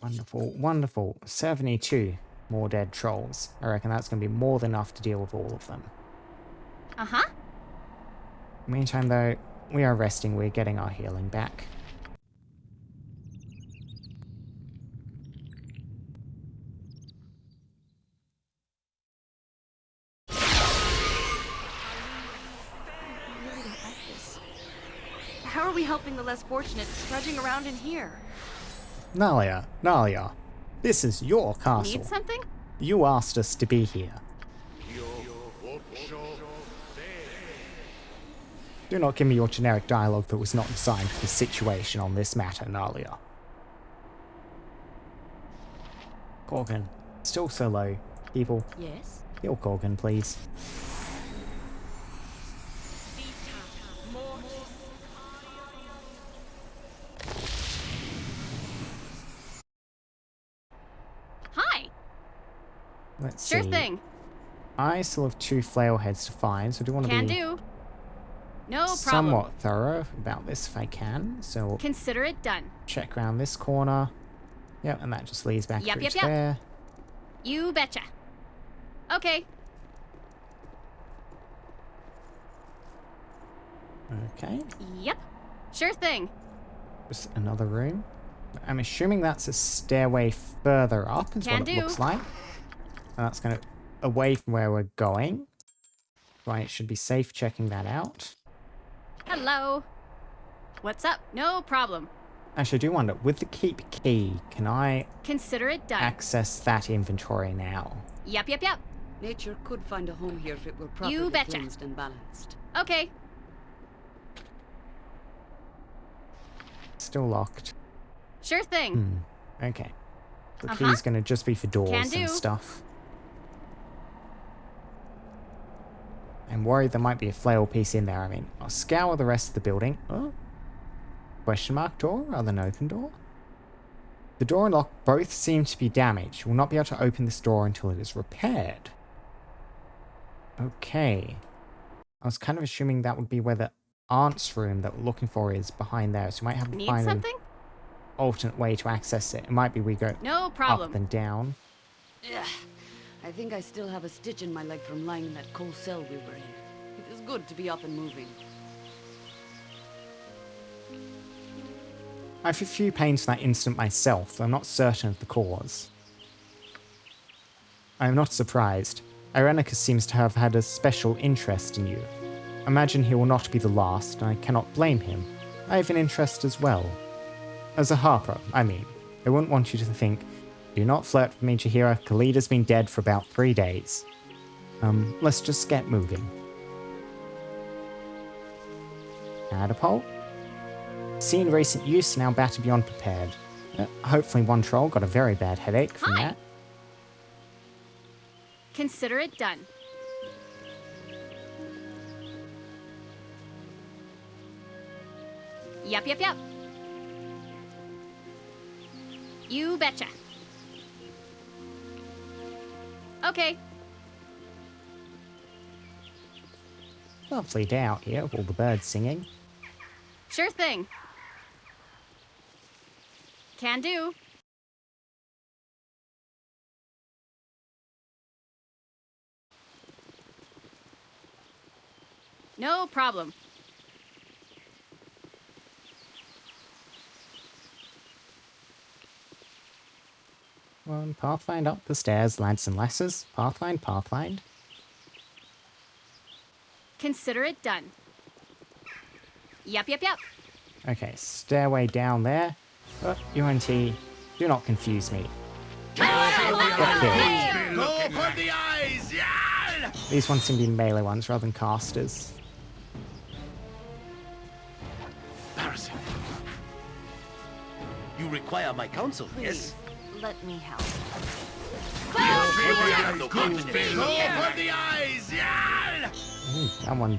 Wonderful, wonderful. 72 more dead trolls. I reckon that's going to be more than enough to deal with all of them.
Uh-huh.
Meantime, though, we are resting. We're getting our healing back.
How are we helping the less fortunate trudging around in here?
Nalia, Nalia, this is your castle.
Need something?
You asked us to be here. Do not give me your generic dialogue that was not designed for the situation on this matter, Nalia. Corgan, still so low. People,
Yes?
heal Corgan, please.
Hi.
Let's
Sure
see.
thing.
I still have 2 flail heads to find, so I do want to
Can
be
do. No problem.
somewhat thorough about this if I can. So we'll
Consider it done.
check around this corner. Yep, and that just leads back
Yep,
through
yep,
to
yep.
there.
You betcha. Okay.
Okay,
Yep. Sure thing.
just another room. I'm assuming that's a stairway further up is
Can
what it
do.
looks like. And that's kind of away from where we're going. Right, should be safe checking that out.
Hello. What's up? No problem.
Actually, I do wonder, with the keep key, can I
Consider it done.
access that inventory now?
Yep, yep, yep.
Nature could find a home here if it were
You
properly
betcha.
cleansed and balanced.
Okay.
Still locked.
Sure thing.
Okay. The
Uh-huh.
key's gonna just be for doors
Can
and
do.
stuff. I'm worried there might be a flail piece in there. I mean, I'll scour the rest of the building. Oh. Question mark door rather than open door? The door and lock both seem to be damaged. We'll not be able to open this door until it is repaired. Okay. I was kind of assuming that would be where the aunt's room that we're looking for is behind there. So we might have to
Need
find an
something?
alternate way to access it. It might be we go
No problem.
up and down.
Ugh. I think I still have a stitch in my leg from lying in that cold cell we were in. It is good to be up and moving.
I have a few pains from that incident myself, though I'm not certain of the cause. I am not surprised. Irenicus seems to have had a special interest in you. Imagine he will not be the last, and I cannot blame him. I have an interest as well. As a harper, I mean. I wouldn't want you to think, do not flirt with me, Chihira. Khalid's been dead for about 3 days. Let's just get moving. Catapult? Seen recent use, now batter beyond prepared. Hopefully one troll got a very bad headache from
Hi.
that.
Consider it done. Yep, yep, yep. You betcha. Okay.
Lovely day out here with all the birds singing.
Sure thing. Can do. No problem.
Pathfind up the stairs, lads and lasses. Pathfind, pathfind.
Consider it done. Yep, yep, yep.
Okay, stairway down there. UNT, do not confuse me. Get killed.
Go for the eyes! Yeah!
These ones seem to be melee ones rather than casters.
Embarrassing. You require my counsel,
Please,
yes?
let me help.
Go for the eyes! Yeah!
Ooh, that one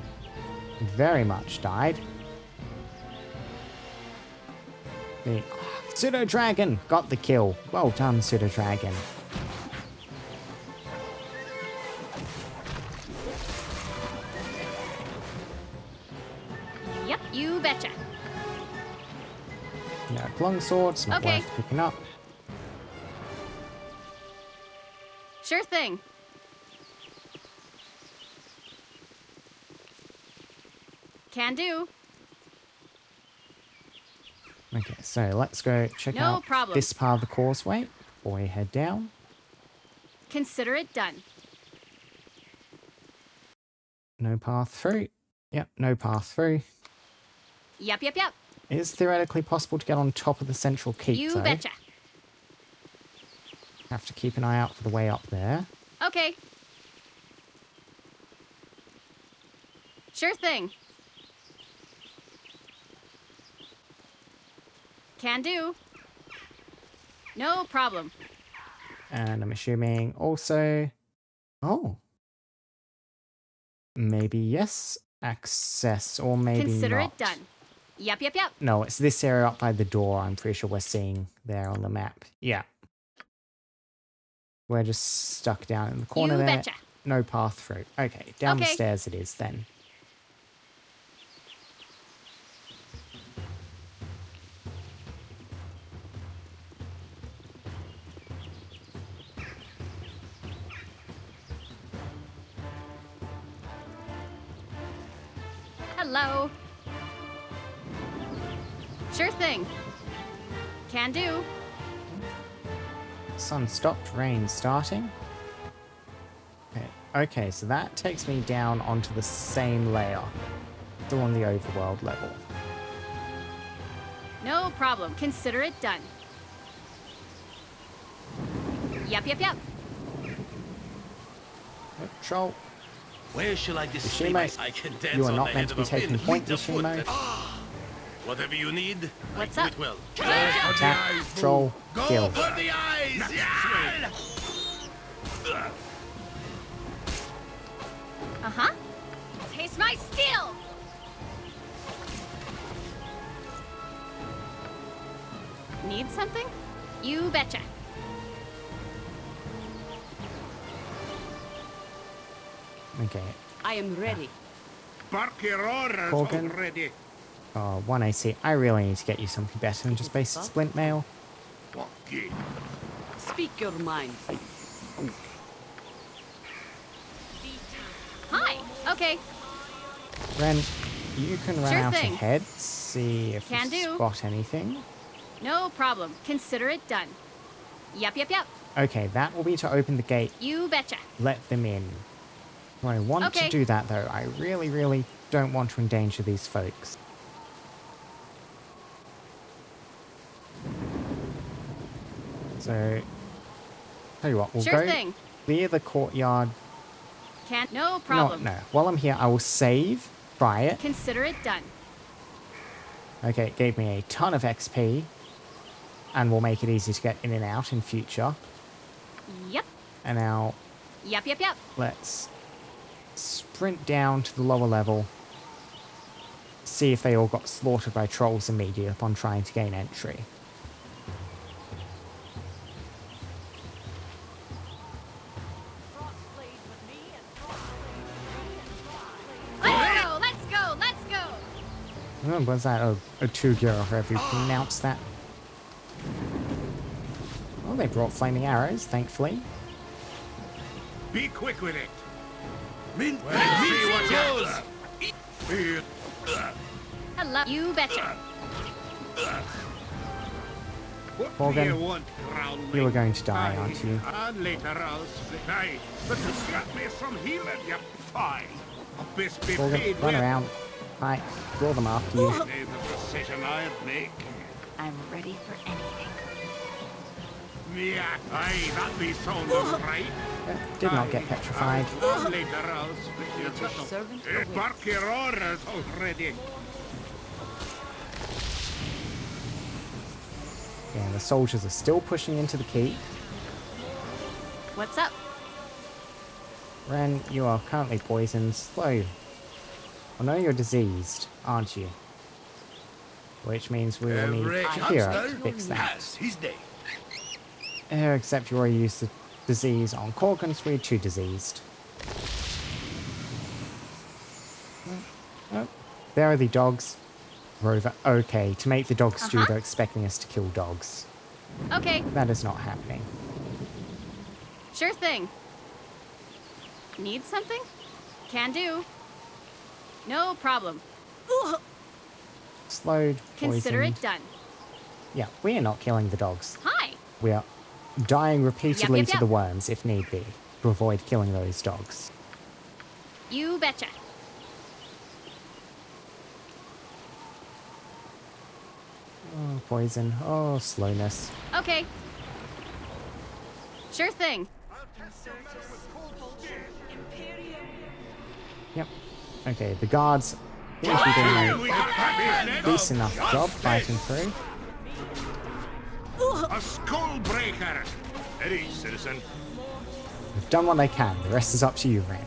very much died. The Pseudo Dragon got the kill. Well done, Pseudo Dragon.
Yep, you betcha.
No longswords, not
Okay.
worth picking up.
Sure thing. Can do.
Okay, so let's go check
No
out
problem.
this part of the causeway before we head down.
Consider it done.
No path through. Yep, no path through.
Yep, yep, yep.
It is theoretically possible to get on top of the central keep,
You
though.
betcha.
Have to keep an eye out for the way up there.
Okay. Sure thing. Can do. No problem.
And I'm assuming also... Oh. Maybe yes, access, or maybe
Consider
not.
it done. Yep, yep, yep.
No, it's this area up by the door I'm pretty sure we're seeing there on the map. Yeah. We're just stuck down in the corner
You
there.
betcha.
No path through. Okay, down the
Okay.
stairs it is then.
Hello. Sure thing. Can do.
Sun stopped, rain starting. Okay, so that takes me down onto the same layer. Still on the overworld level.
No problem. Consider it done. Yep, yep, yep.
Troll,
Where shall I display
Mishimo,
my... I can dance
you are
on
not
the
meant
head
to
of
be
a
taking
pin.
point,
Fleet of foot.
Mishimo.
Ah, whatever you need,
What's
I do
up?
it well.
Attack, troll,
Go
kill.
for the eyes! Yeah!
Uh-huh. Taste my steel! Need something? You betcha.
Okay.
I am ready.
Bark your orders
Corgan.
already.
1 AC. I really need to get you something better than just basic splint mail.
What game?
Speak your mind.
Hi. Okay.
Wren, you can run
Sure
out
thing.
ahead, see if
Can
you
do.
spot anything.
No problem. Consider it done. Yep, yep, yep.
Okay, that will be to open the gate,
You betcha.
let them in. When I want to
Okay.
do that, though, I really, really don't want to endanger these folks. So, tell you what, we'll
Sure
go
thing.
clear the courtyard.
Can't. No problem.
No, while I'm here, I will save, try it.
Consider it done.
Okay, it gave me a ton of XP, and will make it easy to get in and out in future.
Yep.
And now,
Yep, yep, yep.
let's sprint down to the lower level, see if they all got slaughtered by trolls immediately upon trying to gain entry.
Let's go, let's go, let's go.
Oh, was that a Tugia, or however you pronounce that? Well, they brought flaming arrows, thankfully.
Be quick with it.
Mint,
see what
goes!
Hello. You betcha.
What
Well,
do you
then,
want, Growling?
you are going to die,
Aye,
aren't you?
And later I'll say, aye, but you got me some healing, you fine. A best be
Morgan,
paid
run
with.
around. Right, draw them after you.
Name the decision I'd make.
I'm ready for anything.
Yeah, aye, that be sounding right.
Did not get
Aye,
petrified.
aye, and later I'll split you
Your
to
servant
some.
awaits.
Bark your orders already.
Yeah, the soldiers are still pushing into the keep.
What's up?
Wren, you are currently poisoned. Slow. I know you're diseased, aren't you? Which means we will need
Every
Shakira to
hamster
fix that.
has his day.
Except you already used the disease on Corkins, we're too diseased. Oh, there are the dogs. Rover, okay, to make the dog stew, they're expecting us to kill dogs.
Okay,
That is not happening.
sure thing. Need something? Can do. No problem.
Slowed,
Consider
poisoned.
it done.
Yeah, we are not killing the dogs.
Hi.
We are dying repeatedly
Yep,
to
yep.
the worms if need be, to avoid killing those dogs.
You betcha.
Oh, poison. Oh, slowness.
Okay. Sure thing.
Yep. Okay, the guards seem to be doing a decent enough job fighting through.
A skull breaker! Eddie, citizen.
They've done what they can. The rest is up to you, Wren.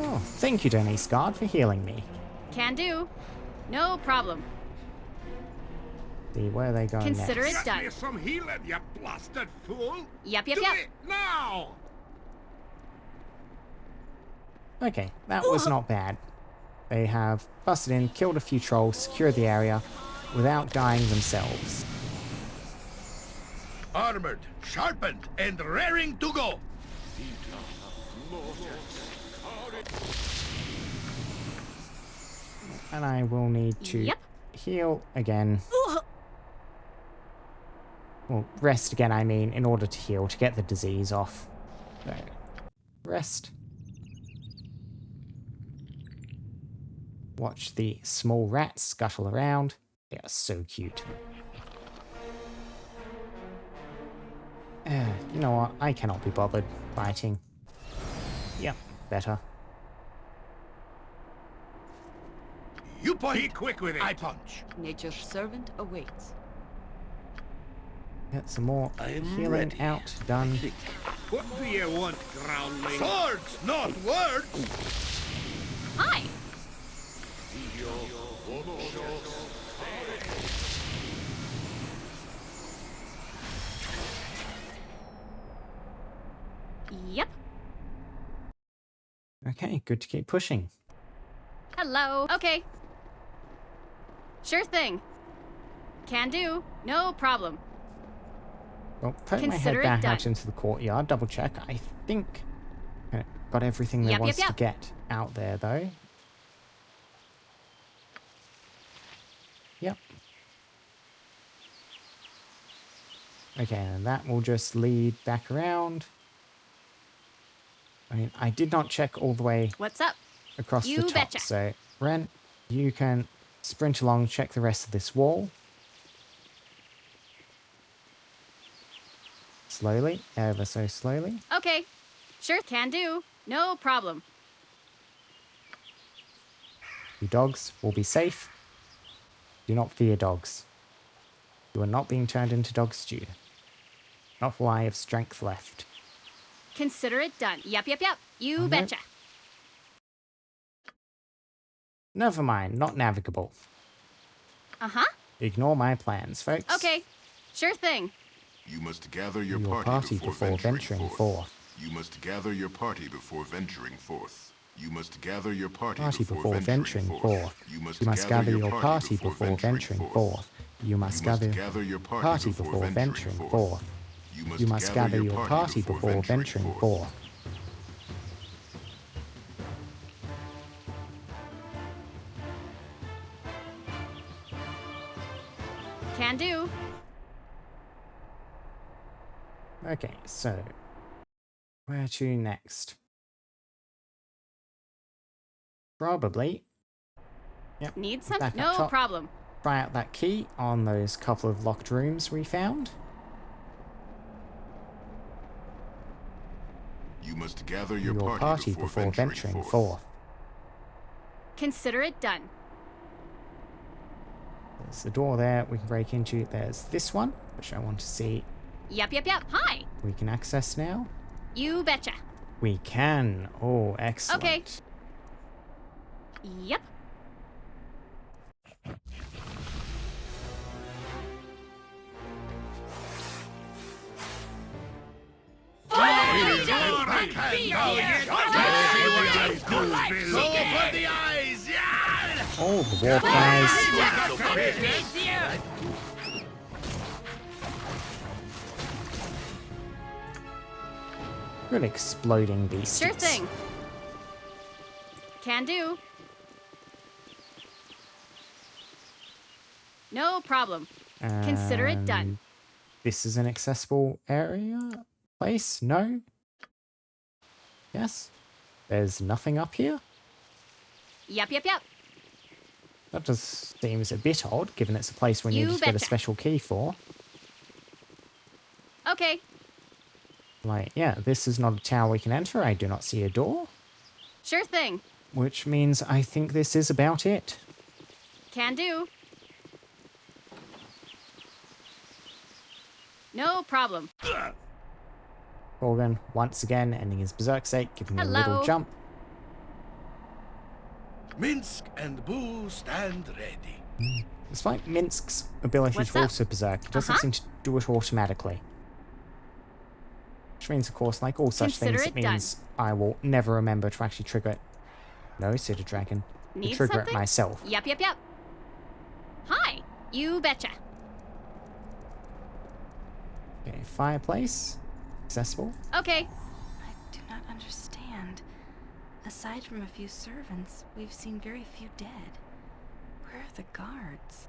Oh, thank you, Denise Guard, for healing me.
Can do. No problem.
See, where are they going
Consider
next?
it done.
Get me some healing, you blasted fool!
Yep,
Do
yep, yep.
it now!
Okay, that was not bad. They have busted in, killed a few trolls, secured the area, without dying themselves.
Armored, sharpened, and raring to go.
And I will need to
Yep.
heal again. Well, rest again, I mean, in order to heal, to get the disease off. So, rest. Watch the small rats scuttle around. They are so cute. You know what? I cannot be bothered fighting. Yep, better.
You point.
Be quick with it!
I punch.
Nature's servant awaits.
Get some more
I am
healing
ready.
out done.
What do you want, groundling?
Swords, not words.
Hi. Yep.
Okay, good to keep pushing.
Hello. Okay. Sure thing. Can do. No problem.
Well, poke my
Consider
head
it
back out
done.
into the courtyard, double check. I think I got everything there
Yep,
was
yep,
to
yep.
get out there, though. Yep. Okay, and that will just lead back around. I mean, I did not check all the way
What's up?
across
You
the top,
betcha.
so Wren, you can sprint along, check the rest of this wall. Slowly, ever so slowly.
Okay. Sure can do. No problem.
Your dogs will be safe. Do not fear dogs. You are not being turned into dog stew. Not while I have strength left.
Consider it done. Yep, yep, yep. You
Oh, no.
betcha.
Never mind, not navigable.
Uh-huh.
Ignore my plans, folks.
Okay. Sure thing.
You must gather your,
Your
party, before venturing
forth.
You must gather your party before venturing forth. You must gather your party,
Party
before venturing forth.
You must gather your party before venturing forth. You must gather
your
party before venturing forth. You must gather your party before venturing forth.
Can do.
Okay, so where to next? Probably
Need some?
Back up
No
top.
problem.
try out that key on those couple of locked rooms we found.
You must gather your,
Your party before venturing forth.
Consider it done.
There's the door there we can break into. There's this one, which I want to see
Yep. Hi.
we can access now.
You betcha.
We can. Oh, excellent.
Okay. Yep.
Go for the eyes! Yeah!
Oh, the war prize. Good exploding beasties.
Sure thing. Can do. No problem. Consider it done.
And this is an accessible area? Place? No? Yes? There's nothing up here?
Yep.
That just seems a bit odd, given it's a place we
You
needed to get a
betcha.
special key for.
Okay.
Like, yeah, this is not a tower we can enter. I do not see a door.
Sure thing.
Which means I think this is about it.
Can do. No problem.
Gorgon, once again, ending his berserk state, giving me a little
Hello.
jump.
Minsk and Boo stand ready.
Despite Minsk's ability
What's
to
up?
also berserk, he doesn't
Uh-huh.
seem to do it automatically. Which means, of course, like all such
Consider
things, it
it done.
means I will never remember to actually trigger it. No, City Dragon. To
Need
trigger
something?
it myself.
Yep. Hi. You betcha.
Okay, fireplace. Accessible.
Okay.
I do not understand. Aside from a few servants, we've seen very few dead. Where are the guards?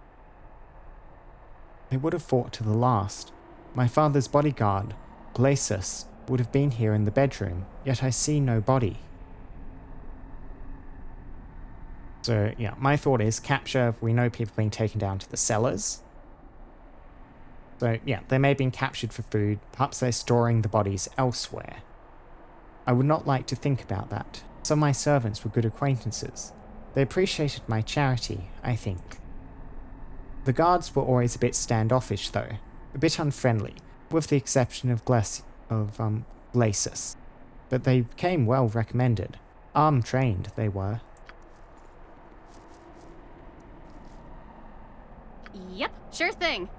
They would have fought to the last. My father's bodyguard, Glacis, would have been here in the bedroom, yet I see no body. So, yeah, my thought is capture. We know people being taken down to the cellars. So, yeah, they may have been captured for food. Perhaps they're storing the bodies elsewhere. I would not like to think about that. Some of my servants were good acquaintances. They appreciated my charity, I think. The guards were always a bit standoffish, though. A bit unfriendly, with the exception of Glacis. But they became well recommended. Arm-trained, they were.
Yep. Sure thing.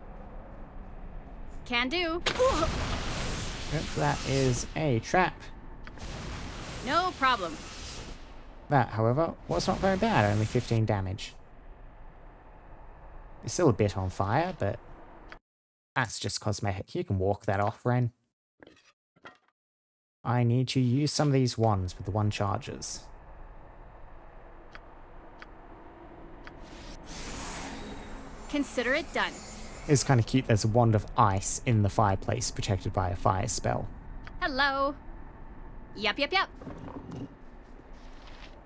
Can do.
Yep, that is a trap.
No problem.
That, however, was not very bad, only 15 damage. It's still a bit on fire, but that's just cosmetic. You can walk that off, Wren. I need to use some of these wands with the one charges.
Consider it done.
It's kind of cute, there's a wand of ice in the fireplace protected by a fire spell.
Hello. Yep.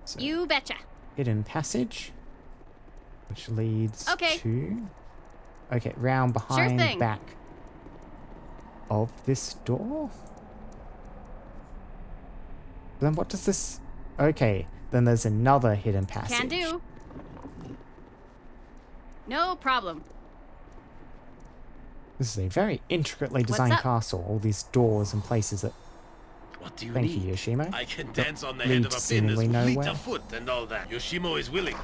So,
You betcha.
hidden passage, which leads
Okay.
to... Okay, round behind,
thing.
back of this door? Then what does this... Okay, then there's another hidden passage.
Can do. No problem.
This is a very intricately designed
up?
castle. All these doors and places that...
What do you
Thank
need?
you, Yoshimo.
I can dance on the
lead
head of a penis
seemingly
with fleet
nowhere.
of foot and all that. Yoshimo is willing.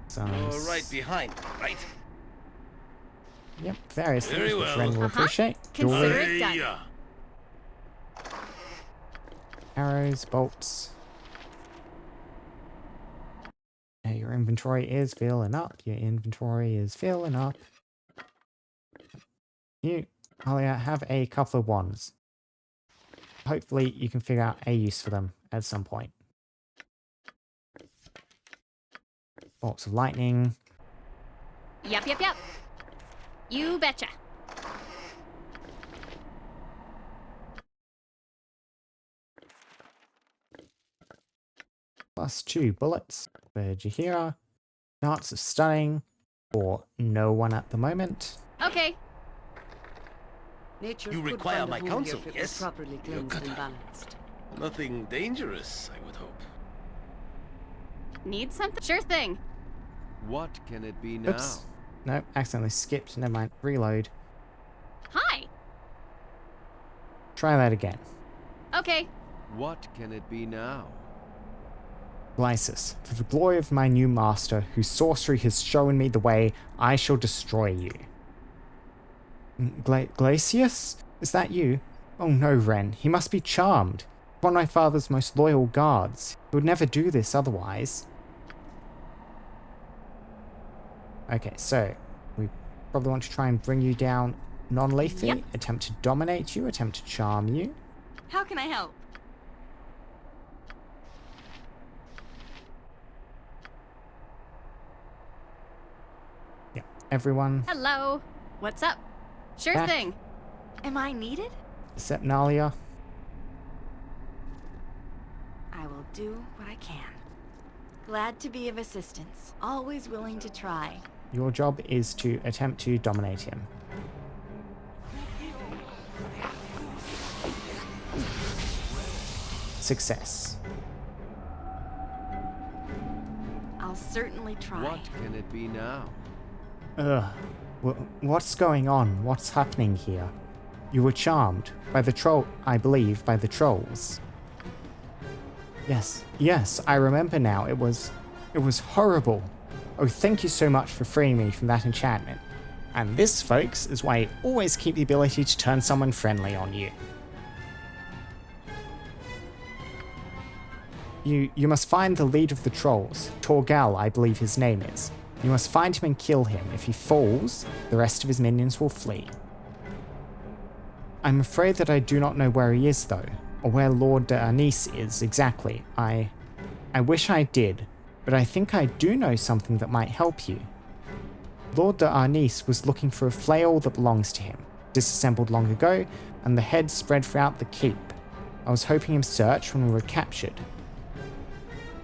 Some...
You're right behind, right?
Yep, various
Very
things which
well.
Wren will appreciate.
Consider
Jewelry,
it done.
Hey-ya.
arrows, bolts. Yeah, your inventory is filling up. Your inventory is filling up. You, Alia, have a couple of wands. Hopefully you can figure out a use for them at some point. Bolts of lightning.
Yep. You betcha.
Plus 2 bullets for Jahira. Darts of stunning for no one at the moment.
Okay.
Nature
You
could
require
find a
my
home
counsel,
here if it
yes?
was properly cleansed
Yokata.
and balanced.
Nothing dangerous, I would hope.
Need something? Sure thing.
What can it be now?
Oops. Nope, accidentally skipped. Never mind. Reload.
Hi.
Try that again.
Okay.
What can it be now?
Lysis, for the glory of my new master, whose sorcery has shown me the way, I shall destroy you. Glacius? Is that you? Oh no, Wren. He must be charmed. One of my father's most loyal guards. He would never do this otherwise. Okay, so we probably want to try and bring you down non-lethally.
Yep.
Attempt to dominate you, attempt to charm you.
How can I help?
Yeah, everyone
Hello. What's up? Sure
Back.
thing.
Am I needed?
except Nalia.
I will do what I can. Glad to be of assistance. Always willing to try.
Your job is to attempt to dominate him. Success.
I'll certainly try.
What can it be now?
Ugh. What's going on? What's happening here? You were charmed by the troll, I believe, by the trolls. Yes, I remember now. It was horrible. Oh, thank you so much for freeing me from that enchantment. And this, folks, is why you always keep the ability to turn someone friendly on you. You must find the lead of the trolls, Torgal, I believe his name is. You must find him and kill him. If he falls, the rest of his minions will flee. I'm afraid that I do not know where he is, though, or where Lord de Arnis is exactly. I wish I did, but I think I do know something that might help you. Lord de Arnis was looking for a flail that belongs to him, disassembled long ago, and the head spread throughout the keep. I was hoping him search when we were captured.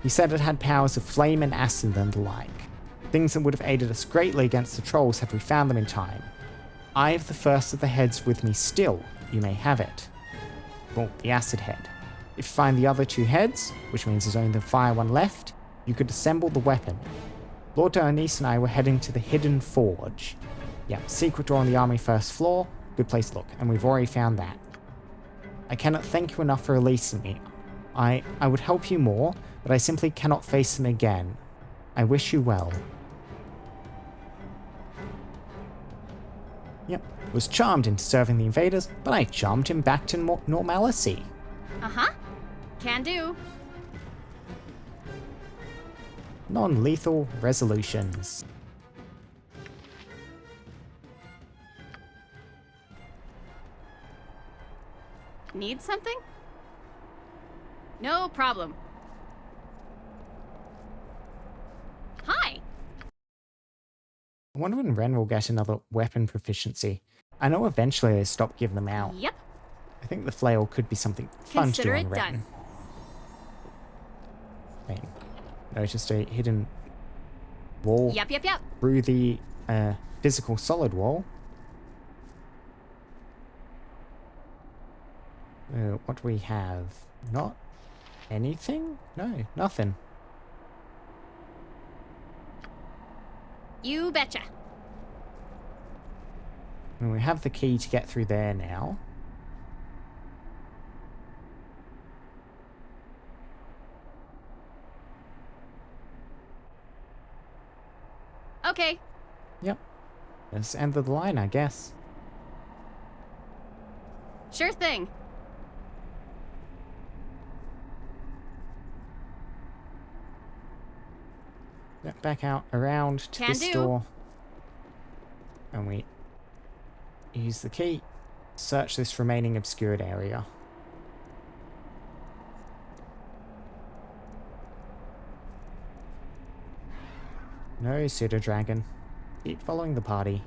He said it had powers of flame and acid and the like, things that would have aided us greatly against the trolls had we found them in time. I have the first of the heads with me still. You may have it. Well, the acid head. If you find the other two heads, which means there's only the fire one left, you could assemble the weapon. Lord Dionysus and I were heading to the Hidden Forge. Yeah, secret door on the army first floor, good place to look, and we've already found that. I cannot thank you enough for releasing me. I would help you more, but I simply cannot face them again. I wish you well. Yep, was charmed into serving the invaders, but I charmed him back to normalcy.
Uh-huh. Can do.
Non-lethal resolutions.
Need something? No problem. Hi.
I wonder when Wren will get another weapon proficiency. I know eventually they stop giving them out.
Yep.
I think the flail could be something fun to do
Consider
on
it
Wren.
done.
Wait, noticed a hidden wall
Yep.
through the physical solid wall. What do we have? Not anything? No, nothing.
You betcha.
And we have the key to get through there now.
Okay.
Yep. That's the end of the line, I guess.
Sure thing.
Yep, back out around to
Can
this
do.
door. And we use the key. Search this remaining obscured area. No pseudo dragon. Keep following the party.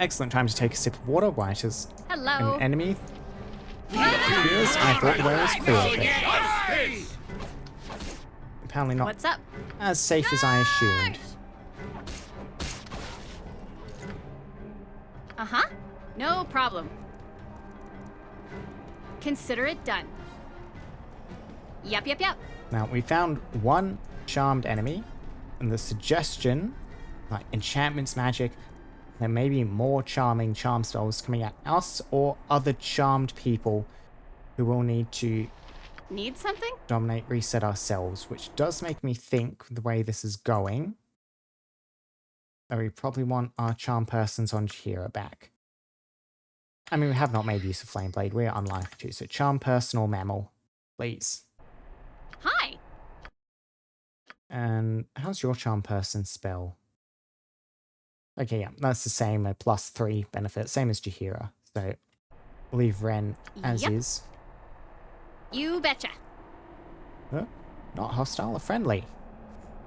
Excellent time to take a sip of water, white as
Hello.
an enemy. Appears. I thought the way was clear, but apparently not
What's up?
as safe as I assumed.
Uh-huh. No problem. Consider it done. Yep.
Now, we found one charmed enemy, and the suggestion, like enchantments, magic, there may be more charming charm spells coming at us or other charmed people who will need to
Need something?
dominate, reset ourselves, which does make me think the way this is going that we probably want our charm persons on Shira back. I mean, we have not made use of Flame Blade. We're unlikely to, so charm person or mammal, please.
Hi!
And how's your charm person spell? Okay, yeah, that's the same, a +3 benefit, same as Jahira. So we'll leave Wren as
Yep.
is.
You betcha.
Not hostile or friendly.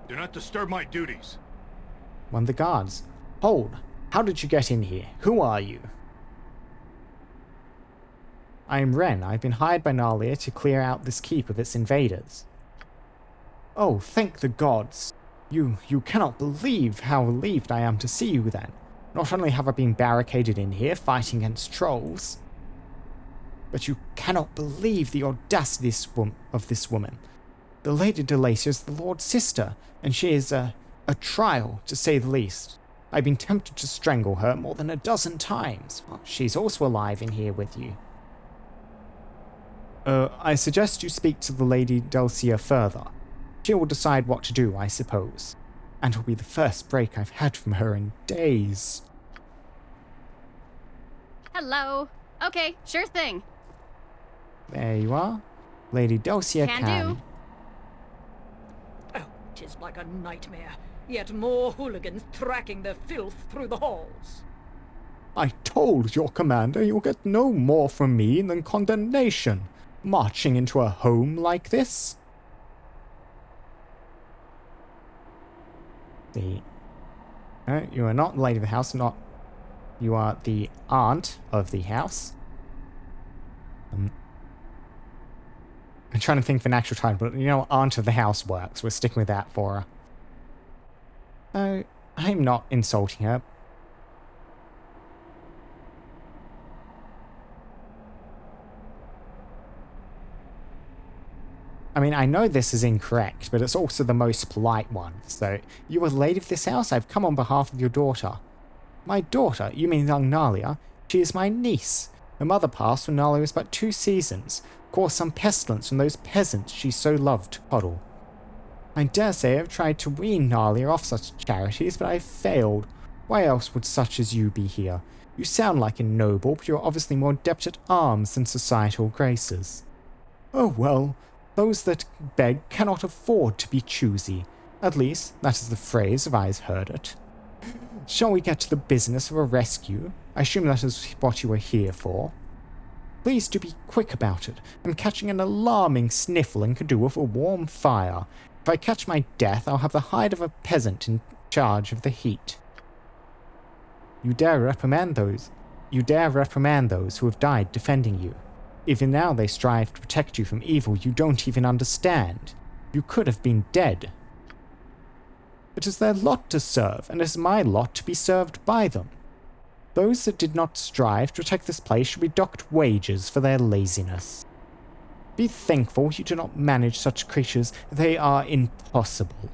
Do not disturb my duties.
One of the guards. Hold! How did you get in here? Who are you? I am Wren. I've been hired by Nalia to clear out this keep of its invaders. Oh, thank the gods. You cannot believe how relieved I am to see you then. Not only have I been barricaded in here fighting against trolls, but you cannot believe the audacity of this woman. The Lady Delacia is the Lord's sister, and she is a trial, to say the least. I've been tempted to strangle her more than a dozen times. She's also alive in here with you. I suggest you speak to the Lady Delacia further. She will decide what to do, I suppose. And it'll be the first break I've had from her in days.
Hello. Okay, sure thing.
There you are. Lady Delacia
Can do.
Oh, 'tis like a nightmare. Yet more hooligans tracking their filth through the halls.
I told your commander you'll get no more from me than condemnation. Marching into a home like this? You are not the lady of the house, you are the aunt of the house. I'm trying to think of an actual title, but you know, aunt of the house works. We're sticking with that for her. I'm not insulting her. I mean, I know this is incorrect, but it's also the most polite one. So, you are the lady of this house? I've come on behalf of your daughter. My daughter? You mean young Nalia? She is my niece. Her mother passed when Nalia was but 2 seasons. Caused some pestilence from those peasants she so loved to coddle. I dare say I've tried to wean Nalia off such charities, but I've failed. Why else would such as you be here? You sound like a noble, but you're obviously more adept at arms than societal graces. Oh well. Those that beg cannot afford to be choosy. At least, that is the phrase, if I have heard it. Shall we get to the business of a rescue? I assume that is what you are here for. Please do be quick about it. I'm catching an alarming sniffle and could do with a warm fire. If I catch my death, I'll have the hide of a peasant in charge of the heat. You dare reprimand those who have died defending you. Even now they strive to protect you from evil you don't even understand. You could have been dead. It is their lot to serve, and it is my lot to be served by them. Those that did not strive to protect this place should be docked wages for their laziness. Be thankful you do not manage such creatures. They are impossible.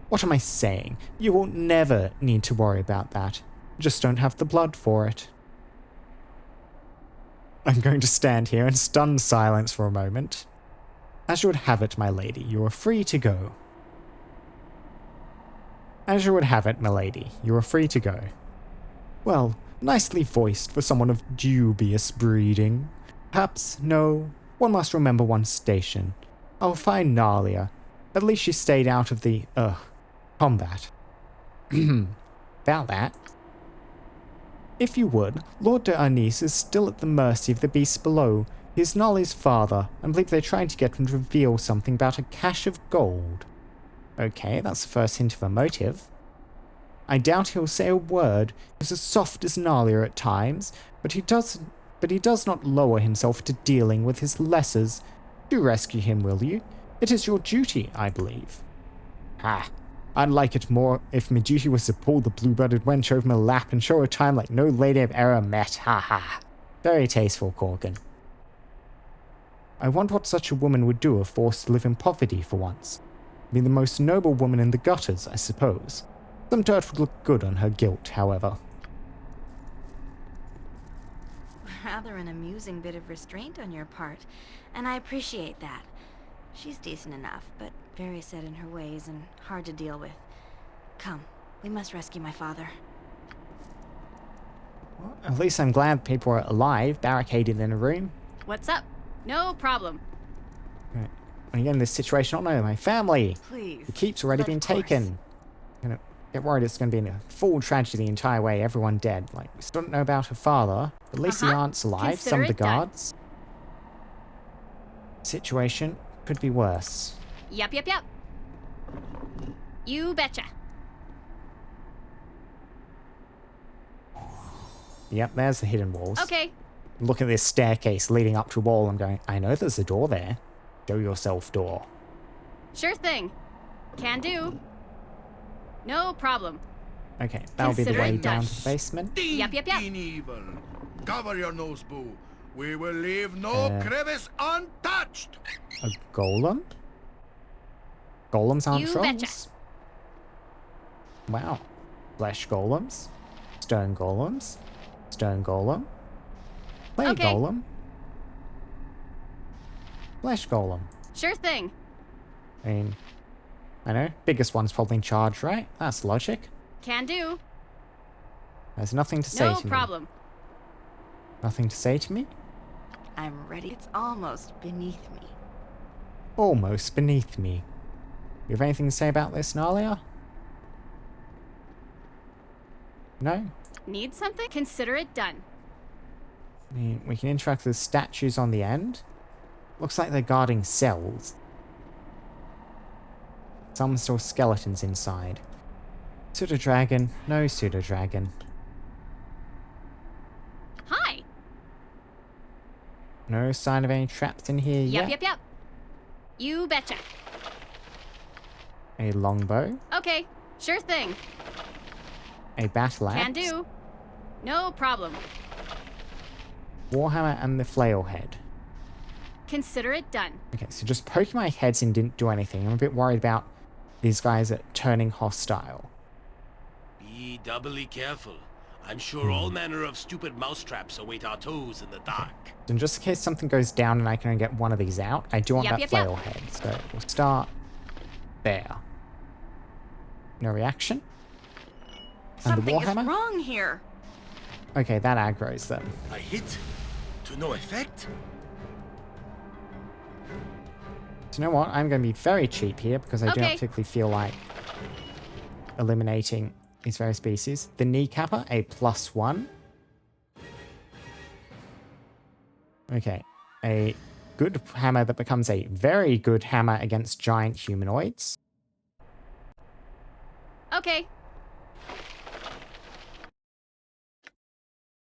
What am I saying? You will never need to worry about that. You just don't have the blood for it. I'm going to stand here in stunned silence for a moment. As you would have it, my lady, you are free to go. As you would have it, my lady, you are free to go. Well, nicely voiced for someone of dubious breeding. Perhaps, no, one must remember one's station. I'll find Nalia. At least she stayed out of the, combat. About that. If you would, Lord de Arnis is still at the mercy of the beasts below. He is Nalia's father, and believe they're trying to get him to reveal something about a cache of gold. Okay, that's the first hint of a motive. I doubt he'll say a word. He's as soft as Nalia at times, but he does not lower himself to dealing with his lessers. Do rescue him, will you? It is your duty, I believe. I'd like it more if my duty was to pull the blue-blooded wench over my lap and show her time like no lady I've ever met. Ha ha. Very tasteful, Corgan. I wonder what such a woman would do if forced to live in poverty for once. Be the most noble woman in the gutters, I suppose. Some dirt would look good on her guilt, however.
Rather an amusing bit of restraint on your part, and I appreciate that. She's decent enough, but very set in her ways and hard to deal with. Come, we must rescue my father.
Well, at least I'm glad people are alive, barricaded in a room.
What's up? No problem.
Right. When you get in this situation, I don't know, my family.
Please.
The keep's already been taken. You know, get worried it's going to be a full tragedy the entire way, everyone dead. Like, we still don't know about her father, but at least the aunt's alive,
Consider
some of the
it done.
guards. Situation could be worse.
Yep. You betcha.
Yep, there's the hidden walls.
Okay.
Look at this staircase leading up to a wall. I'm going, I know there's a door there. Show yourself, door.
Sure thing. Can do. No problem.
Okay, that'll be the
Consider
way
it
down
done.
to the basement.
Yep.
Stinking evil. Cover your nose, boo. We will leave no crevice untouched.
A golem? Golems aren't
You
trolls?
betcha.
Wow. Flesh golems. Stone golems. Stone golem. Clay
Okay.
golem. Flesh golem.
Sure thing.
I mean, I know, biggest one's probably in charge, right? That's logic.
Can do.
There's nothing to say
No
to me.
problem.
Nothing to say to me?
I'm ready. It's almost beneath me.
Almost beneath me. You have anything to say about this, Nalia? No?
Need something? Consider it done.
I mean, we can interact with the statues on the end. Looks like they're guarding cells. Some still skeletons inside. Pseudo-dragon, no pseudo-dragon.
Hi.
No sign of any traps in here yet.
Yep. You betcha.
A longbow.
Okay. Sure thing.
A battle axe.
Can do. No problem.
Warhammer and the flail head.
Consider it done.
Okay, so just poking my heads in didn't do anything. I'm a bit worried about these guys turning hostile.
Be doubly careful. I'm sure all manner of stupid mousetraps await our toes in the dark.
And just in case something goes down and I can get one of these out, I do want that flail head. So we'll start there. No reaction. And the
Something is
warhammer.
wrong here.
Okay, that aggro's them.
I hit to no effect.
So you know what? I'm going to be very cheap here because I do not
Okay.
particularly feel like eliminating these various species. The kneecapper, a +1. Okay, a good hammer that becomes a very good hammer against giant humanoids.
Okay.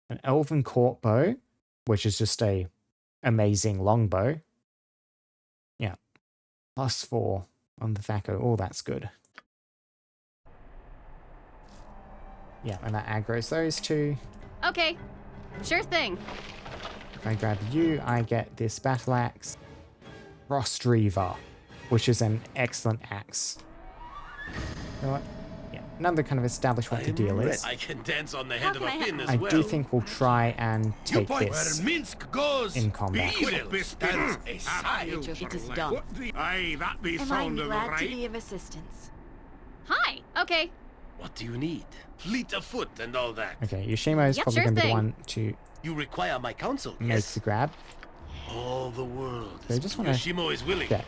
An elven court bow, which is just a amazing longbow. Yeah, +4 on the Thaco. Oh, that's good. Yeah, and that aggro's those two.
Okay. Sure thing.
If I grab you, I get this battle axe, Frost Reaver, which is an excellent axe. You know what? Yeah, another kind of establish what the deal is.
I can dance on the head of
can
a
I
pin as
I
well.
do think we'll try and take
Where
this
Minsk goes,
in combat.
evil stands aside.
It is done.
Aye, that be
Am I
sound of
glad to
right.
be of assistance?
Hi. Okay.
What do you need? Fleet of foot and all that.
Okay, Yoshimo is
Yep,
probably
sure
going to be the
thing.
one to
You require my counsel,
make
yes?
the grab.
All the world.
So I just want to
Yoshimo is willing.
check.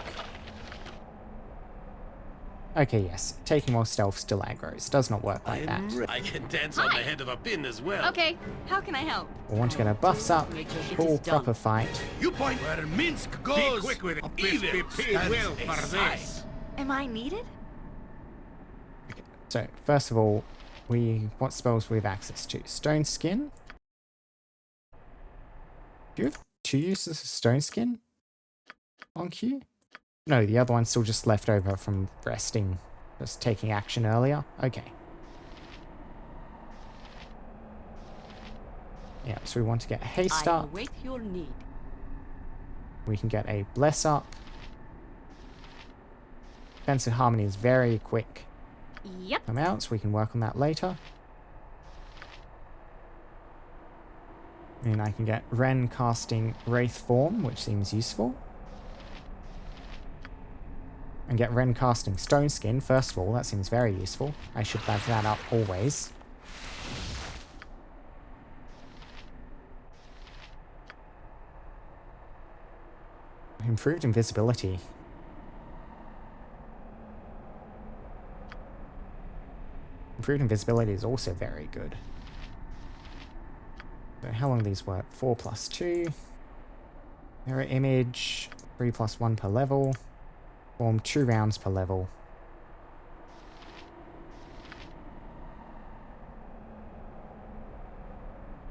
Okay, yes. Taking more stealth still aggroes. Does not work like that.
I can dance on the head of a pin as well.
Okay.
How can I help?
We want to get our buffs up. Full proper fight.
You point where Minsk goes. Be quick with it.
Evil
Be paid
stands
well for
aside.
this.
Am I needed?
So, first of all, what spells we have access to? Stone Skin. Do you have 2 uses of Stone Skin on Q? No, the other one's still just left over from resting Just taking action earlier. Okay. Yeah, so we want to get a haste
I
up.
await your need.
We can get a bless up. Defensive harmony is very quick.
Yep.
Come out, so we can work on that later. And I can get Wren casting Wraith form, which seems useful. And get Wren casting Stone Skin, first of all, that seems very useful. I should back that up always. Improved invisibility. Improved invisibility is also very good. So how long these work? 4 plus 2. Mirror image, 3 plus 1 per level. Form 2 rounds per level.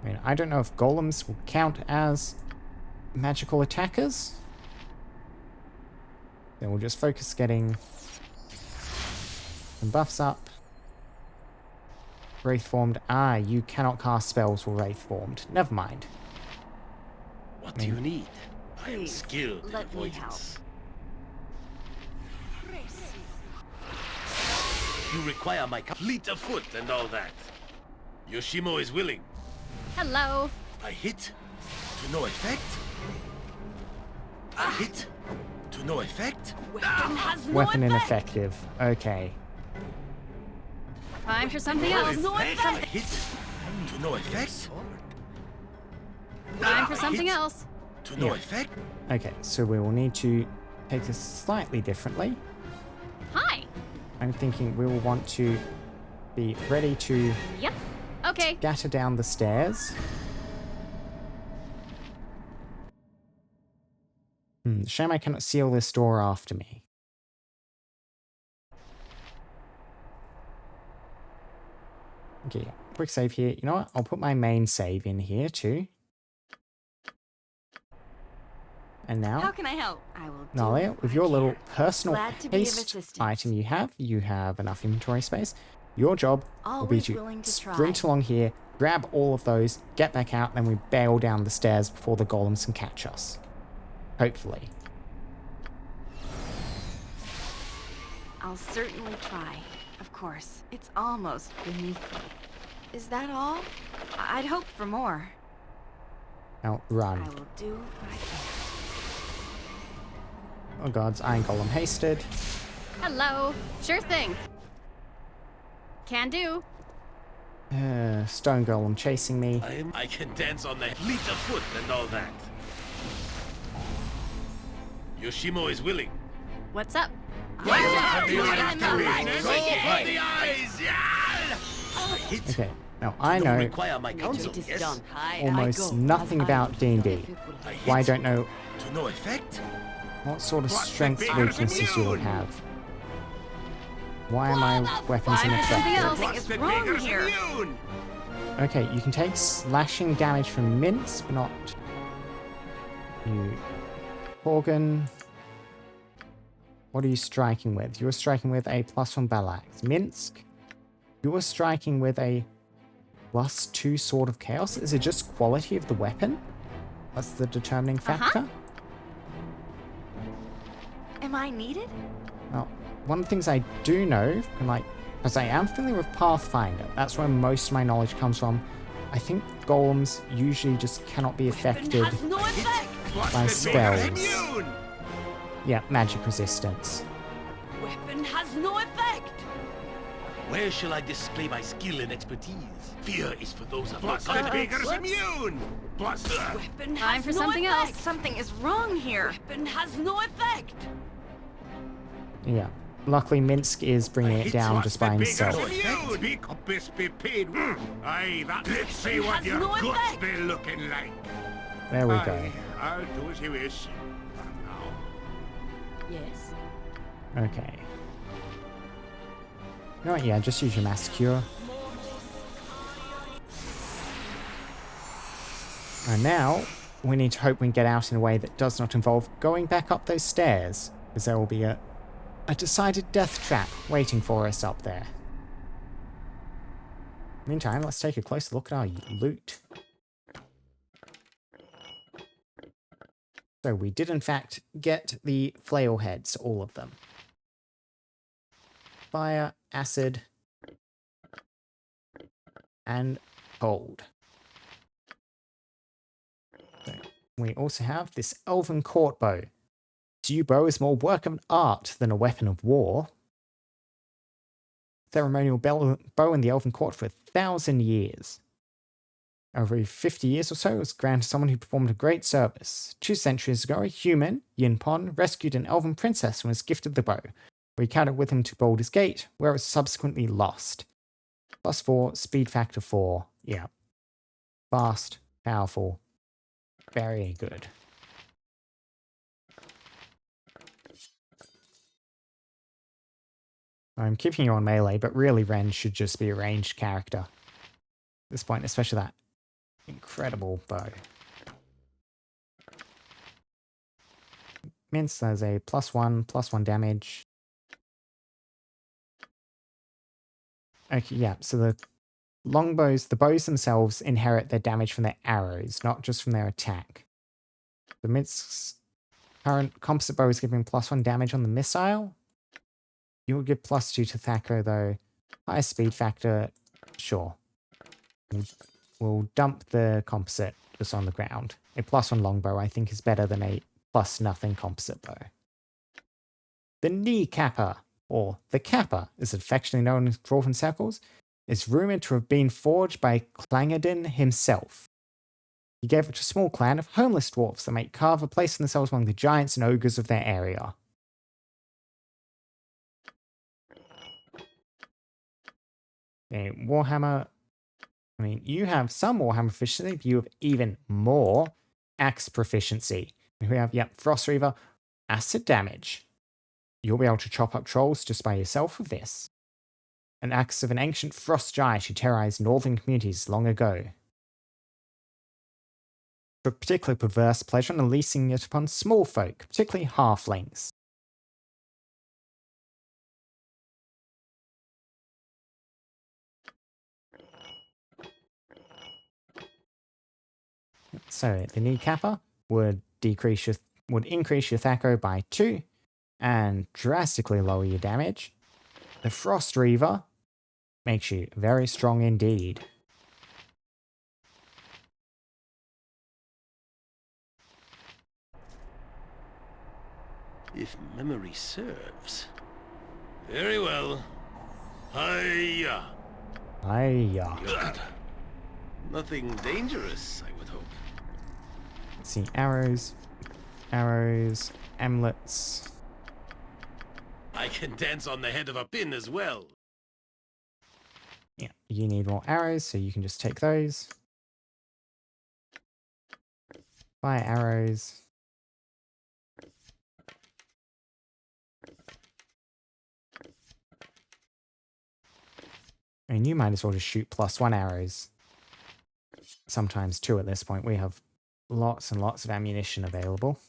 I mean, I don't know if golems will count as magical attackers. Then we'll just focus getting some buffs up. Wraith formed. Ah, you cannot cast spells with Wraith formed. Never mind.
What do you need? I am
Please,
skilled in
let me
avoidance. You require my fleet of foot and all that. Yoshimo is willing.
Hello.
I hit to no effect. I hit to no effect.
Weapon has no
Weapon
effect.
ineffective. Okay.
Time for something
No
else.
effect. I hit to no effect.
Time for
I
something
hit
else.
to no
Yeah.
effect.
Okay, so we will need to take this slightly differently.
Hi.
I'm thinking we will want to be ready to
Yep. Okay.
scatter down the stairs. Shame I cannot seal this door after me. Okay, quick save here. You know what? I'll put my main save in here too. And
How
now,
can I help? I will do
Nalia,
what
with
I
your
can.
little personal
Glad to be of
haste
assistance.
item you have enough inventory space. Your job will be
Always
to
willing to
sprint
try.
along here, grab all of those, get back out, and then we bail down the stairs before the golems can catch us. Hopefully.
I'll certainly try. Of course, it's almost beneath me. Is that all? I'd hoped for more.
Now,
I
run.
will do what I can.
Oh gods, Iron Golem hasted.
Hello. Sure thing. Can do.
Stone Golem chasing me.
I can dance on the fleet of foot and all that. Yoshimo is willing.
What's up?
I hit.
Okay, now I
Do
know
require my counsel.
It is
Yes.
done. I
almost
go.
nothing
As I
about D&D.
I
Well, I
hit
don't know
to no effect.
what sort of
What's the
strengths
big
weaknesses you will
immune?
have. Why are my weapons
Fire something
ineffective?
else.
Something is wrong here.
Okay, you can take slashing damage from Mince, but not you. Organ. What are you striking with? You are striking with a +1 battle axe. Minsk, you are striking with a +2 Sword of Chaos. Is it just quality of the weapon? That's the determining factor?
Am I needed?
Well, one of the things I do know, because I am familiar with Pathfinder, that's where most of my knowledge comes from. I think golems usually just cannot be affected
Has no effect.
by spells. Yeah, magic resistance.
Weapon has no effect.
Where shall I display my skill and expertise? Fear is for those of
Plus
us.
the beggar's immune. Plus
Weapon
Time
has
for
no
something
effect.
else.
Something is wrong here.
Weapon has no effect.
Yeah. Luckily, Minsk is bringing it down just by himself.
immune. Speak up, best be paid. Aye, that. Let's see what
has
your
no
guts
effect.
be looking like.
There we
Aye,
go.
I'll do as you wish. For now.
Yes.
Okay. You know what? Yeah, just use your Mass Cure. And now, we need to hope we can get out in a way that does not involve going back up those stairs. Because there will be a a decided death trap waiting for us up there. Meantime, let's take a closer look at our loot. So we did in fact get the flail heads, all of them. Fire, acid, and cold. So we also have this elven court bow. This yew bow is more work of art than a weapon of war. Ceremonial bow in the elven court for 1,000 years. Over 50 years or so, it was granted to someone who performed a great service. 2 centuries ago, a human, Yin Pon, rescued an elven princess and was gifted the bow. We carried it with him to Baldur's Gate, where it was subsequently lost. +4, speed factor 4. Yeah. Fast, powerful, very good. I'm keeping you on melee, but really Wren should just be a ranged character. At this point, especially that incredible bow. Mince, there's a +1 damage. Okay, yeah, so the longbows, the bows themselves inherit their damage from their arrows, not just from their attack. The Mince's current composite bow is giving +1 damage on the missile. You will give +2 to Thaco, though. High speed factor, sure. We'll dump the composite just on the ground. A +1 longbow, I think, is better than a +0 composite bow. The knee capper, or the capper, as it's affectionately known in dwarven circles, is rumoured to have been forged by Clangadin himself. He gave it to a small clan of homeless dwarves that might carve a place for themselves among the giants and ogres of their area. Okay, Warhammer. I mean, you have some Warhammer proficiency, but you have even more axe proficiency. We have, Frost Reaver, acid damage. You'll be able to chop up trolls just by yourself with this. An axe of an ancient frost giant who terrorized northern communities long ago. Took particularly perverse pleasure in unleashing it upon small folk, particularly halflings. So the knee capper would increase your Thaco by 2 and drastically lower your damage. The Frost Reaver makes you very strong indeed.
If memory serves. Very well. Hiya!
Hiya.
Nothing dangerous, I would hope.
Let's see, arrows, amulets.
I can dance on the head of a pin as well.
Yeah, you need more arrows, so you can just take those. Fire arrows. And you might as well just shoot +1 arrows. Sometimes 2 at this point. We have lots and lots of ammunition available.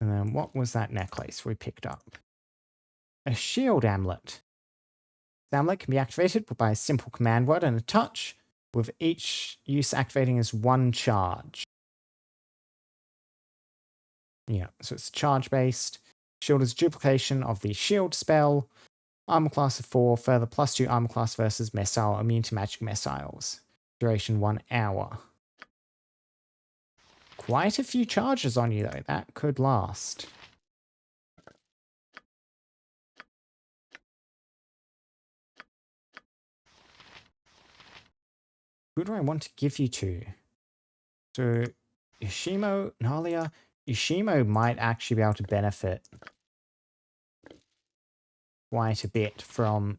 And then what was that necklace we picked up? A shield amulet. The amulet can be activated by a simple command word and a touch, with each use activating as 1 charge. Yeah, so it's charge based. Shield is duplication of the shield spell. Armor class of 4, further +2 armor class versus missile, immune to magic missiles. Duration 1 hour. Quite a few charges on you though, that could last. Who do I want to give you to? So, Ishimo, Nalia. Ishimo might actually be able to benefit quite a bit from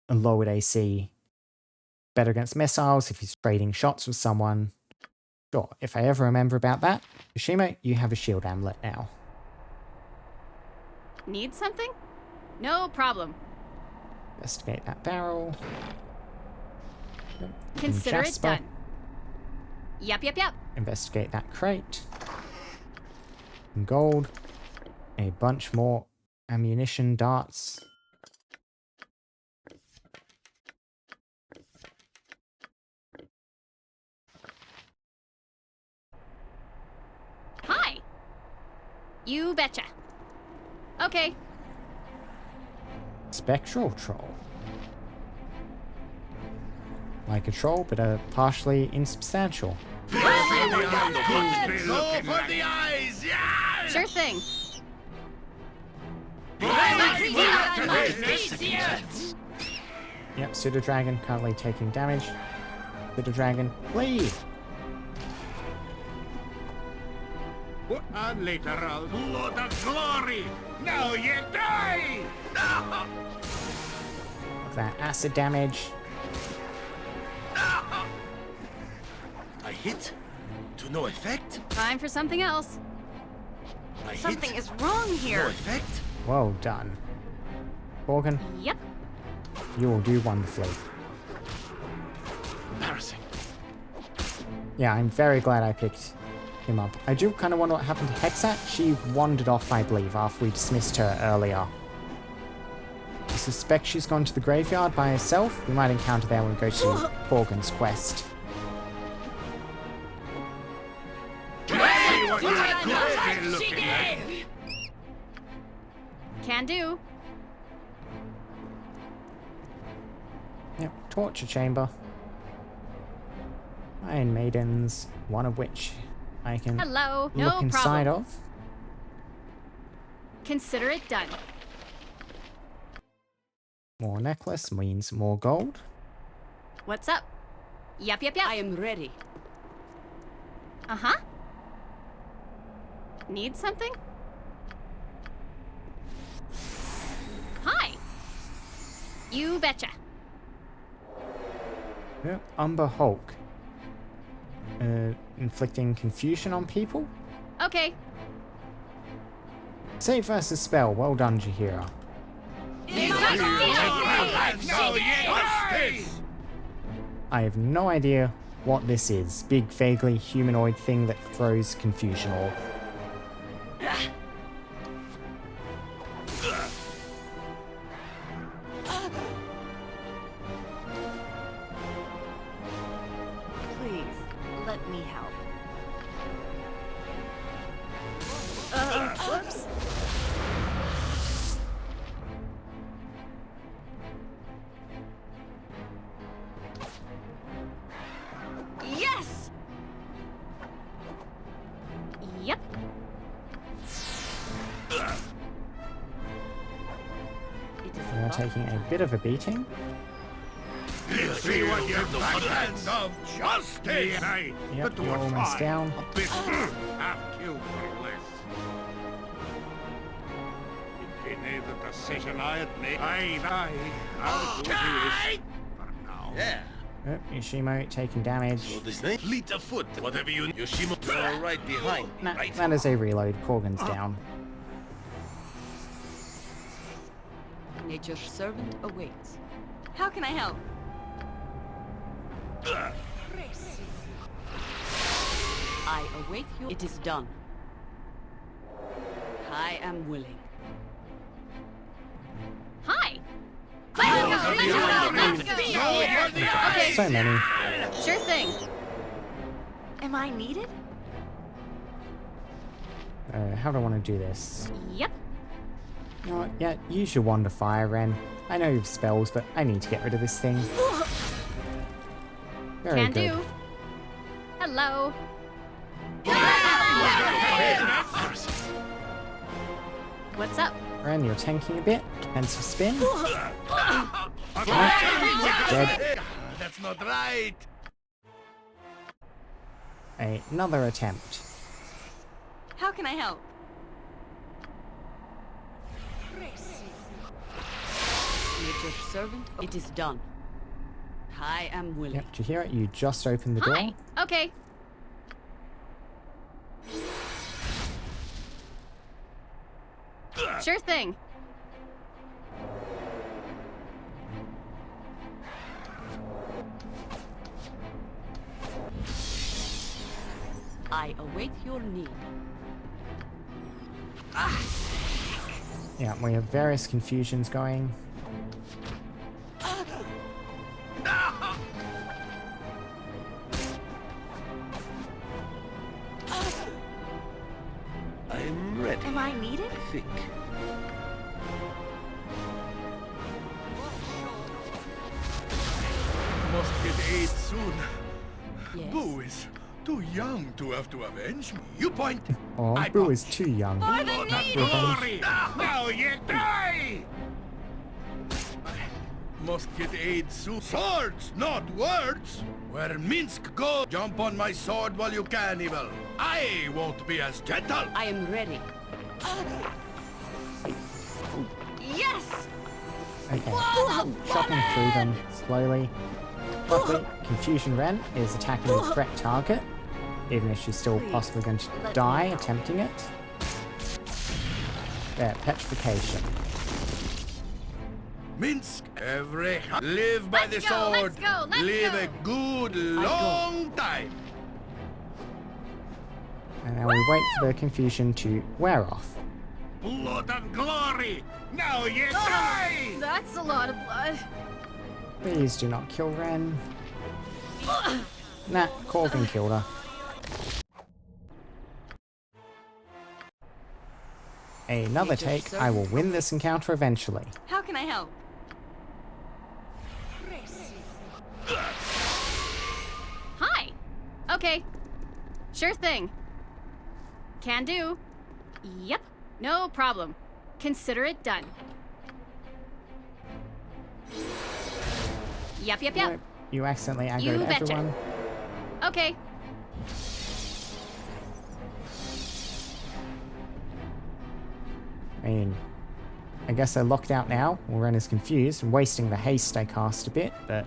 a lowered AC. Better against missiles if he's trading shots with someone. Sure, if I ever remember about that. Ishimo, you have a shield amulet now.
Need something? No problem.
Investigate that barrel.
Consider it
Jasper.
done. Yep.
Investigate that crate. Some gold. A bunch more ammunition darts.
Hi. You betcha. Okay.
Spectral troll. Like a troll, but partially insubstantial.
Go for the eyes! Yeah!
Sure thing.
Yep, pseudo dragon currently taking damage. Pseudo dragon, flee!
And later I'll blood of glory! Now you die!
Look at that acid damage.
I hit. To no effect.
Time for something else.
I
Something
hit.
is wrong
No
here.
effect.
Well done. Morgan,
Yep.
you will do wonderfully.
Embarrassing.
Yeah, I'm very glad I picked him up. I do kind of wonder what happened to Hexat. She wandered off, I believe, after we dismissed her earlier. I suspect she's gone to the graveyard by herself. We might encounter there when we go to Morgan's quest.
See what you're good looking like.
Can do.
Yep, torture chamber. Iron maidens, one of which I can
Hello.
look
No
inside
problem.
of.
Consider it done.
More necklace means more gold.
What's up? Yep.
I am ready.
Uh-huh. Need something? Hi. You betcha.
Yep, Umber Hulk. Inflicting confusion on people?
Okay.
Save versus spell. Well done, Jahira.
Now you die!
I have no idea what this is. Big, vaguely humanoid thing that throws confusion or...
Please, let me help.
Whoops.
Yes!
Yep.
It is
We are taking a bit of a beating.
See what you're land of justice! Aye,
Yep,
but
you're
we're
almost
fine.
down.
A bit half killed for less. It ain't the decision I had made. I'll do this for now.
Yeah.
Yep, Yoshimo taking damage.
So this name? Fleet of foot. Whatever you... Yoshimo. You're right behind.
Nah,
Right.
that is a reload. Corgan's down.
Nature's servant awaits.
How can I help?
I await you. It is done. I am willing.
Hi.
Okay. So many.
Sure thing.
Am I needed?
How do I want to do this?
Yep.
You know what? Yeah, use your wand of fire, Wren. I know you have spells, but I need to get rid of this thing. Very
Can
good.
do. Hello. What's up?
Wren, you're tanking a bit. Defensive spin. Dead.
That's not right.
Another attempt.
How can I help?
Nature's servant. It is done. I am willing.
Yep, do you hear it? You just opened the door.
Hi. Okay. Sure thing.
I await your need.
Yeah, we have various confusions going.
I'm ready,
Am I needed?
I think.
Must get aid soon.
Yes.
Boo is too young to have to avenge me. You point.
Oh,
I
Boo
punch.
is too young.
Blood and glory! Now you die! Must get aid soon. Swords, not words! Where Minsk goes, jump on my sword while you can, evil. I won't be as gentle.
I am ready.
Yes!
Okay, chopping through them slowly. Luckily, Confusion Wren is attacking the correct target, even if she's still possibly going to die attempting it. There, Petrification.
Minsk, live by the
Let's go,
sword.
let's go, let's
live
go.
a good long time.
And now we wait for the confusion to wear off.
Blood and glory! Now you die!
That's a lot of blood.
Please do not kill Wren. Nah, Corvin killed her. Another take, I will win this encounter eventually.
How can I help?
Hi. Okay. Sure thing. Can do. Yep. No problem. Consider it done. Yep.
Nope, you accidentally
You
aggroed
betcha.
everyone.
Okay.
I mean, I guess they're locked out now. Wren is confused and wasting the haste I cast a bit, but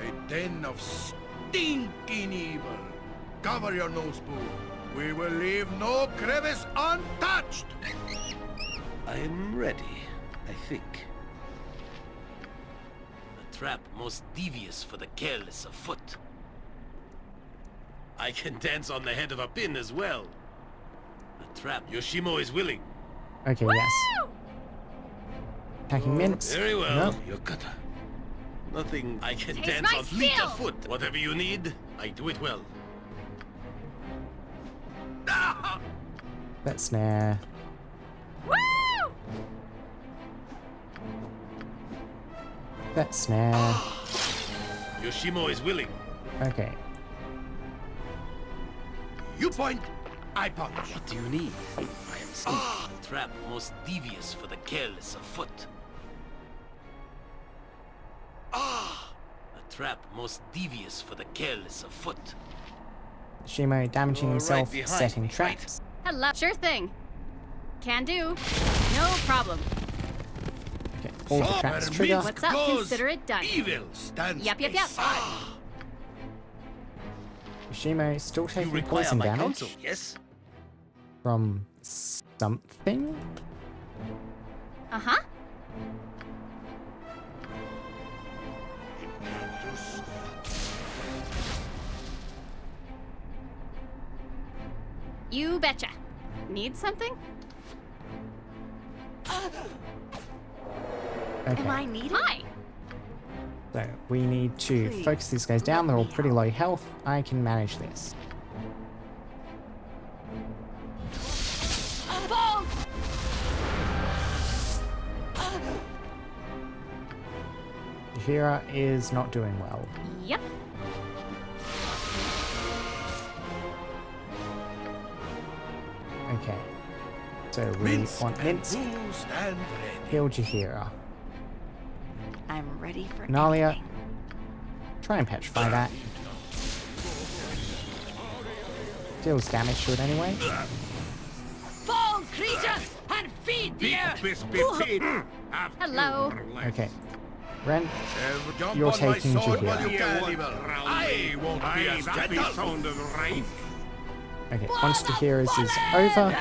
A den of stinking evil. Cover your nose, Boo. We will leave no crevice untouched.
I'm ready, I think. A trap most devious for the careless of foot. I can dance on the head of a pin as well. A trap Yoshimo is willing.
okay, yes. Attacking Minsk.
Very well,
Nope.
Yokata. Nothing I can
Taste
dance
my
on fleet
skill.
of foot. Whatever you need, I do it well.
That snare.
Woo!
That snare.
Yoshimo is willing.
Okay.
You point, I punch.
What do you need? I am sneaky. A trap most devious for the careless of foot. A trap most devious for the careless of foot.
Shimo damaging
You're
himself,
right behind
setting
me, right?
traps.
Hello. Sure thing. Can do. No problem.
Okay, all the
So,
traps
where
trigger.
Minsk
What's up?
goes,
Consider it done.
Evil stands
Yep.
aside.
Shimo is still
You
taking
require
poison
my
damage
counsel, yes?
from something.
Uh-huh. You betcha. Need something?
Okay,
Am I needed?
Hi.
so we need to
Please,
focus these guys down. They're all pretty low health. I can manage this. Hira is not doing well.
Yep.
Okay. So we
Minsk
want
and
Minsk,
Boo stand ready.
heal Jahira.
I'm ready for
Nalia,
anything.
try and petrify that. Deals damage to it anyway.
Fall, creatures, and feed the earth!
Hello.
Okay. Ren,
Jump
You're
on my
taking
sword
Jahira.
while you can, evil. I won't be as gentle.
okay, once Jahira's is over,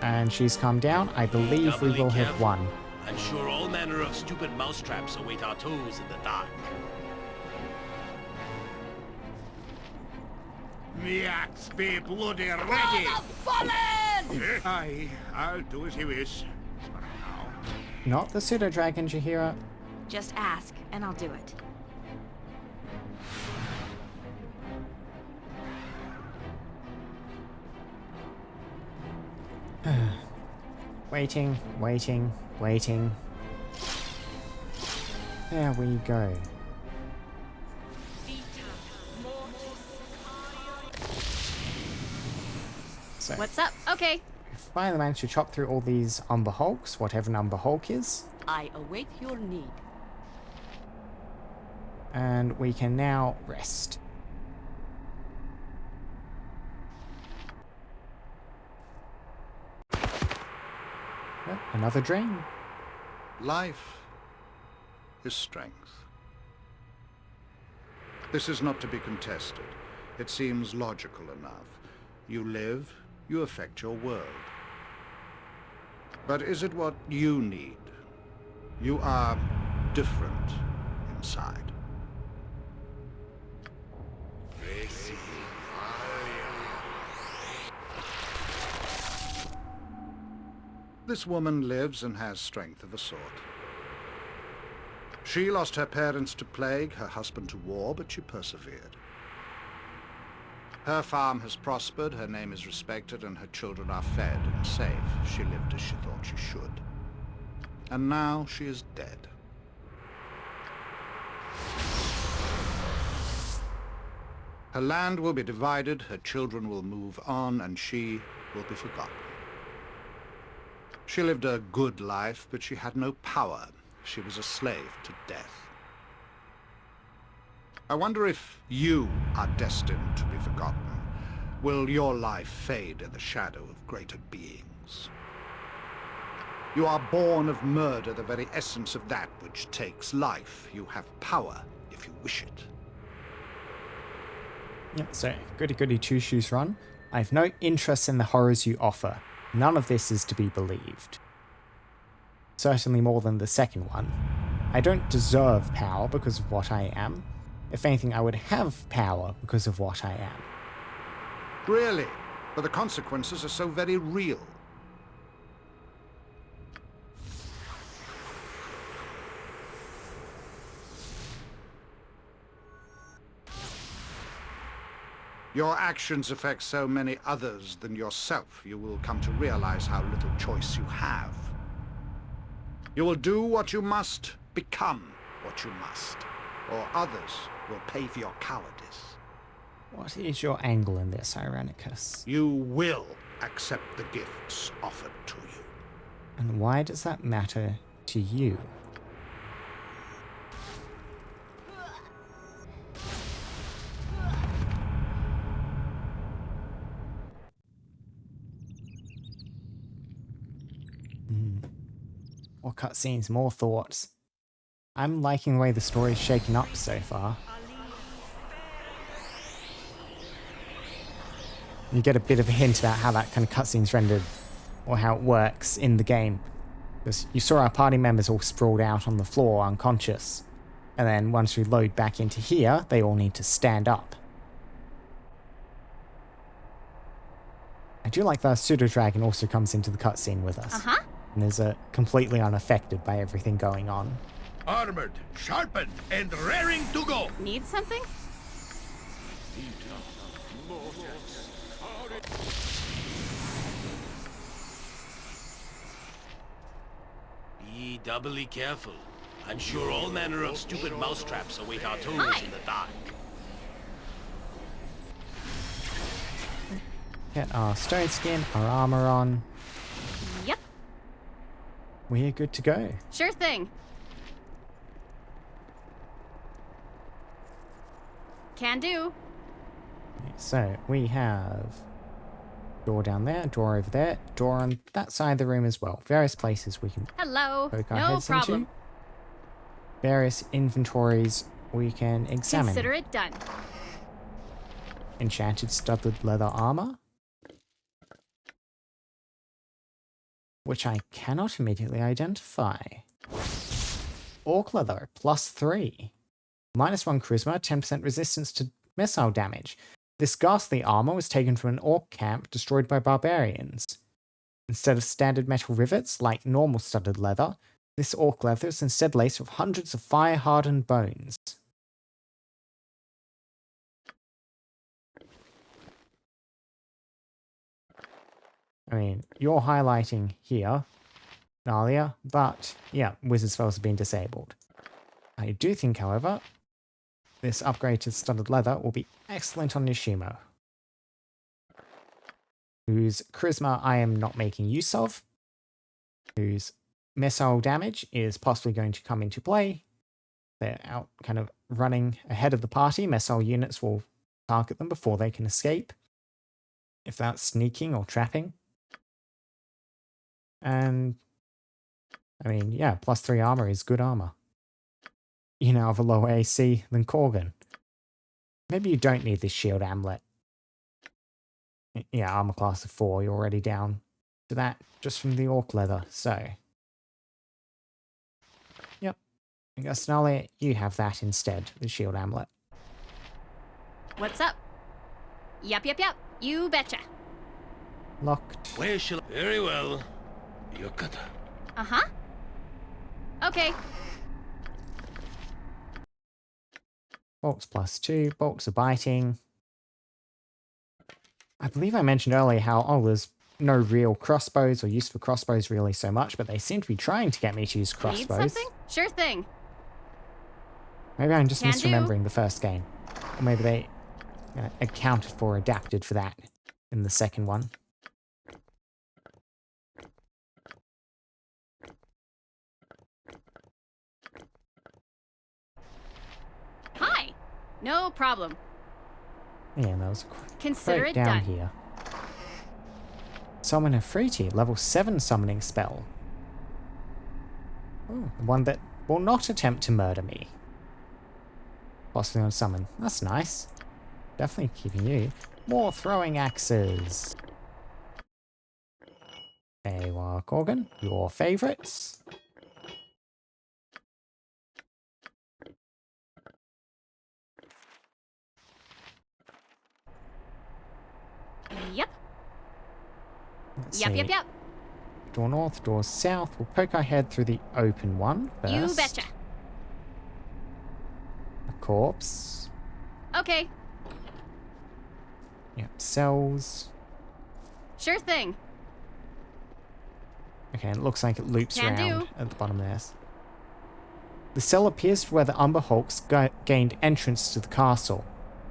and she's calmed down, I believe we will have won.
I'm sure all manner of stupid mousetraps await our toes in the dark.
Me axe be bloody ready! Aye, I'll do as you wish. For now.
Not the pseudo-dragon, Jaheira.
Just ask, and I'll do it.
Waiting, waiting, waiting. There we go. So,
What's up? Okay.
we finally managed to chop through all these Umber Hulks, whatever an Umber Hulk is.
I await your need.
And we can now rest. Oh, another drain.
Life is strength. This is not to be contested. It seems logical enough. You live, you affect your world. But is it what you need? You are different inside. This woman lives and has strength of a sort. She lost her parents to plague, her husband to war, but she persevered. Her farm has prospered, her name is respected, and her children are fed and safe. She lived as she thought she should. And now she is dead. Her land will be divided, her children will move on, and she will be forgotten. She lived a good life, but she had no power. She was a slave to death. I wonder if you are destined to be forgotten. Will your life fade in the shadow of greater beings? You are born of murder, the very essence of that which takes life. You have power if you wish it.
Yep, so goody goody two shoes run. I have no interest in the horrors you offer. None of this is to be believed. Certainly more than the second one. I don't deserve power because of what I am. If anything, I would have power because of what I am.
Really? But the consequences are so very real. Your actions affect so many others than yourself. You will come to realize how little choice you have. You will do what you must, become what you must, or others will pay for your cowardice.
What is your angle in this, Irenicus?
You will accept the gifts offered to you.
And why does that matter to you? More cutscenes, more thoughts. I'm liking the way the story's shaken up so far. You get a bit of a hint about how that kind of cutscene's rendered, or how it works in the game. Because you saw our party members all sprawled out on the floor, unconscious. And then once we load back into here, they all need to stand up. I do like that Pseudo-Dragon also comes into the cutscene with us.
Uh-huh.
And is completely unaffected by everything going on.
Armored, sharpened, and raring to go.
Need something?
Be doubly careful. I'm sure all manner of stupid mousetraps await our toes
Hi.
in the dark.
Get our stone skin, our armor on.
Yep.
We're good to go.
Sure thing. Can do.
So we have door down there, door over there, door on that side of the room as well. Various places we can
Hello.
poke our
No
heads
problem.
into. Various inventories we can examine.
Consider it done.
Enchanted studded leather armor, which I cannot immediately identify. Orc leather, +3. -1 charisma, 10% resistance to missile damage. This ghastly armor was taken from an orc camp destroyed by barbarians. Instead of standard metal rivets like normal studded leather, this orc leather is instead laced with hundreds of fire-hardened bones. I mean, you're highlighting here, Nalia, but yeah, wizard spells have been disabled. I do think, however, this upgrade to studded leather will be excellent on Nishimo, whose charisma I am not making use of, whose missile damage is possibly going to come into play. They're out kind of running ahead of the party. Missile units will target them before they can escape, if that's sneaking or trapping. And, I mean, yeah, +3 armor is good armor. You now have a lower AC than Corgan. Maybe you don't need this shield amulet. Yeah, armor class of 4, you're already down to that just from the orc leather, so. Yep. I guess, Nalia, you have that instead, the shield amulet.
What's up? Yep. You betcha.
Locked.
Where shall I... Very well. Yokata.
Uh-huh. Okay.
Bolts +2, bolts are biting. I believe I mentioned earlier how, there's no real crossbows or use for crossbows really so much, but they seem to be trying to get me to use crossbows.
Need something? Sure thing.
Maybe I'm just
Can
misremembering the first game. Or maybe they accounted for, adapted for that in the second one.
Hi. No problem.
Yeah, that was
Consider
right
it
down
done.
here. Summon a Fruity, level 7 summoning spell. Oh, one that will not attempt to murder me. Possibly on summon. That's nice. Definitely keeping you. More throwing axes. There you are, Corgan. Your favourites.
Yep.
Let's
Yep.
see. Door north, door south. We'll poke our head through the open one first.
You betcha.
A corpse.
Okay.
Yep, cells.
Sure thing.
Okay, it looks like it loops
Can
around
do.
at the bottom there. The cell appears to where the Umber Hulks gained entrance to the castle.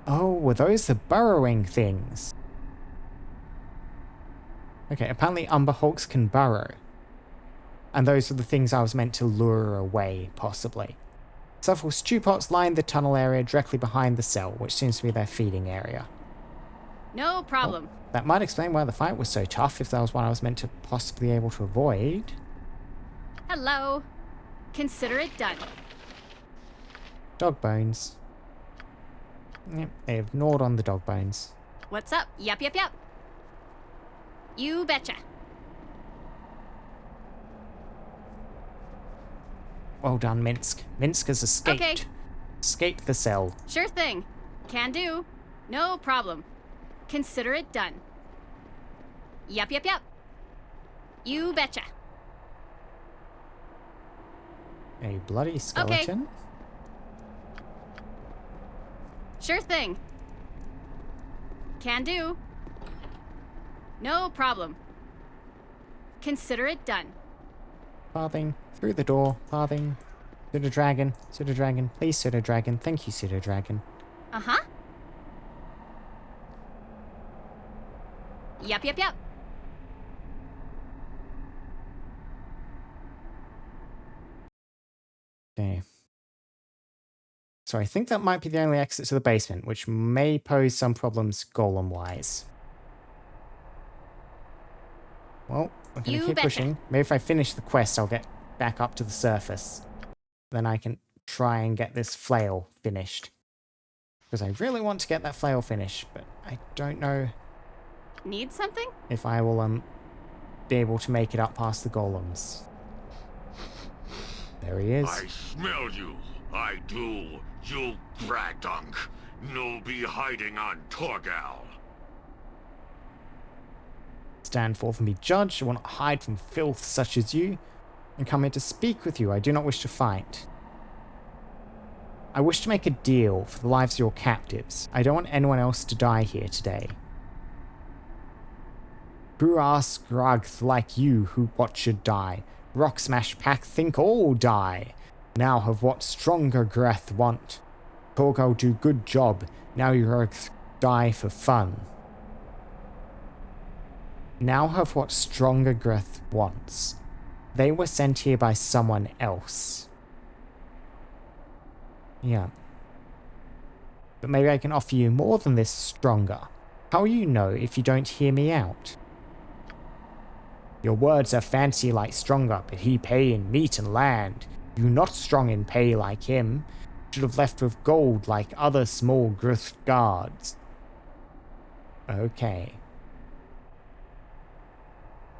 Oh, were those the burrowing things? Okay, apparently Umber Hulks can burrow. And those are the things I was meant to lure away, possibly. Several stew pots line the tunnel area directly behind the cell, which seems to be their feeding area.
No problem.
Well, that might explain why the fight was so tough, if that was one I was meant to possibly be able to avoid.
Hello. Consider it done.
Dog bones. Yep, they have gnawed on the dog bones.
What's up? Yep. You betcha.
Well done, Minsk. Minsk has escaped.
Okay.
Escaped the cell.
Sure thing. Can do. No problem. Consider it done. Yep. You betcha.
A bloody skeleton.
Sure thing. Can do. No problem. Consider it done.
Farthing. Through the door. Farthing. Pseudo dragon. Pseudo dragon. Please, pseudo dragon. Thank you, pseudo dragon.
Uh-huh. Yep.
Okay. So I think that might be the only exit to the basement, which may pose some problems golem-wise. Well, I'm going to keep pushing. Maybe if I finish the quest, I'll get back up to the surface. Then I can try and get this flail finished. Because I really want to get that flail finished, but I don't know
Need something?
if I will be able to make it up past the golems. There he is.
I smell you. I do. You bragdunk. No be hiding on Torgal.
Stand forth and be judged. I will not hide from filth such as you. I come here to speak with you. I do not wish to fight. I wish to make a deal for the lives of your captives. I don't want anyone else to die here today. Buras Grugth like you who what should die. Rock Smash Pack think all die. Now have what stronger Greth want. Torgal do good job. Now you die for fun. Now have what stronger Greth wants. They were sent here by someone else. Yeah. But maybe I can offer you more than this stronger. How will you know if you don't hear me out? Your words are fancy like stronger, but he pay in meat and land. You not strong in pay like him. Should have left with gold like other small Grith guards. Okay.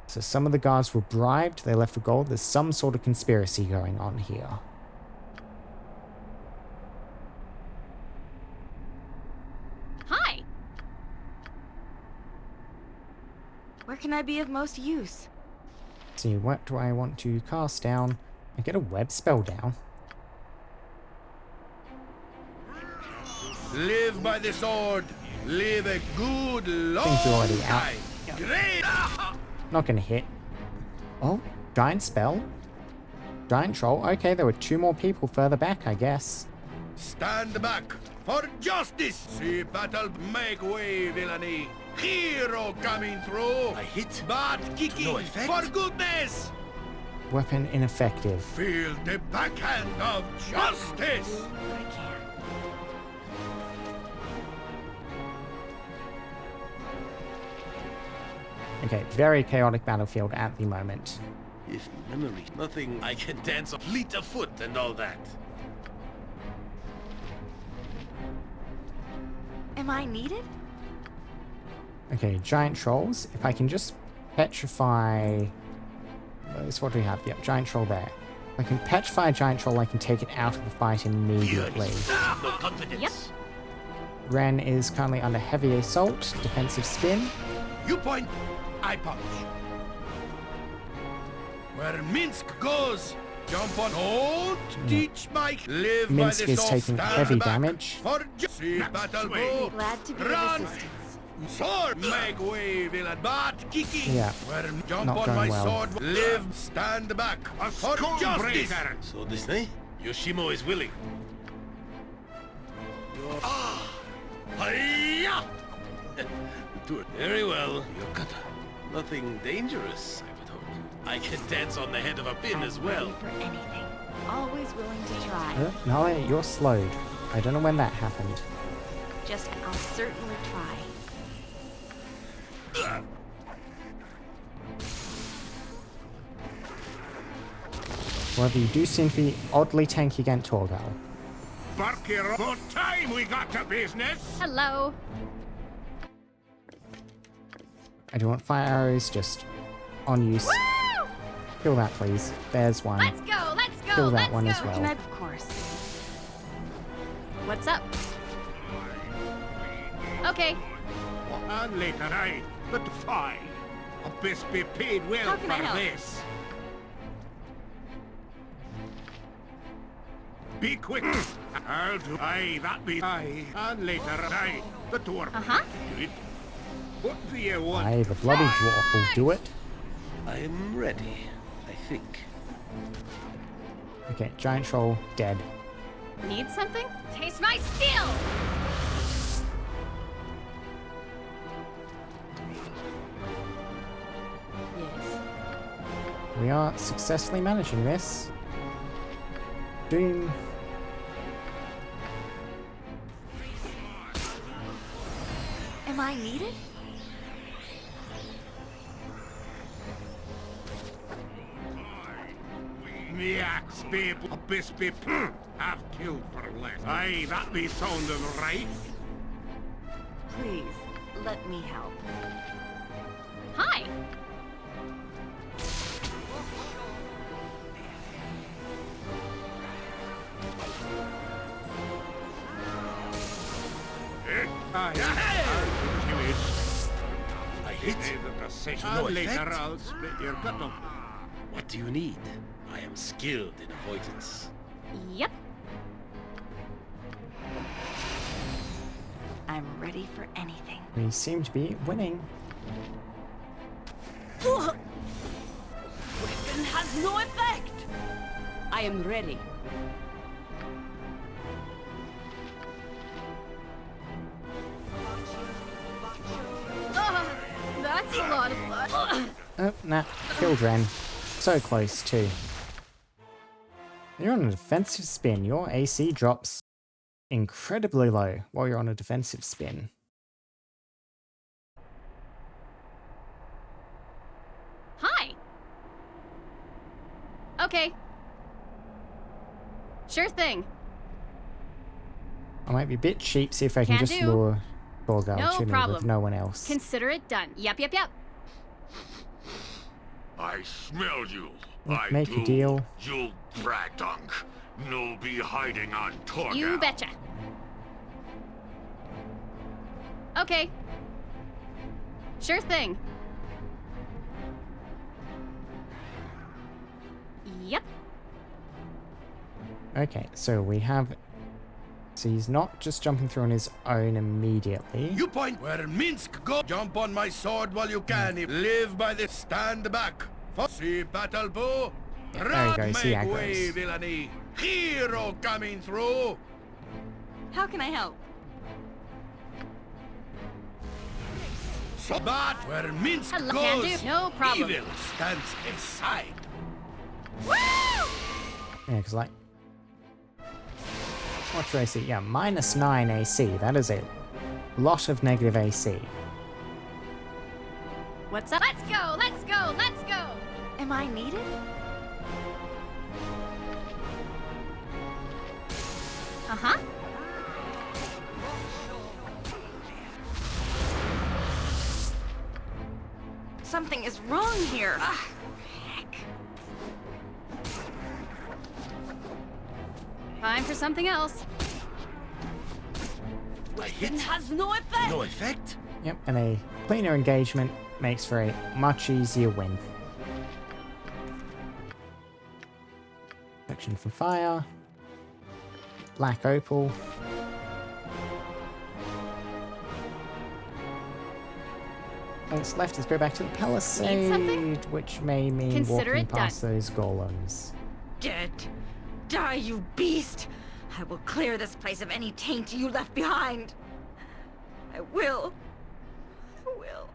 So some of the guards were bribed, they left with gold. There's some sort of conspiracy going on here.
Hi!
Where can I be of most use?
See, what do I want to cast down? I get a web spell down.
Live by the sword. Live a good long
Things are already out.
time. Great.
Not gonna hit. Oh, giant spell. Giant troll. Okay, there were two more people further back, I guess.
Stand back for justice. See battle make way, villainy. Hero coming through. I hit. But kicking no effect. For goodness.
Weapon ineffective.
Feel the backhand of justice.
I can't.
Okay, very chaotic battlefield at the moment.
If memory, nothing I can dance on fleet of foot and all that.
Am I needed?
Okay, giant trolls. If I can just petrify... What do we have? Yep, giant troll there. If I can petrify a giant troll, I can take it out of the fight immediately.
No confidence.
Yep.
Wren is currently under heavy assault, defensive spin.
You point, I punch. Where Minsk goes, jump on. Don't teach Mike. Live
Minsk
by the
is
sword.
taking
Stand
heavy
back.
damage.
For see battle go.
Glad to be
Run.
of assistance.
Sword make way, villain. But kicking.
Yeah,
Where jump
not
on
going
my
well.
sword. Live. Stand back. For justice. So this day, Yoshimo is willing. Hiya! Do it very well, Yokata. Nothing dangerous, I would hope. I can dance on the head of a pin as well.
Ready for anything. Always willing to try.
No, you're slowed. I don't know when that happened.
Just, I'll certainly try.
Well, you do seem to be oddly tanky against Torgal.
Barkir, what time we got to business?
Hello.
I don't want fire arrows, just on use.
Woo!
Kill that, please. There's one.
Let's go, let's go,
Kill that
let's
one
go.
as well.
Can I, of course.
What's up? Okay.
And later, but fine. A best be paid well
How can I
for
help?
this. Be quick. I'll do. Aye, that be. Aye, and later, aye. The dwarf.
Uh-huh.
Do it. What do you want?
Aye, the bloody dwarf will do it.
I'm ready, I think.
Okay, giant troll dead.
Need something? Taste my steel!
Yes.
We are successfully managing this. Doom.
Am I needed?
Me axe babe, a best be have killed for less. Aye, that be sounding right.
Please, let me help.
Hi.
I'll do it.
I hit.
Made the decision.
No
Later
effect.
I'll split your gut open.
What do you need? I am skilled in avoidance.
Yep.
I'm ready for anything.
We seem to be winning.
Weapon has no effect! I am ready.
That's a lot of blood.
Oh, nah. Killed Wren. So close, too. You're on a defensive spin. Your AC drops incredibly low while you're on a defensive spin.
Hi. Okay. Sure thing.
I might be a bit cheap, see if I can
Can
just
do.
lure Torgal
No
to me with
problem.
no one else.
Consider it done. Yep, yep, yep.
I smell you.
Make a deal.
You bragdunk. No be hiding on Torgal.
You betcha. Okay. Sure thing. Yep.
Okay, so we have... So he's not just jumping through on his own immediately.
You point where Minsk go. Jump on my sword while you can. Live by the stand back. See battle bow.
There you
Rod
go, see
make way,
aggros.
villainy. Hero coming through.
How can I help?
So but where Minsk
Hello, can
goes,
do. No problem.
evil stands aside.
Yeah, because like... What's your AC? Yeah, -9 AC. That is a lot of negative AC.
What's up? Let's go, let's go, let's go.
Am I needed?
Uh-huh.
Something is wrong here. Ah, heck.
Time for something else.
I hit.
Weapon has no effect!
No effect?
Yep, and a cleaner engagement makes for a much easier win. Protection from fire. Black opal. What's left is go back to the palisade,
something?
which may mean
Consider
walking
it done.
past those golems.
Dead. Die, you beast! I will clear this place of any taint you left behind. I will. I will.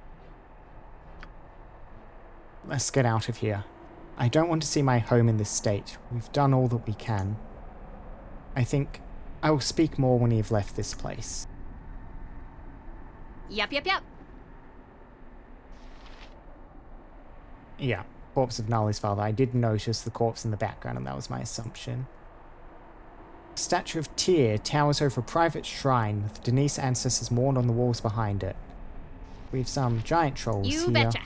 Let's get out of here. I don't want to see my home in this state. We've done all that we can. I think I will speak more when you've left this place.
Yep, yep, yep.
Yeah, corpse of Nali's father. I did notice the corpse in the background, and that was my assumption. A statue of Tyr towers over a private shrine with Denise ancestors mourned on the walls behind it. We've some giant trolls
You
here.
betcha.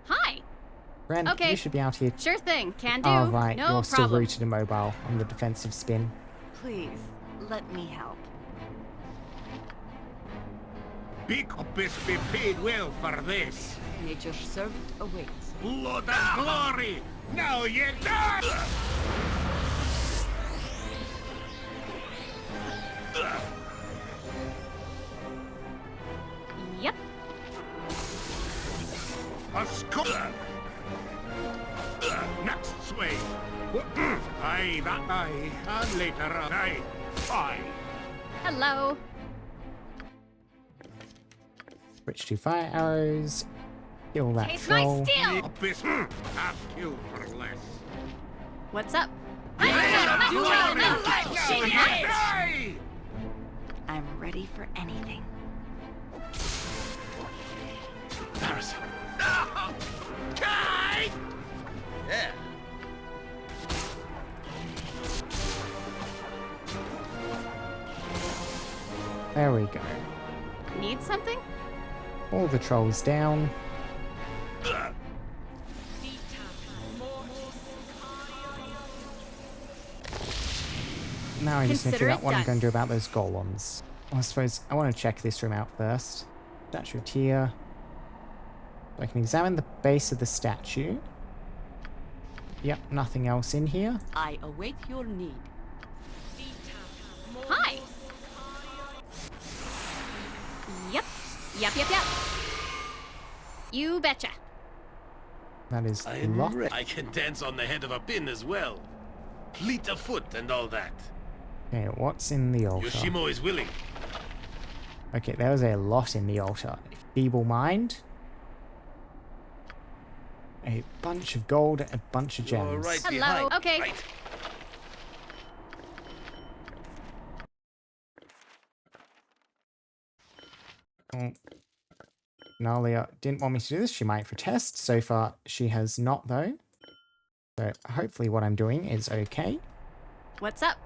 Hi.
Wren,
Okay.
you should be out here.
Sure thing. Can do.
Oh, right,
No
you're still
problem.
rooted immobile on the defensive spin.
Please, let me help.
Big Opus be paid well for this.
Nature's servant awaits.
Blood and glory! Now you die!
Yep.
A skull! Next sway! Aye, that aye, and later aye. Aye.
Hello.
Switch to fire arrows. Kill that
Taste my
troll.
steel.
Opus, half killed for less.
What's up? Let's go, let's go, let's go.
Aye!
I'm ready for anything.
Paris.
Kite!
Yeah.
There we go.
Need something?
All the trolls down. Now I just need to
Consider
figure
it
out what I'm
done.
going to do about those golems. Well, I suppose I want to check this room out first. Statue of Tyr. So I can examine the base of the statue. Yep, nothing else in here.
I await your need.
Hi. Yep. Yep. You betcha.
That is
I'm
locked.
ready. I can dance on the head of a pin as well. Fleet of foot and all that.
Okay, what's in the altar?
Yoshimo is willing.
Okay, there was a lot in the altar. Feeble mind. A bunch of gold, a bunch of gems.
You're right
Hello.
behind.
Okay.
Right?
Oh. Nalia didn't want me to do this. She might for test. So far, she has not, though. So hopefully what I'm doing is okay.
What's up?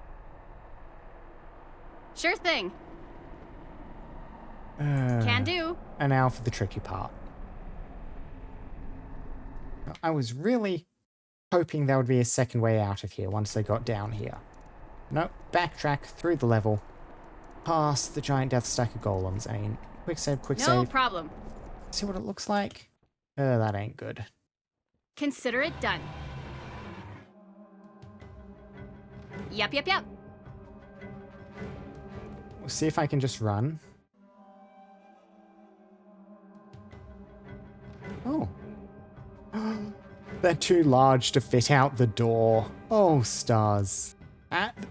Sure thing. Can do.
And now for the tricky part. I was really hoping there would be a second way out of here once they got down here. Nope, backtrack through the level, past the giant death stack of golems. I mean, quick save, quick
No
save.
problem.
See what it looks like? That ain't good.
Consider it done. Yep.
We'll see if I can just run. Oh. They're too large to fit out the door. Oh, stars.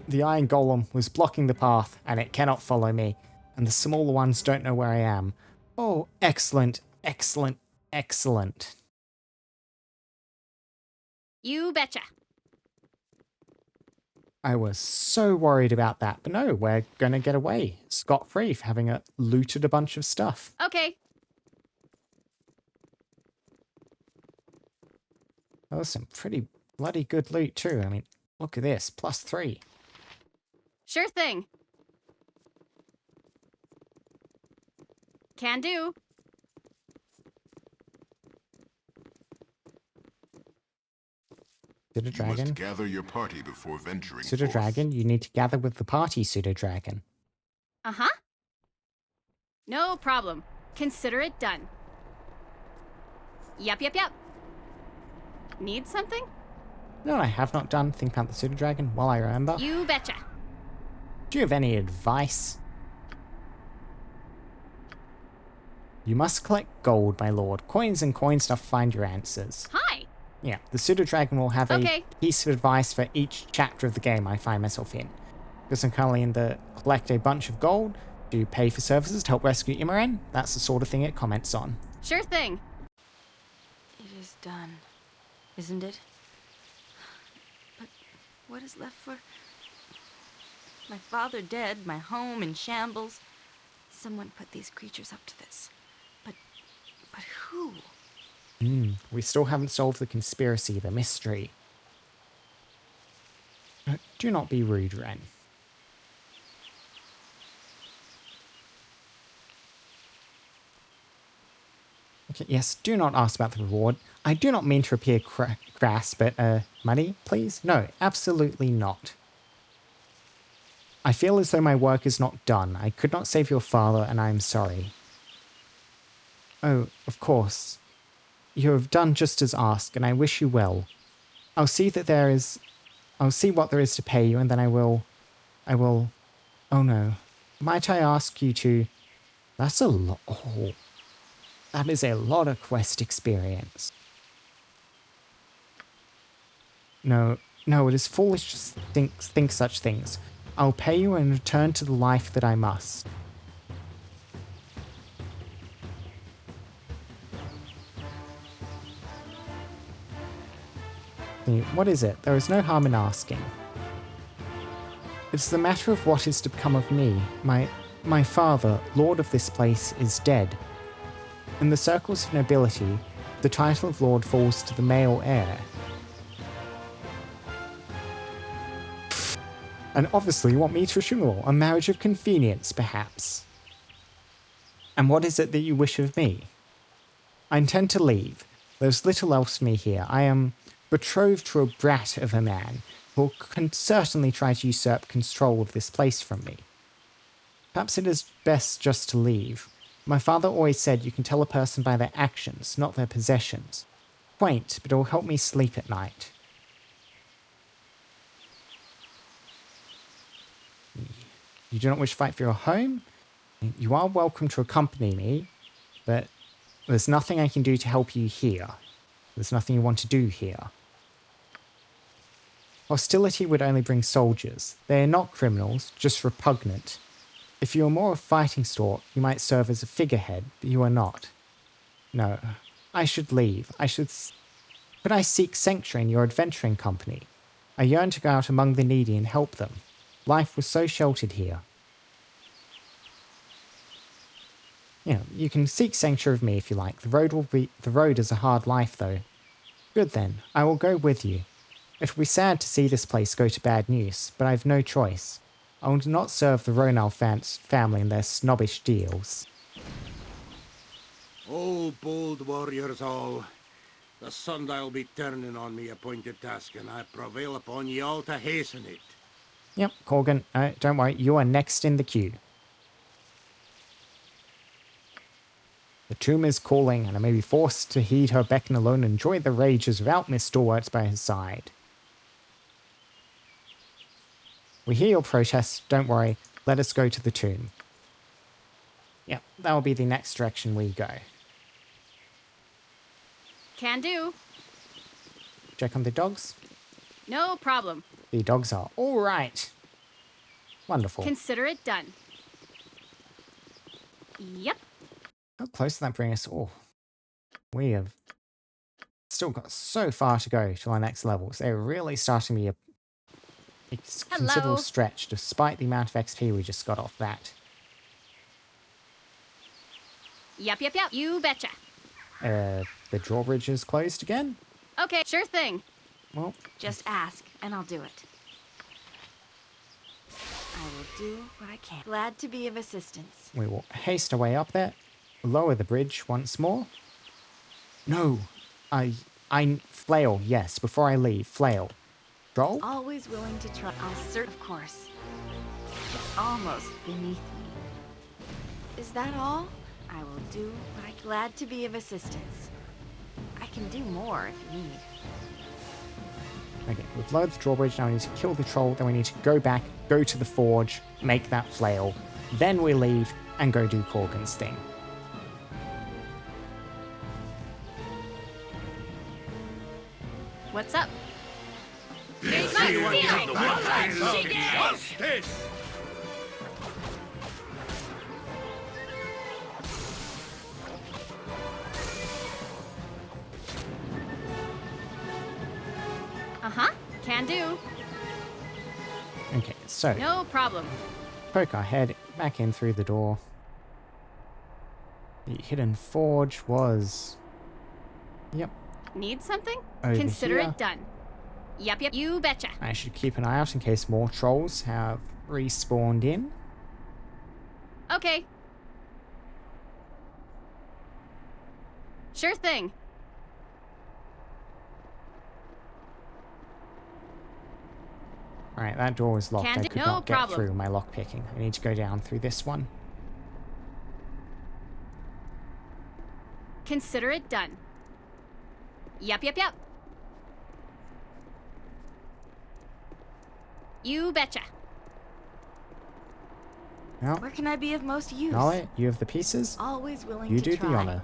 The iron golem was blocking the path, and it cannot follow me. And the smaller ones don't know where I am. Oh, excellent.
You betcha.
I was so worried about that, but no, we're gonna get away scot-free for having looted a bunch of stuff.
Okay.
That was some pretty bloody good loot too. I mean, look at this, +3.
Sure thing. Can do.
Pseudo
You must
dragon.
gather your party before venturing
Pseudo
forth.
dragon, you need to gather with the party, pseudo dragon.
Uh-huh. No problem. Consider it done. Yep. Need something?
No, I have not done. Think about the pseudo dragon while I remember.
You betcha.
Do you have any advice? You must collect gold, my lord. Coins and coin stuff to find your answers.
Hi.
Yeah, the pseudo dragon will have
Okay.
a piece of advice for each chapter of the game I find myself in. Because I'm currently in the collect a bunch of gold to pay for services to help rescue Wren. That's the sort of thing it comments on.
Sure thing.
It is done, isn't it? But what is left for... My father dead, my home in shambles. Someone put these creatures up to this. But who?
We still haven't solved the conspiracy, the mystery. Do not be rude, Wren. Okay, yes, do not ask about the reward. I do not mean to appear crass, but, money, please? No, absolutely not. I feel as though my work is not done. I could not save your father, and I am sorry. Oh, of course. You have done just as asked, and I wish you well. I'll see what there is to pay you, and then I will... Oh no. Might I ask you to... That's a lot... Oh. That is a lot of quest experience. No, it is foolish to think such things. I'll pay you and return to the life that I must. What is it? There is no harm in asking. It's the matter of what is to become of me. My father, lord of this place, is dead. In the circles of nobility, the title of lord falls to the male heir. And obviously you want me to assure a marriage of convenience, perhaps. And what is it that you wish of me? I intend to leave. There's little else for me here. I am betrothed to a brat of a man, who can certainly try to usurp control of this place from me. Perhaps it is best just to leave. My father always said you can tell a person by their actions, not their possessions. Quaint, but it will help me sleep at night. You do not wish to fight for your home? You are welcome to accompany me, but there's nothing I can do to help you here. There's nothing you want to do here. Hostility would only bring soldiers. They are not criminals, just repugnant. If you are more of a fighting sort, you might serve as a figurehead, but you are not. No, I should leave. Could I seek sanctuary in your adventuring company? I yearn to go out among the needy and help them. Life was so sheltered here. You can seek sanctuary of me if you like. The road is a hard life, though. Good then, I will go with you. It will be sad to see this place go to bad news, but I have no choice. I will not serve the Ronal family and their snobbish deals.
Oh, bold warriors all, the sundial be turning on me appointed task, and I prevail upon ye all to hasten it.
Yep, Corgan, don't worry, you are next in the queue. The tomb is calling, and I may be forced to heed her beckon alone and enjoy the rages without Miss Stalwarts by his side. We hear your protests, don't worry, let us go to the tomb. Yep, that will be the next direction we go.
Can do.
Check on the dogs.
No problem.
The dogs are all right. Wonderful.
Consider it done. Yep.
How close does that bring us? Oh, we have still got so far to go to our next levels. They're really starting to be a considerable stretch, despite the amount of XP we just got off that.
Yep. You betcha.
The drawbridge is closed again?
Okay, sure thing.
Well,
Just ask, and I'll do it. I will do what I can. Glad to be of assistance.
we will haste our way up there, lower the bridge once more. No, I flail, yes, before I leave, flail. Roll?
Always willing to try. I'll search, of course. It's almost beneath me. Is that all? I will do what I'm glad to be of assistance. I can do more if you need.
Okay, we've lowered the drawbridge, now we need to kill the troll, then we need to go back, go to the forge, make that flail, then we leave and go do Corgan's thing.
What's up?
Let's
my
see what
stealing.
the
What
I
she
love
did.
justice!
Uh-huh. Can do.
Okay, so
No problem.
poke our head back in through the door. The hidden forge was... Yep,
Need something?
over
Consider
here.
it done. Yep. You betcha.
I should keep an eye out in case more trolls have respawned in.
Okay. Sure thing.
Alright, that door was locked.
Can
I
do-
could
no
not get
problem.
through my lockpicking. I need to go down through this one.
Consider it done. Yep. You betcha.
Well,
Where can I be of most use?
Nolly, you have the pieces.
Always willing
You
to
do
try.
the honor.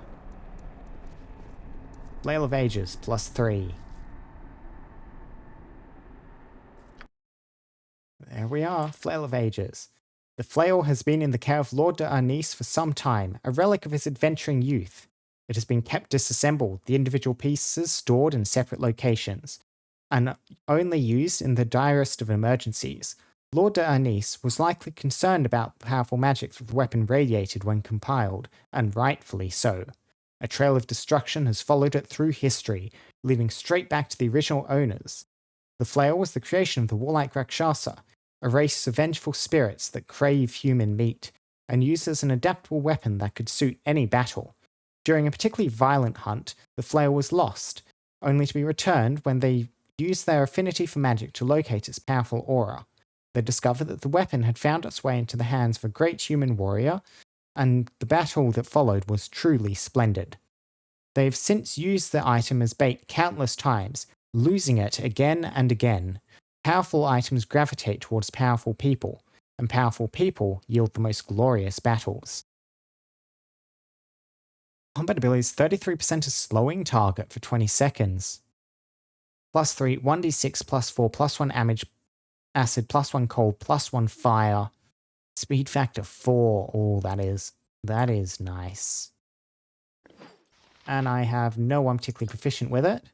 Flail of Ages, +3. There we are, Flail of Ages. The flail has been in the care of Lord de Arnis for some time, a relic of his adventuring youth. It has been kept disassembled, the individual pieces stored in separate locations, and only used in the direst of emergencies. Lord de Arnis was likely concerned about the powerful magic that the weapon radiated when compiled, and rightfully so. A trail of destruction has followed it through history, leading straight back to the original owners. The flail was the creation of the warlike Rakshasa, a race of vengeful spirits that crave human meat, and used as an adaptable weapon that could suit any battle. During a particularly violent hunt, the flail was lost, only to be returned when they used their affinity for magic to locate its powerful aura. They discovered that the weapon had found its way into the hands of a great human warrior, and the battle that followed was truly splendid. They've since used the item as bait countless times, losing it again and again. Powerful items gravitate towards powerful people, and powerful people yield the most glorious battles. Combat abilities 33% of slowing target for 20 seconds. +3, 1d6, +4, +1 damage, acid, +1 cold, +1 fire. Speed factor 4. Oh, that is nice. And I have no one particularly proficient with it.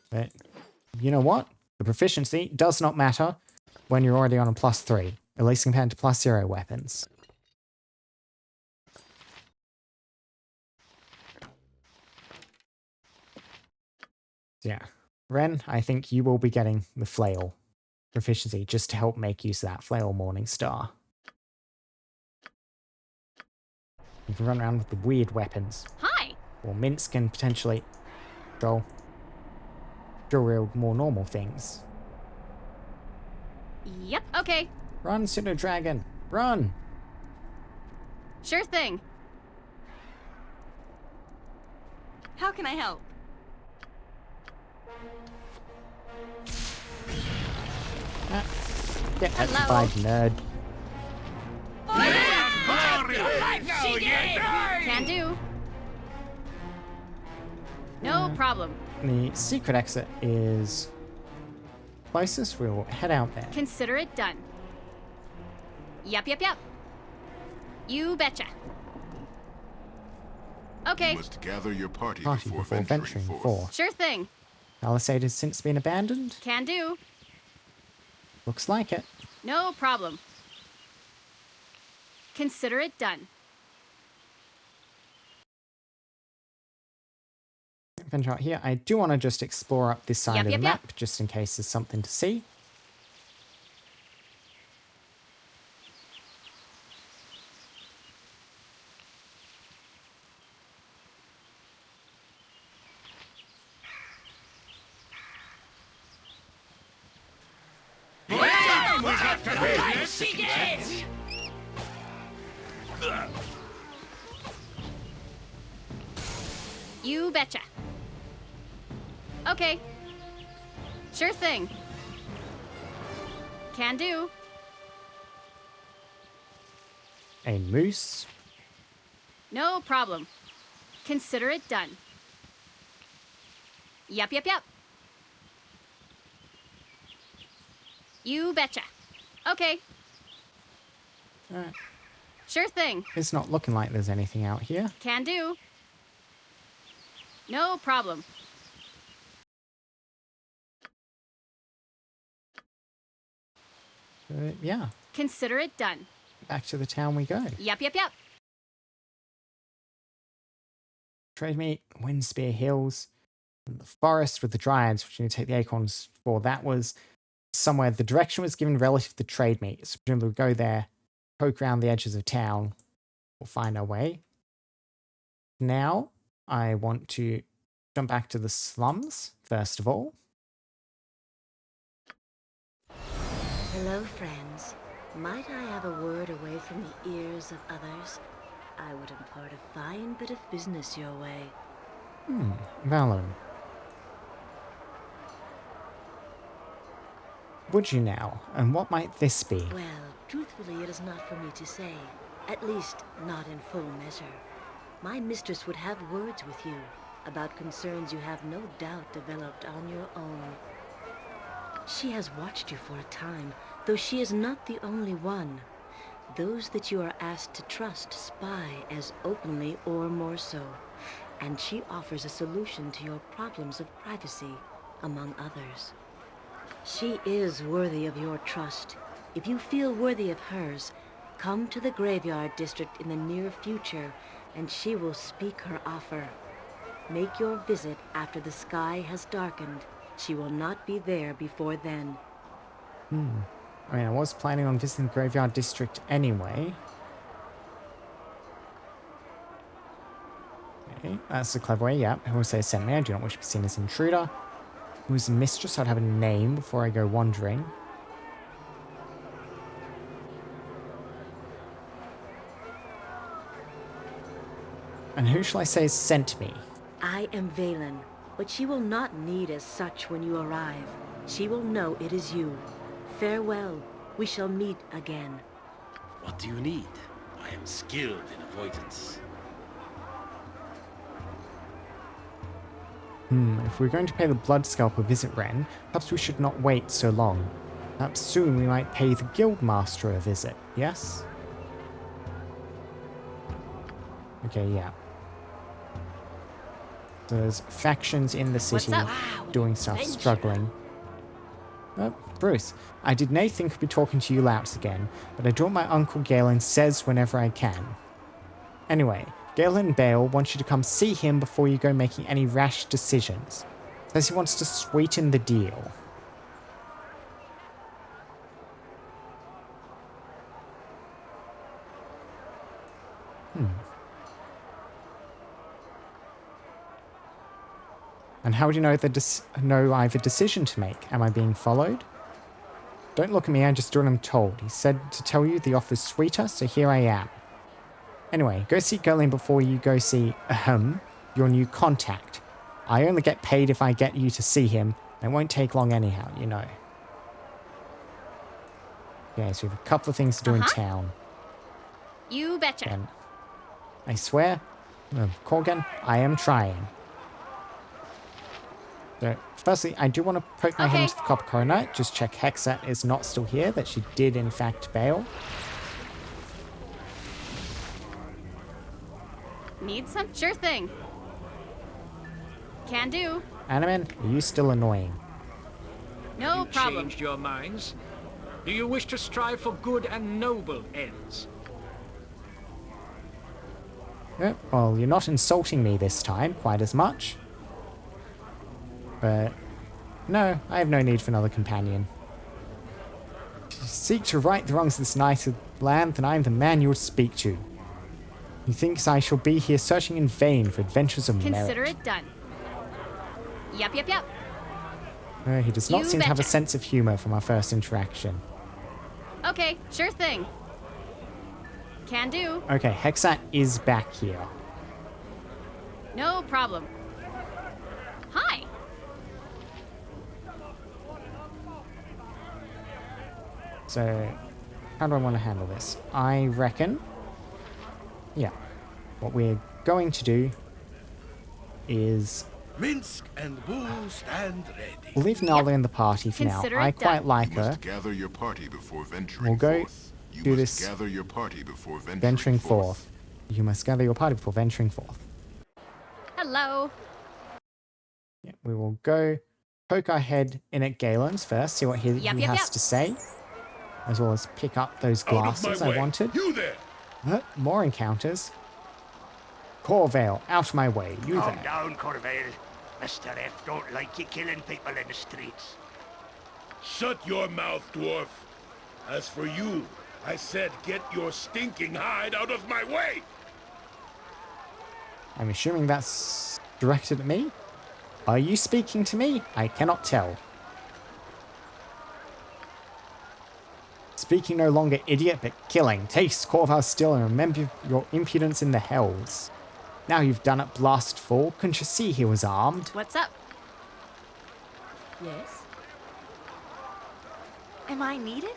But you know what? The proficiency does not matter when you're already on a +3, at least compared to +0 weapons. Yeah. Wren, I think you will be getting the flail proficiency just to help make use of that flail Morning Star. You can run around with the weird weapons.
Hi!
Or Minsk can potentially drill real more normal things.
Yep, okay.
Run, Pseudo Dragon! Run!
Sure thing.
How can I help?
Get petrified, nerd.
Can do. No problem.
The secret exit is closest. We'll head out there.
Consider it done. Yep. You betcha. Okay.
You must gather your party
Before venturing forth.
Sure thing.
Palisade has since been abandoned.
Can do.
Looks like it.
No problem. Consider it done.
Venture out here. I do want to just explore up this side of the map,
Yep.
just in case there's something to see.
You betcha. Okay. Sure thing. Can do.
A moose.
No problem. Consider it done. Yep. You betcha. Okay.
Alright.
Sure thing.
It's not looking like there's anything out here.
Can do. No problem.
Yeah.
Consider it done.
Back to the town we go.
Yep.
Trade meat, Windspear Hills, and the forest with the dryads, which you need to take the acorns for. That was somewhere the direction was given relative to the trade meet. So presumably we'll go there, poke around the edges of town, we'll find our way. Now, I want to jump back to the slums, first of all.
Hello, friends. Might I have a word away from the ears of others? I would impart a fine bit of business your way.
Valen. Would you now? And what might this be?
Well, truthfully, it is not for me to say. At least, not in full measure. My mistress would have words with you about concerns you have no doubt developed on your own. She has watched you for a time, though she is not the only one. Those that you are asked to trust spy as openly or more so, and she offers a solution to your problems of privacy, among others. She is worthy of your trust. If you feel worthy of hers, come to the graveyard district in the near future, and she will speak her offer. Make your visit after the sky has darkened. She will not be there before then.
I mean, I was planning on visiting the graveyard district anyway. Okay, that's the clever way, yeah. I will say, send me. I do not wish to be seen as intruder. Who's a mistress? I'd have a name before I go wandering. And who shall I say has sent me?
I am Valen, but she will not need as such when you arrive. She will know it is you. Farewell. We shall meet again.
What do you need? I am skilled in avoidance.
If we're going to pay the Blood Scalp a visit, Wren, perhaps we should not wait so long. Perhaps soon we might pay the Guildmaster a visit, yes? Okay, yeah. So there's factions in the city doing stuff, struggling. Oh, Bruce, I did not think I'd be talking to you louts again, but I do what my Uncle Galen says whenever I can. Anyway, Galen Bale wants you to come see him before you go making any rash decisions. Says he wants to sweeten the deal. And how do you know I have a decision to make? Am I being followed? Don't look at me, I just do what I'm told. He said to tell you the offer's sweeter, so here I am. Anyway, go see Galen before you go see, your new contact. I only get paid if I get you to see him. It won't take long anyhow, you know. Okay, so we have a couple of things to do in town.
You betcha.
And I swear, Corgan, I am trying. So, firstly, I do want to poke my head into the Copper Coronet, just check Hexat is not still here, that she did in fact bail.
Need some? Sure thing. Can do.
Animan, are you still annoying?
No problem.
Changed your minds? Do you wish to strive for good and noble ends?
Well, you're not insulting me this time quite as much. But no, I have no need for another companion. If you seek to right the wrongs of this nice land, then I am the man you would speak to. He thinks I shall be here searching in vain for adventures of merit.
Consider it done. Yep.
He does not seem to have a sense of humor from our first interaction.
Okay, sure thing. Can do.
Okay, Hexat is back here.
No problem. Hi.
So, how do I want to handle this? I reckon, yeah, what we're going to do is
Minsk and Bull stand ready.
we'll leave Nala in the party for now. I quite like her.
Gather your party before venturing
We'll go
forth. You
do
must
this
gather your party before
venturing forth. You must gather your party before venturing forth.
Hello.
Yeah, we will go poke our head in at Galen's first, see what he has to say. As well as pick up those glasses I wanted.
You there!
More encounters. Corvale, out of my way. You
Calm
there.
down, Corvale. Mr. F don't like you killing people in the streets.
Shut your mouth, dwarf. As for you, I said get your stinking hide out of my way!
I'm assuming that's directed at me? Are you speaking to me? I cannot tell. Speaking no longer idiot, but killing. Taste Corval still and remember your impudence in the hells. Now you've done it, blast fool. Couldn't you see he was armed?
What's up?
Yes?
Am I needed?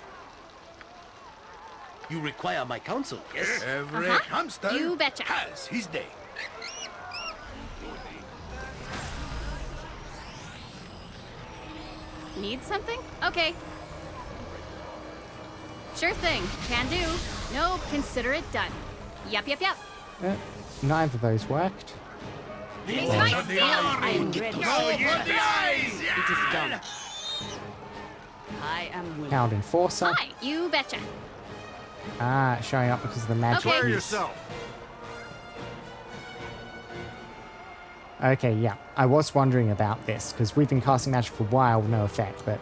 You require my counsel, yes?
Every hamster
You betcha.
has his day.
Need something? Okay. Sure thing. Can do. No, consider it done. Yep.
Neither of those worked.
These might steal.
I am ready.
It is done. I am willing.
Cowed Enforcer.
Hi, you betcha.
Ah, showing up because of the magic
Okay.
use. Okay, yeah. I was wondering about this, because we've been casting magic for a while with no effect, but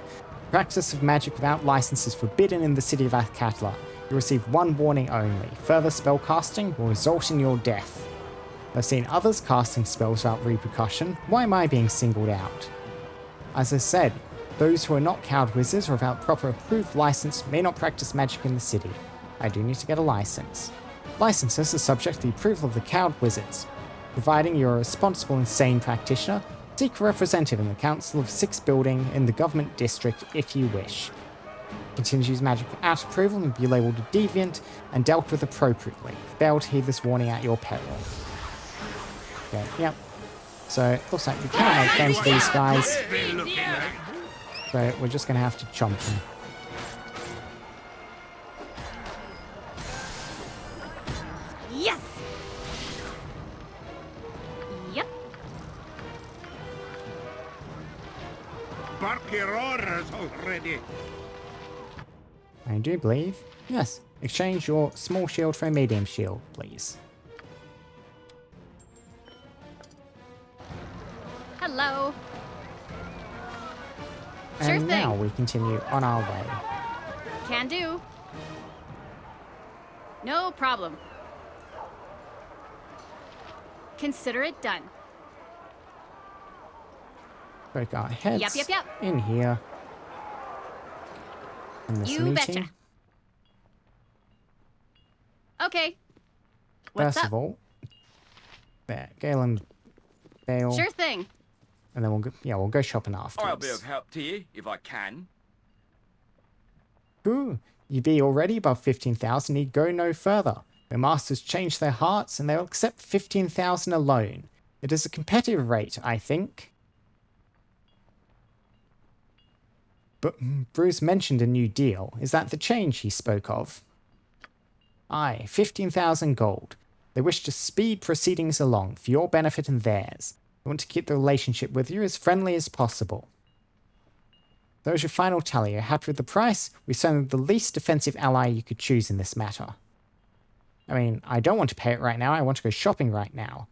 practice of magic without license is forbidden in the city of Athkatla. You receive one warning only. Further spell casting will result in your death. I've seen others casting spells without repercussion. Why am I being singled out? As I said, those who are not cowed wizards or without proper approved license may not practice magic in the city. I do need to get a license. Licenses are subject to the approval of the cowed wizards. Providing you're a responsible insane practitioner, seek a representative in the Council of 6 building in the government district if you wish. Continue to use magic without approval and be labelled a deviant and dealt with appropriately. Fail to heed this warning at your peril. Okay, yep. So it looks like we can't make friends with these guys. So we're just going to have to chomp them.
Yes! Yep.
Bark your orders already.
I do believe. Yes. Exchange your small shield for a medium shield, please.
Hello.
And
Sure thing.
now we continue on our way.
Can do. No problem. Consider it done.
Break our heads
Yep.
in here. In this
You
meeting.
betcha. Okay. What's
First
up?
of all, there, Galen, Bale,
Sure thing.
and then we'll go shopping afterwards.
I'll be of help to you if I can.
Ooh, you be already above 15,000, need go no further. The masters change their hearts and they'll accept 15,000 alone. It is a competitive rate, I think. But Bruce mentioned a new deal. Is that the change he spoke of? Aye, 15,000 gold. They wish to speed proceedings along for your benefit and theirs. They want to keep the relationship with you as friendly as possible. There's your final tally. You're happy with the price? We send the least defensive ally you could choose in this matter. I mean, I don't want to pay it right now. I want to go shopping right now.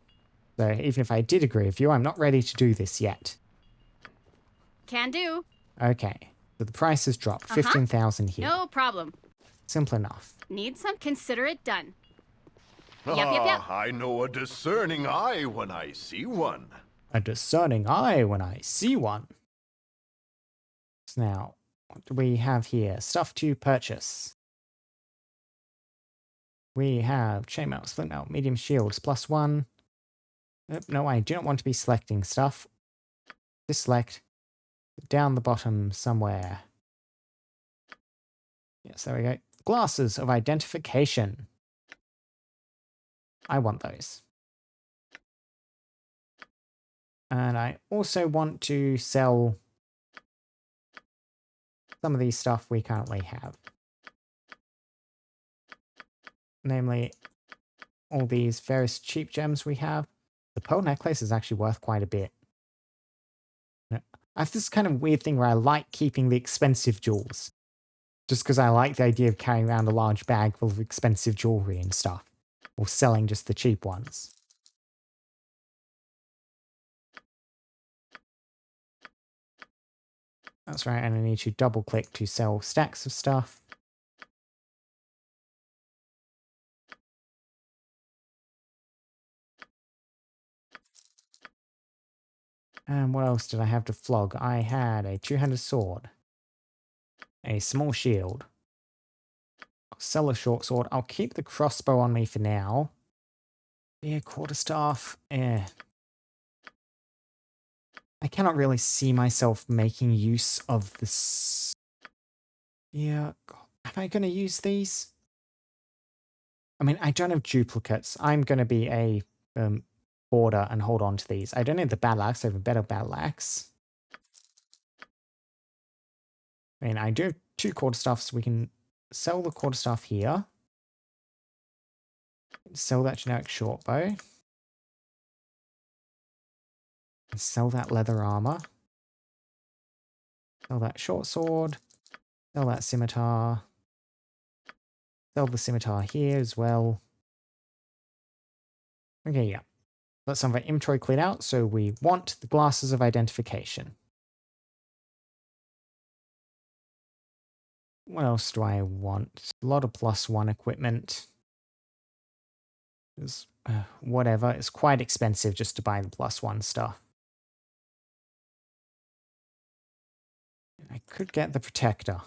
So even if I did agree with you, I'm not ready to do this yet.
Can do.
Okay, so the price has dropped. 15,000 here.
No problem.
Simple enough.
Need some? Consider it done.
I know a discerning eye when I see one.
A discerning eye when I see one. So now, what do we have here? Stuff to purchase. We have chainmail, split mail, medium shields, +1. No, I do not want to be selecting stuff. Deselect. Down the bottom somewhere. Yes, there we go. Glasses of identification. I want those. And I also want to sell some of these stuff we currently have. Namely, all these various cheap gems we have. The pearl necklace is actually worth quite a bit. I have this kind of weird thing where I like keeping the expensive jewels. Just because I like the idea of carrying around a large bag full of expensive jewelry and stuff. Or selling just the cheap ones. That's right, and I need to double click to sell stacks of stuff. And what else did I have to flog? I had a two-handed sword. A small shield. I'll sell a short sword. I'll keep the crossbow on me for now. Yeah, quarterstaff. Eh. I cannot really see myself making use of this. Yeah, am I going to use these? I mean, I don't have duplicates. I'm going to be a border and hold on to these. I don't need the battle axe. I have a better battle axe. I mean, I do have 2 quarterstaffs, so we can sell the quarterstaff here. Sell that generic short bow. Sell that leather armor. Sell that short sword. Sell that scimitar. Sell the scimitar here as well. Okay, yeah. That's some of our inventory cleared out, so we want the glasses of identification. What else do I want? A lot of +1 equipment. Whatever. It's quite expensive just to buy the +1 stuff. could get the protector.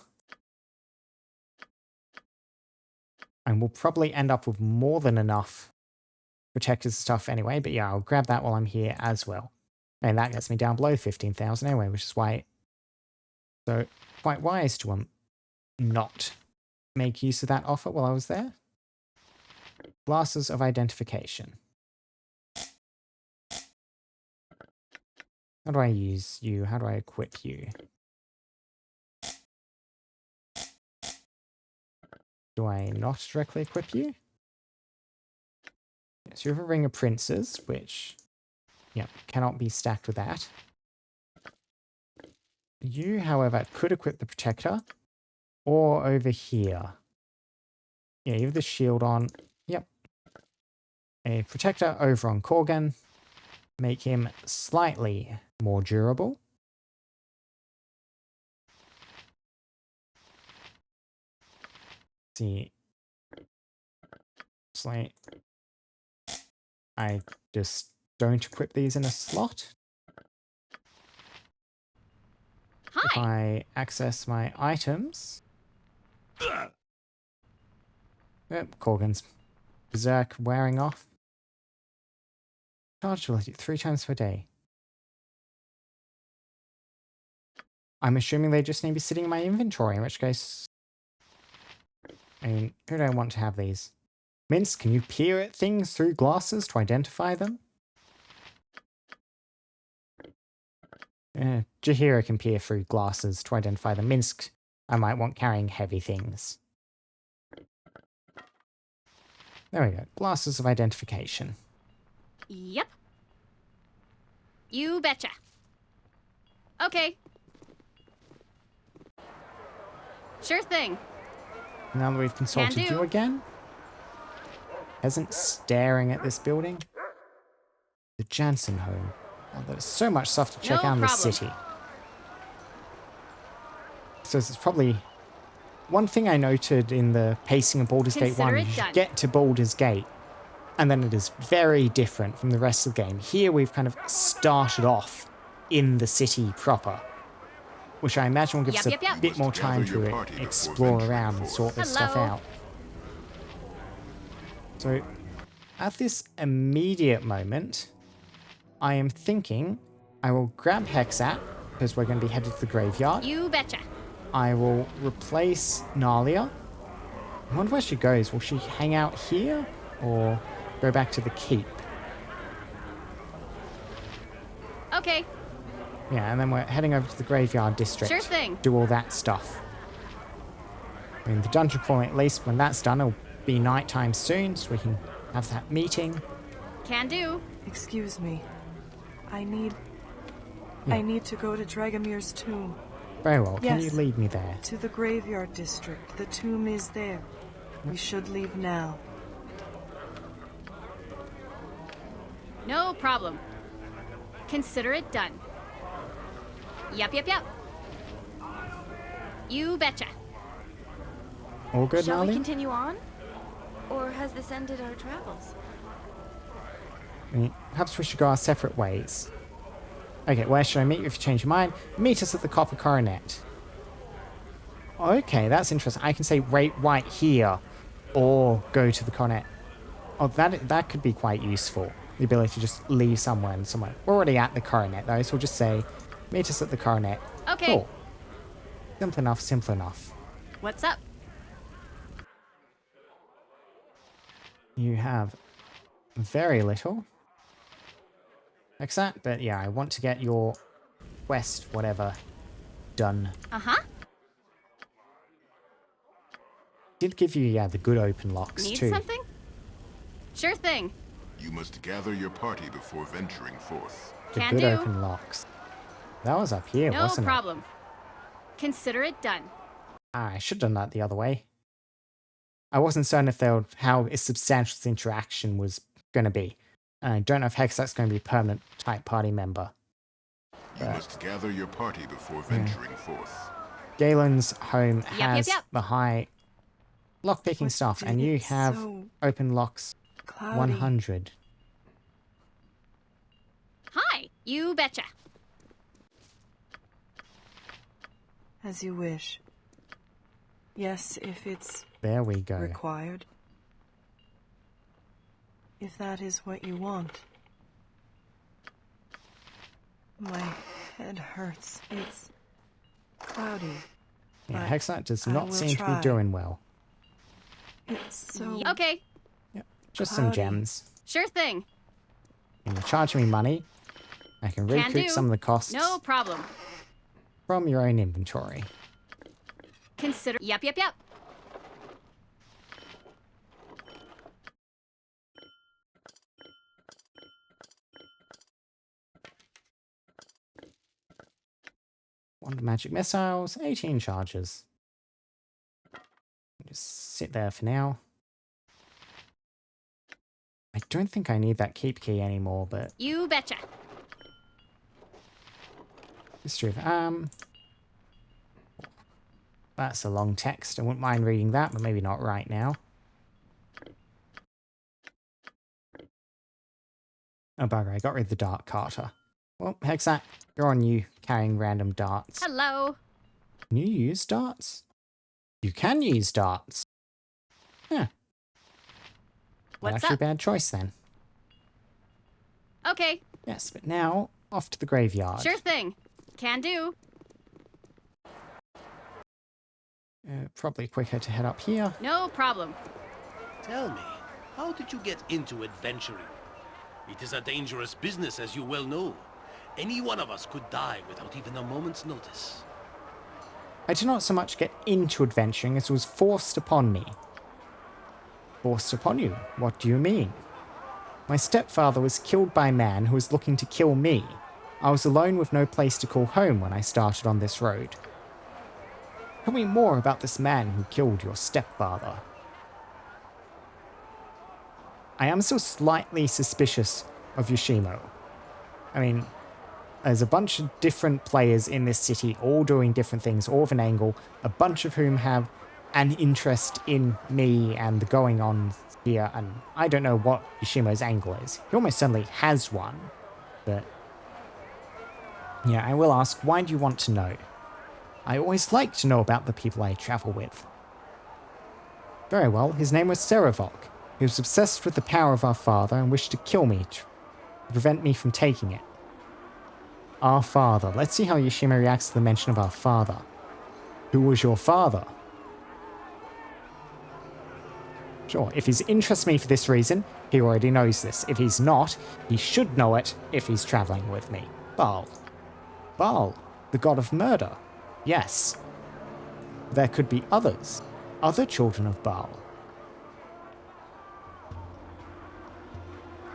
And we'll probably end up with more than enough protectors stuff anyway, but yeah, I'll grab that while I'm here as well. And that gets me down below 15,000 anyway, which is why... So, quite wise to not make use of that offer while I was there. Glasses of identification. How do I use you? How do I equip you? Do I not directly equip you? Yes, you have a Ring of Princes, which, yeah, cannot be stacked with that. You, however, could equip the Protector, or over here. Yeah, you have the shield on. Yep. A Protector over on Korgan. Make him slightly more durable. See. Slight. I just don't equip these in a slot.
Hi.
If I access my items... Yep, Korgan's Berserk wearing off. Charge ability 3 times per day. I'm assuming they just need to be sitting in my inventory, in which case... I mean, who do I want to have these? Minsk, can you peer at things through glasses to identify them? Jahira can peer through glasses to identify them. Minsk, I might want carrying heavy things. There we go. Glasses of identification.
Yep. You betcha. Okay. Sure thing.
Now that we've consulted you again. Peasant staring at this building. The Jansen home. Oh, there's so much stuff to check out in the city. So it's probably... One thing I noted in the pacing of Baldur's Gate 1 is you get to Baldur's Gate, and then it is very different from the rest of the game. Here we've kind of started off in the city proper, which I imagine will give us a bit more time to explore around and sort this stuff out. So, at this immediate moment, I am thinking I will grab Hexat, because we're going to be headed to the graveyard.
You betcha.
I will replace Nalia. I wonder where she goes. Will she hang out here or go back to the keep?
Okay.
Yeah, and then we're heading over to the graveyard district.
Sure thing.
Do all that stuff. I mean, the dungeon crawling, at least when that's done, it'll be nighttime soon, so we can have that meeting.
Can do.
Excuse me. I need to go to Dragomir's tomb.
Very well.
Yes,
can you lead me there?
To the graveyard district. The tomb is there. We should leave now.
No problem. Consider it done. Yep. You betcha.
All good,
Shall
Nali?
we continue on? Or has this ended our travels?
I mean, perhaps we should go our separate ways. Okay, where should I meet you if you change your mind? Meet us at the Copper Coronet. Okay, that's interesting. I can say wait right here, or go to the Coronet. Oh, that could be quite useful. The ability to just leave somewhere and somewhere. We're already at the Coronet though, so we'll just say, meet us at the Coronet.
Okay.
Cool. Simple enough, simple enough.
What's up?
You have very little. Exact, but yeah, I want to get your quest, whatever, done.
Uh-huh.
Did give you, yeah, the good open locks
Need
too.
something? Sure thing.
You must gather your party before venturing forth.
The
Can
good
do.
open locks. That was up here,
No
wasn't
problem. Consider it done.
I should have done that the other way. I wasn't certain if how substantial this interaction was going to be. I don't know if Hexat's going to be a permanent type party member.
You must gather your party before venturing forth.
Galen's home has
Yep.
the high lockpicking stuff, and you have
so
open locks
cloudy.
100.
Hi. You betcha.
As you wish. Yes, if it's
There we go.
required. If that is what you want. My head hurts. It's cloudy.
Yeah,
but
Hexat does
I
not
will
seem to
try.
be doing well.
It's so
Okay,
Just some
cloudy.
gems.
sure thing.
And you're charging me money. I can
Can
recoup
do.
some of the costs
No problem.
from your own inventory.
Consider. Yep.
One magic missiles, 18 charges. Just sit there for now. I don't think I need that keep key anymore, but
You betcha.
history of that's a long text. I wouldn't mind reading that, but maybe not right now. Oh bugger, I got rid of the dart carter. Well, Hexat, you're on you carrying random darts.
Hello.
Can you use darts? You can use darts. Yeah. Not
What's
actually a
up?
bad choice then.
Okay,
Yes, but now off to the graveyard.
sure thing. Can do.
Probably quicker to head up here.
No problem.
Tell me, how did you get into adventuring? It is a dangerous business, as you well know. Any one of us could die without even a moment's notice.
I did not so much get into adventuring as was forced upon me. Forced upon you? What do you mean? My stepfather was killed by a man who was looking to kill me. I was alone with no place to call home when I started on this road. Tell me more about this man who killed your stepfather. I am still slightly suspicious of Yoshimo. I mean, there's a bunch of different players in this city, all doing different things, all of an angle, a bunch of whom have an interest in me and the going on here, and I don't know what Yoshimo's angle is. He almost certainly has one, but yeah, I will ask, why do you want to know? I always like to know about the people I travel with. Very well, his name was Seravok. He was obsessed with the power of our father and wished to kill me to prevent me from taking it. Our father. Let's see how Yoshimo reacts to the mention of our father. Who was your father? Sure, if he's interested in me for this reason, he already knows this. If he's not, he should know it if he's traveling with me. Baal. Baal, the god of murder. Yes. There could be others. Other children of Baal.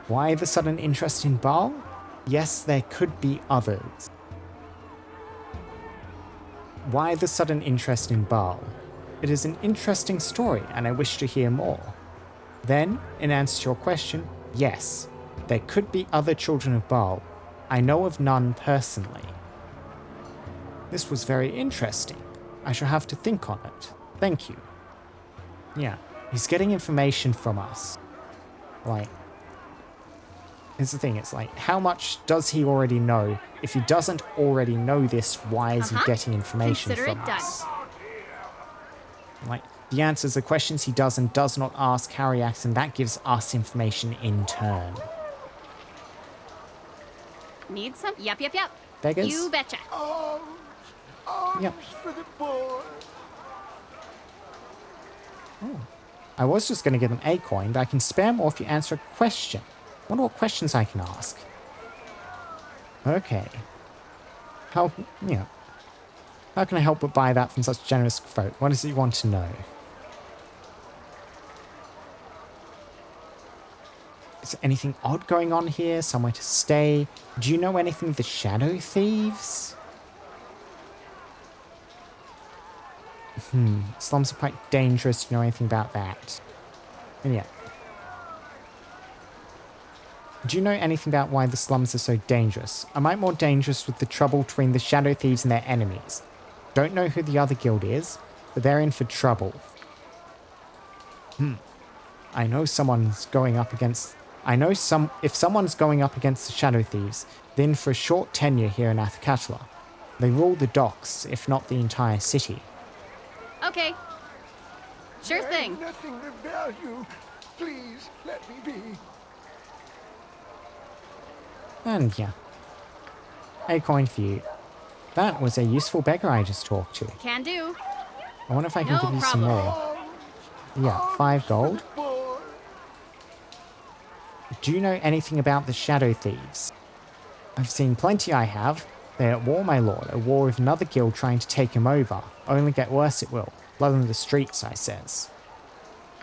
Why the sudden interest in Baal? Yes, there could be others. Why the sudden interest in Baal? It is an interesting story, and I wish to hear more. Then, in answer to your question, yes, there could be other children of Baal. I know of none personally. This was very interesting. I shall have to think on it. Thank you. Yeah, he's getting information from us. Like, here's the thing, it's like, how much does he already know? If he doesn't already know this, why is he getting information
Consider
from
it done.
us? Like, the answers are questions he does and does not ask, how he acts, and that gives us information in turn.
Need some? Yep.
Beggars?
You betcha.
Yep.
For the boy.
Oh. I was just going to give him a coin, but I can spare more if you answer a question. I wonder what questions I can ask. Okay. How can I help but buy that from such generous folk? What does he want to know? Is there anything odd going on here? Somewhere to stay? Do you know anything of the Shadow Thieves? Slums are quite dangerous. Do you know anything about that? And yeah. Do you know anything about why the slums are so dangerous? Am I more dangerous with the trouble between the Shadow Thieves and their enemies? Don't know who the other guild is, but they're in for trouble. I know someone's going up against... If someone's going up against the Shadow Thieves, then for a short tenure here in Athkatla. They rule the docks, if not the entire city.
Okay. Sure thing.
Nothing of value. Please, let me be.
And yeah. A coin for you. That was a useful beggar I just talked to.
Can do.
I wonder if I can
No
give you some
problem.
more. Yeah, 5 gold. Do you know anything about the Shadow Thieves? I've seen plenty I have. They're at war, my lord. A war with another guild trying to take him over. Only get worse it will. Blood on the streets, I says.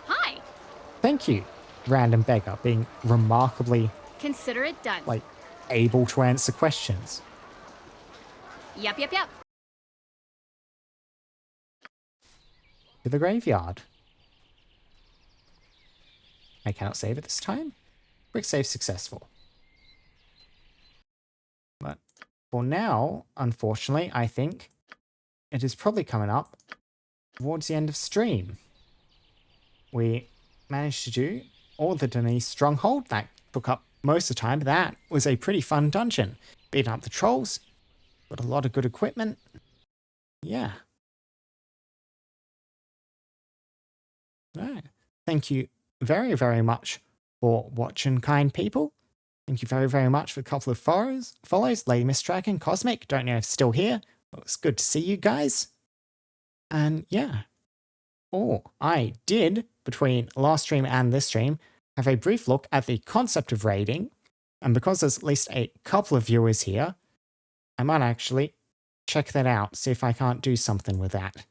Hi.
Thank you, random beggar, being remarkably,
Consider it done.
like, able to answer questions.
Yep.
To the graveyard. I cannot save it this time. Quick save successful. But for now, unfortunately, I think it is probably coming up towards the end of stream. We managed to do all the Denise Stronghold. That took up most of the time. That was a pretty fun dungeon. Beating up the trolls. Got a lot of good equipment. Yeah. No. Thank you very, very much for watching, kind people. Thank you very, very much for a couple of follows. Lady Miss Dragon, Cosmic, don't know if still here. Well, it's good to see you guys. And yeah. Oh, I did, between last stream and this stream, have a brief look at the concept of raiding. And because there's at least a couple of viewers here, I might actually check that out, see if I can't do something with that.